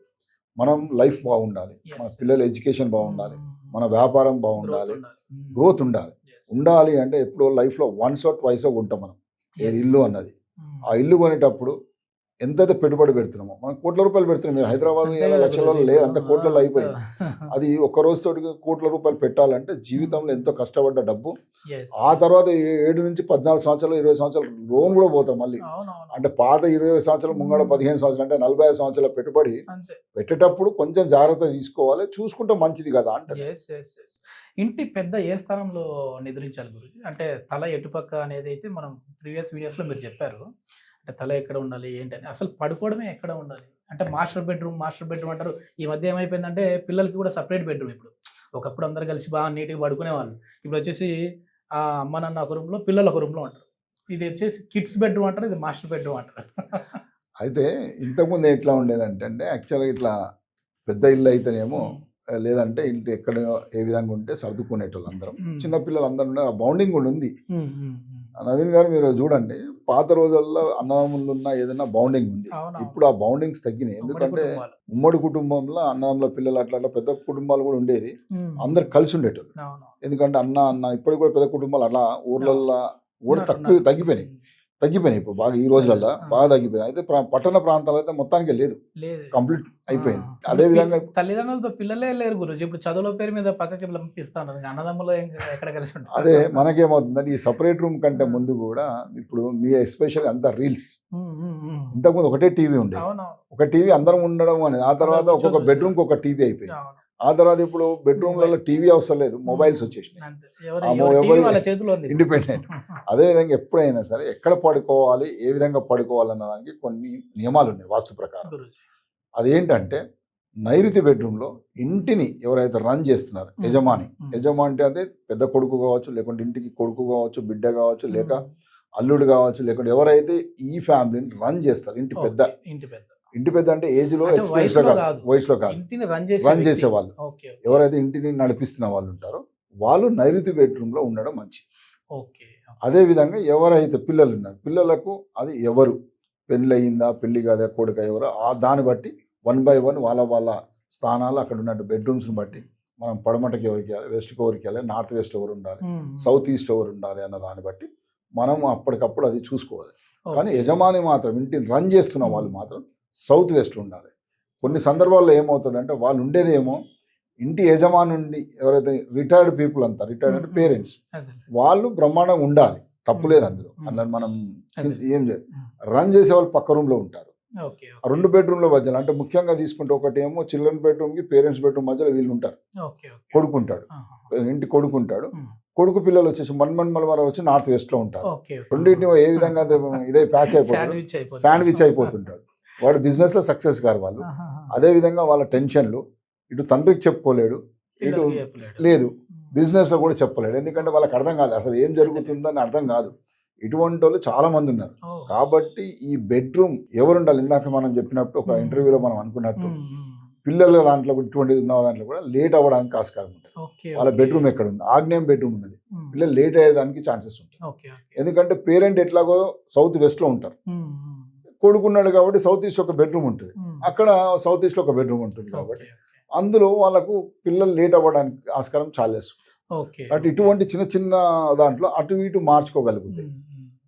మనం లైఫ్ బాగుండాలి, మన Yes. పిల్లల ఎడ్యుకేషన్ బాగుండాలి, మ్మ్. మన వ్యాపారం Growth బాగుండాలి, ఉండాలి. గ్రోత్ ఉండాలి. Yes. ఉండాలి అంటే ఎప్పుడో లైఫ్లో వన్స్ ఆర్ ట్వైస్ ఉంటాం మనం. ఏది Yes. ఇల్లు అన్నది, మ్మ్. ఆ ఇల్లు కొనేటప్పుడు ఎంతైతే పెట్టుబడి పెడుతున్నామో, మనం కోట్ల రూపాయలు పెడుతున్నాం. మీరు హైదరాబాద్ అంతే ఇలా కదా లక్షలలో గురూజీ. లేదు, అంత కోట్లలో ఆ, అయిపోయింది. అది ఒక్క రోజుతోటి కోట్ల రూపాయలు పెట్టాలంటే జీవితంలో ఎంతో కష్టపడ్డ డబ్బు. Yes. ఆ తర్వాత 7 నుంచి 14 సంవత్సరాలు 20 సంవత్సరాలు లోన్ కూడా పోతాం మళ్ళీ. అవునవును. అంటే పాత 20 సంవత్సరాలు ముంగడ 15 సంవత్సరాలు అంటే 45 సంవత్సరాల పెట్టుబడి అంతే. పెట్టేటప్పుడు కొంచెం జాగ్రత్త తీసుకోవాలి, చూసుకుంటే మంచిది కదా అంటే. Yes yes yes. ఇంటి పెద్ద ఏ స్థానంలో నిద్రించాలి గురుజీ? అంటే తల ఎటుపక్క అనేది అయితే మనం ప్రీవియస్ వీడియోస్లో మీరు చెప్పారు. అంటే తల ఎక్కడ ఉండాలి ఏంటని, అసలు పడుకోవడమే ఎక్కడ ఉండాలి అంటే మాస్టర్ బెడ్రూమ్ అంటారు. ఈ మధ్య ఏమైపోయిందంటే పిల్లలకి కూడా సపరేట్ బెడ్రూమ్. ఇప్పుడు ఒకప్పుడు అందరు కలిసి బాగా నీట్గా పడుకునేవాళ్ళు. ఇప్పుడు వచ్చేసి ఆ అమ్మ నాన్న ఒక రూమ్లో, పిల్లలు ఒక రూమ్లో ఉంటారు. ఇది వచ్చేసి కిడ్స్ బెడ్రూమ్ అంటారు, ఇది మాస్టర్ బెడ్రూమ్ అంటారు. అయితే ఇంతకుముందు ఎట్లా ఉండేదంటే యాక్చువల్గా ఇట్లా పెద్ద ఇల్లు అయితేనేమో, లేదంటే ఇంటి ఎక్కడ ఏ విధంగా ఉంటే సర్దుకునేటోళ్ళు అందరం. చిన్నపిల్లలు అందరూ బౌండింగ్ కూడా ఉంది. నవీన్ గారు మీరు చూడండి, పాత రోజుల్లో అన్నదమ్ములు ఉన్న ఏదైనా బౌండింగ్ ఉంది. ఇప్పుడు ఆ బౌండింగ్స్ తగ్గినాయి. ఎందుకంటే ఉమ్మడి కుటుంబంలో అన్నదమ్ముల పిల్లలు అట్లా అట్లా పెద్ద కుటుంబాలు కూడా ఉండేది, అందరు కలిసి ఉండేటోళ్ళు. ఎందుకంటే అన్న ఇప్పటికి కూడా పెద్ద కుటుంబాలు అట్లా ఊర్లల్లో కూడా తగ్గిపోయినాయి ఇప్పుడు బాగా. ఈ రోజుల్లో బాగా తగ్గిపోయింది. అయితే పట్టణ ప్రాంతాలు అయితే మొత్తానికి లేదు, కంప్లీట్ అయిపోయింది. అదే విధంగా తల్లిదండ్రులతో పిల్లలే లేరు గురుజీ. ఇప్పుడు చదువుల పేరు మీద పక్కకి పంపిస్తాను, అన్నదమ్ములు ఎక్కడ కలిసి ఉంటారు. అదే మనకేమవుతుందంటే ఈ సపరేట్ రూమ్ కంటే ముందు కూడా ఇప్పుడు మీ ఎస్పెషల్లీ అంతా రీల్స్. ఇంతకుముందు ఒకటే టీవీ ఉండేది, ఒక టీవీ అందరం ఉండడం అనేది. ఆ తర్వాత ఒక్కొక్క బెడ్రూమ్కి ఒక టీవీ అయిపోయింది. ఆ తర్వాత ఇప్పుడు బెడ్రూమ్లలో టీవీ అవసరం లేదు, మొబైల్స్ వచ్చేసినాయి, ఇండిపెండెంట్. అదేవిధంగా ఎప్పుడైనా సరే ఎక్కడ పడుకోవాలి, ఏ విధంగా పడుకోవాలన్న దానికి కొన్ని నియమాలు ఉన్నాయి వాస్తు ప్రకారం. అదేంటంటే నైరుతి బెడ్రూమ్లో ఇంటిని ఎవరైతే రన్ చేస్తున్నారు, యజమాని అంటే అదే పెద్ద కొడుకు కావచ్చు, లేకుంటే ఇంటికి కొడుకు కావచ్చు, బిడ్డ కావచ్చు, లేక అల్లుడు కావచ్చు, లేకుంటే ఎవరైతే ఈ ఫ్యామిలీని రన్ చేస్తారు, ఇంటి పెద్ద అంటే ఏజ్లో ఎక్స్పీరియన్స్లో కాదు, వయసులో కాదు, రన్ చేసేవాళ్ళు, ఎవరైతే ఇంటిని నడిపిస్తున్న వాళ్ళు ఉంటారో వాళ్ళు నైరుతి బెడ్రూమ్లో ఉండడం మంచిది. అదేవిధంగా ఎవరైతే పిల్లలు ఉన్నారు, పిల్లలకు అది ఎవరు పెళ్ళి అయిందా, పెళ్ళి కాదా, కొడుక ఎవరు, దాన్ని బట్టి 1 by 1 వాళ్ళ స్థానాలు అక్కడ ఉన్నట్టు బెడ్రూమ్స్ని బట్టి మనం పడమటకి ఎవరికి వెళ్ళాలి, వెస్ట్కి ఎవరికి వెళ్ళాలి, నార్త్ వెస్ట్ ఎవరు ఉండాలి, సౌత్ ఈస్ట్ ఎవరు ఉండాలి అన్న దాన్ని బట్టి మనం అప్పటికప్పుడు అది చూసుకోవాలి. కానీ యజమాని మాత్రం ఇంటిని రన్ చేస్తున్న వాళ్ళు మాత్రం సౌత్ వెస్ట్ ఉండాలి. కొన్ని సందర్భాల్లో ఏమవుతుందంటే వాళ్ళు ఉండేదేమో ఇంటి యజమాని నుండి ఎవరైతే రిటైర్డ్ పీపుల్ అంతా, రిటైర్డ్ అంటే పేరెంట్స్, వాళ్ళు బ్రహ్మాండంగా ఉండాలి, తప్పులేదు అందులో. అన్నది మనం ఏం చేయాలి, రన్ చేసే వాళ్ళు పక్క రూమ్లో ఉంటారు. 2 బెడ్రూమ్ల మధ్యలో అంటే ముఖ్యంగా తీసుకుంటే ఒకటేమో చిల్డ్రన్ బెడ్రూమ్కి పేరెంట్స్ బెడ్రూమ్ మధ్యలో వీళ్ళు ఉంటారు, కొడుకుంటాడు, ఇంటి కొడుకుంటాడు, కొడుకు పిల్లలు వచ్చేసి మన్మల్ వచ్చి నార్త్ వెస్ట్లో ఉంటారు. రెండింటిని ఏ విధంగా ఇదే ప్యాచ్ అయిపోతాడు, శాండ్విచ్ అయిపోతుంటాడు. వాడు బిజినెస్లో సక్సెస్ కారు వాళ్ళు. అదేవిధంగా వాళ్ళ టెన్షన్లు ఇటు తండ్రికి చెప్పుకోలేడు, ఇటు లేదు బిజినెస్లో కూడా చెప్పలేడు. ఎందుకంటే వాళ్ళకి అర్థం కాదు అసలు ఏం జరుగుతుందని అర్థం కాదు. ఇటువంటి వాళ్ళు చాలా మంది ఉన్నారు. కాబట్టి ఈ బెడ్రూమ్ ఎవరు ఉండాలి, ఇందాక మనం చెప్పినట్టు ఒక ఇంటర్వ్యూలో మనం అనుకున్నట్టు పిల్లల దాంట్లో ఇటువంటి ఉన్న దాంట్లో కూడా లేట్ అవ్వడానికి ఆస్కారం ఉంటుంది. వాళ్ళ బెడ్రూమ్ ఎక్కడ ఉంది, ఆగ్నేయం బెడ్రూమ్ ఉన్నది, పిల్లలు లేట్ అయ్యేదానికి ఛాన్సెస్ ఉంటాయి. ఎందుకంటే పేరెంట్ ఎట్లాగో సౌత్ వెస్ట్లో ఉంటారు, కొడుకున్నాడు కాబట్టి సౌత్ ఈస్ట్ ఒక బెడ్రూమ్ ఉంటుంది, అక్కడ సౌత్ ఈస్ట్లో ఒక బెడ్రూమ్ ఉంటుంది. కాబట్టి అందులో వాళ్ళకు పిల్లలు లేట్ అవ్వడానికి ఆస్కారం చాలా అటు ఇటువంటి చిన్న చిన్న దాంట్లో అటు ఇటు మార్చుకోగలుగుతాయి.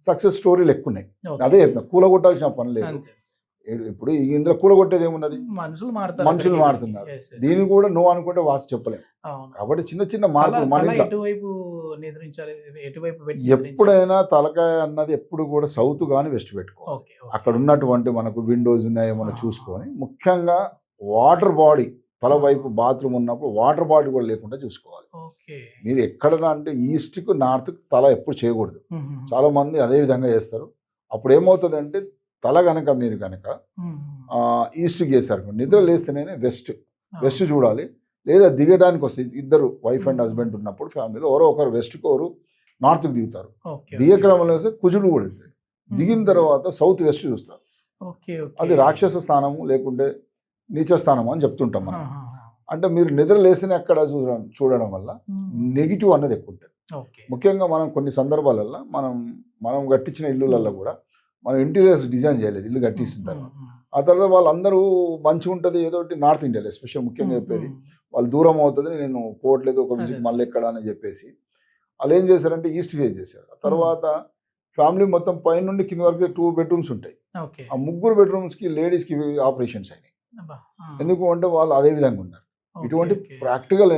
సక్సెస్ స్టోరీలు ఎక్కువ ఉన్నాయి. అదే చెప్పిన కూలగొట్టాల్సిన పని లేదు. ఇప్పుడు ఇందులో కూలగొట్టేది ఏమున్నది, మనుషులు మారుతున్నారు. దీన్ని కూడా నువ్వు అనుకుంటే వాస్తు చెప్పలేము. కాబట్టి చిన్న చిన్న మార్పులు మన ఎప్పుడైనా తలకాయ అన్నది ఎప్పుడు కూడా సౌత్ కానీ వెస్ట్ పెట్టుకోవాలి. అక్కడ ఉన్నటువంటి మనకు విండోస్ ఉన్నాయో మనం చూసుకొని, ముఖ్యంగా వాటర్ బాడీ తల వైపు బాత్రూమ్ ఉన్నప్పుడు వాటర్ బాడీ కూడా లేకుండా చూసుకోవాలి. మీరు ఎక్కడన్నా అంటే ఈస్ట్కు నార్త్కి తల ఎప్పుడు చేయకూడదు. చాలా మంది అదే విధంగా చేస్తారు. అప్పుడు ఏమవుతుందంటే తల కనుక మీరు కనుక ఈస్ట్కి చేశారు, నిద్ర లేస్తేనే వెస్ట్ చూడాలి. లేదా దిగడానికి వస్తే ఇద్దరు వైఫ్ అండ్ హస్బెండ్ ఉన్నప్పుడు ఫ్యామిలీలో ఎవరో ఒకరు వెస్ట్కి ఎవరు నార్త్కి దిగుతారు. దిగే క్రమంలో వస్తే కుజుడు కూడా వెళ్తాడు. దిగిన తర్వాత సౌత్ వెస్ట్ చూస్తారు. అది రాక్షస స్థానము లేకుంటే నీచ స్థానము అని చెప్తుంటాం మనం. అంటే మీరు నిద్ర లేసిన అక్కడ చూడడం వల్ల నెగిటివ్ అన్నది ఎక్కువ ఉంటుంది. ఓకే. ముఖ్యంగా మనం కొన్ని సందర్భాలలో మనం కట్టించిన ఇల్లులలో కూడా మనం ఇంటీరియర్స్ డిజైన్ చేయలేదు ఇల్లు కట్టిస్తున్న తర్వాత. ఆ తర్వాత వాళ్ళందరూ మంచిగా ఉంటుంది ఏదో ఒకటి నార్త్ ఇండియాలో ఎస్పెషల్ ముఖ్యంగా చెప్పేది వాళ్ళు దూరం అవుతుంది నేను పోవట్లేదు ఒక విజిట్ మళ్ళీ ఎక్కడ అని చెప్పేసి వాళ్ళు ఏం చేశారంటే ఈస్ట్ ఫేస్ చేశారు. ఆ తర్వాత ఫ్యామిలీ మొత్తం పైన నుండి కింద వరకు 2 bedrooms ఉంటాయి. ఆ 3 bedrooms లేడీస్కి ఆపరేషన్స్ అయినాయి. ఎందుకు అంటే వాళ్ళు అదే విధంగా ఉన్నారు. ఇటువంటి ప్రాక్టికల్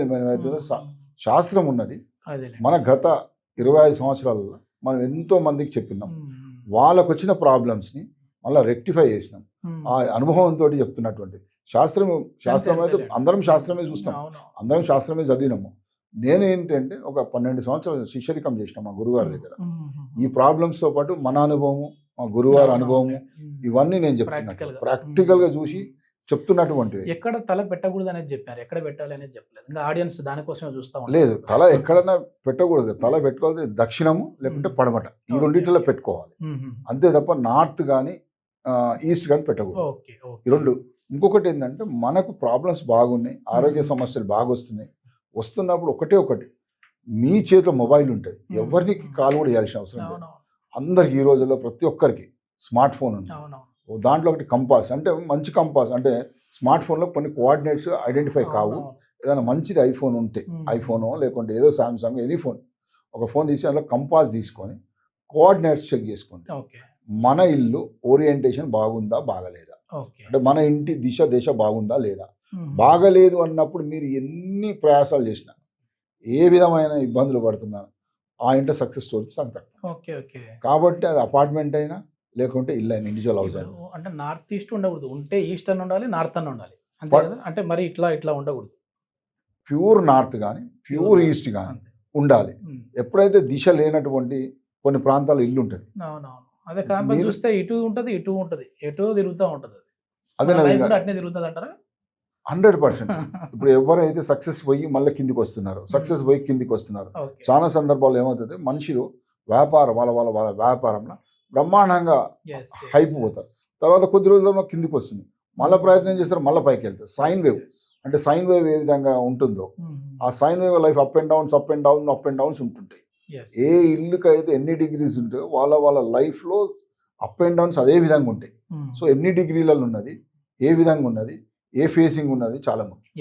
శాస్త్రం ఉన్నది. మన గత 25 సంవత్సరాలలో మనం ఎంతో మందికి చెప్పినాం, వాళ్ళకు వచ్చిన ప్రాబ్లమ్స్ని మళ్ళీ రెక్టిఫై చేసినాం. ఆ అనుభవంతో చెప్తున్నటువంటి శాస్త్రం అయితే అందరం శాస్త్రమే చూస్తాం, అందరం శాస్త్రమే చదివినాము. నేను ఏంటంటే ఒక 12 సంవత్సరాలు శిష్యరికం చేసిన మా గురుగారి దగ్గర. ఈ ప్రాబ్లమ్స్తో పాటు మన అనుభవము, మా గురువారి అనుభవము, ఇవన్నీ నేను చెప్తున్నాను ప్రాక్టికల్గా చూసి చెప్తున్నటువంటి. ఎక్కడ తల పెట్టకూడదు అనేది చెప్పారు, ఎక్కడ పెట్టాలి అనేది చెప్పలేదు. ఇంకా ఆడియన్స్ దానికోసమే చూస్తాం. లేదు, తల ఎక్కడైనా పెట్టకూడదు. తల పెట్టుకోవాలి దక్షిణము లేకుంటే పడమట, ఈ రెండింటిలో పెట్టుకోవాలి అంతే తప్ప నార్త్ కానీ ఈస్ట్ కానీ పెట్టకూడదు. ఈ రెండు. ఇంకొకటి ఏంటంటే మనకు ప్రాబ్లమ్స్ బాగున్నాయి, ఆరోగ్య సమస్యలు బాగా వస్తున్నప్పుడు ఒకటి మీ చేతిలో మొబైల్ ఉంటుంది, ఎవరికి కాల్ కూడా చేయాల్సిన అవసరం లేదు. అందరికి ఈ రోజుల్లో ప్రతి ఒక్కరికి స్మార్ట్ ఫోన్ ఉంది. దాంట్లో ఒకటి కంపాస్, అంటే మంచి కంపాస్, అంటే స్మార్ట్ ఫోన్లో కొన్ని కోఆర్డినేట్స్ ఐడెంటిఫై కావు. ఏదైనా మంచిది ఐఫోన్ ఉంటే, ఐఫోనో లేకుంటే ఏదో సామ్సంగ్ ఎనీ ఫోన్, ఒక ఫోన్ తీసి అందులో కంపాస్ తీసుకొని కోఆర్డినేట్స్ చెక్ చేసుకోండి. మన ఇల్లు ఓరియంటేషన్ బాగుందా బాగలేదా, అంటే మన ఇంటి దశ బాగుందా లేదా. బాగలేదు అన్నప్పుడు మీరు ఎన్ని ప్రయాసాలు చేసినా, ఏ విధమైన ఇబ్బందులు పడుతున్నారు, ఆ ఇంట్లో సక్సెస్ స్టోరీస్ అంటారు. కాబట్టి అది అపార్ట్మెంట్ అయినా లేకుంటే ఇల్లు అయినా ఇండివిజువల్ హౌస్ అయినా. అంటే నార్త్ ఈస్ట్ ఉండకూడదు, ఉంటే ఈస్ట్ అని ఉండాలి, నార్త్ అని ఉండాలి అంతే కదా. అంటే మరి ఇట్లా ఉండకూడదు. ప్యూర్ నార్త్ కానీ ప్యూర్ ఈస్ట్ కానీ ఉండాలి. ఎప్పుడైతే దిశ లేనటువంటి కొన్ని ప్రాంతాల్లో ఇల్లు ఉంటుంది. అదే క్యాంపస్ చూస్తే ఇటు ఉంటుంది ఎటో తిరుగుతూ ఉంటుంది. అదే అట్నే తిరుగుతుంది అంటారా? 100%. ఇప్పుడు ఎవరైతే సక్సెస్ పోయి మళ్ళీ కిందికి వస్తున్నారు, చాలా సందర్భాల్లో ఏమవుతుంది, మనుషులు వాళ్ళ వ్యాపారంలో బ్రహ్మాండంగా హైప్ పోతారు. తర్వాత కొద్ది రోజుల్లో కిందికి వస్తుంది, మళ్ళీ ప్రయత్నం చేస్తారు, మళ్ళీ పైకి వెళ్తారు. సైన్ వేవ్, అంటే సైన్ వేవ్ ఏ విధంగా ఉంటుందో ఆ sine wave life up and downs ఉంటుంటాయి. ఏ ఇల్లుకి అయితే ఎన్ని డిగ్రీస్ ఉంటాయో వాళ్ళ లైఫ్లో అప్ అండ్ డౌన్స్ అదే విధంగా ఉంటాయి. సో ఎన్ని డిగ్రీలలో ఉన్నది, ఏ విధంగా ఉన్నది, ఏ ఫేసింగ్ ఉన్నది చాలా ముఖ్యం.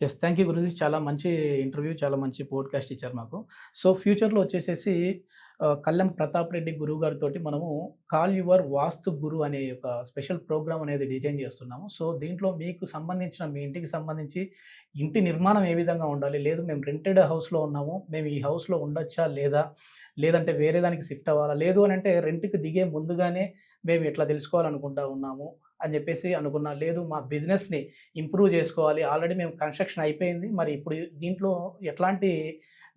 ఎస్ థ్యాంక్ యూ గురుజీ, చాలా మంచి ఇంటర్వ్యూ, చాలా మంచి పోడ్కాస్ట్ ఇచ్చారు మాకు. సో ఫ్యూచర్లో వచ్చేసేసి కల్లెం ప్రతాప్ రెడ్డి గురువు గారితో మనము కాల్ యువర్ వాస్తు గురు అనే ఒక స్పెషల్ ప్రోగ్రామ్ అనేది డిజైన్ చేస్తున్నాము. సో దీంట్లో మీకు సంబంధించిన, మీ ఇంటికి సంబంధించి ఇంటి నిర్మాణం ఏ విధంగా ఉండాలి, లేదు మేము రెంటెడ్ హౌస్లో ఉన్నాము, మేము ఈ హౌస్లో ఉండొచ్చా లేదంటే వేరే దానికి షిఫ్ట్ అవ్వాలా, లేదు అని అంటే రెంట్కి దిగే ముందుగానే మేము ఎట్లా తెలుసుకోవాలనుకుంటా ఉన్నాము అని చెప్పేసి అనుకున్నా, లేదు మా బిజినెస్ని ఇంప్రూవ్ చేసుకోవాలి, ఆల్రెడీ మేము కన్స్ట్రక్షన్ అయిపోయింది, మరి ఇప్పుడు దీంట్లో ఎట్లాంటి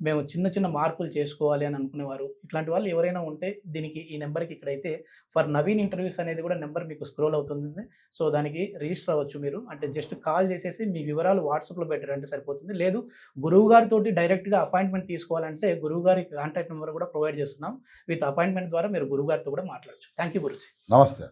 మేము చిన్న మార్పులు చేసుకోవాలి అని అనుకునేవారు, ఇట్లాంటి వాళ్ళు ఎవరైనా ఉంటే దీనికి ఈ నెంబర్కి ఇక్కడైతే ఫర్ నవీన్ ఇంటర్వ్యూస్ అనేది కూడా నెంబర్ మీకు స్క్రోల్ అవుతుంది. సో దానికి రిజిస్టర్ అవ్వచ్చు మీరు. అంటే జస్ట్ కాల్ చేసేసి మీ వివరాలు వాట్సాప్లో పెట్టారంటే సరిపోతుంది. లేదు గురువు గారితో డైరెక్ట్గా అపాయింట్మెంట్ తీసుకోవాలంటే గురువు గారి కాంటాక్ట్ నెంబర్ కూడా ప్రొవైడ్ చేస్తున్నాం. విత్ అపాయింట్మెంట్ ద్వారా మీరు గురువు గారితో కూడా మాట్లాడచ్చు. Thank you Guruji. నమస్తే.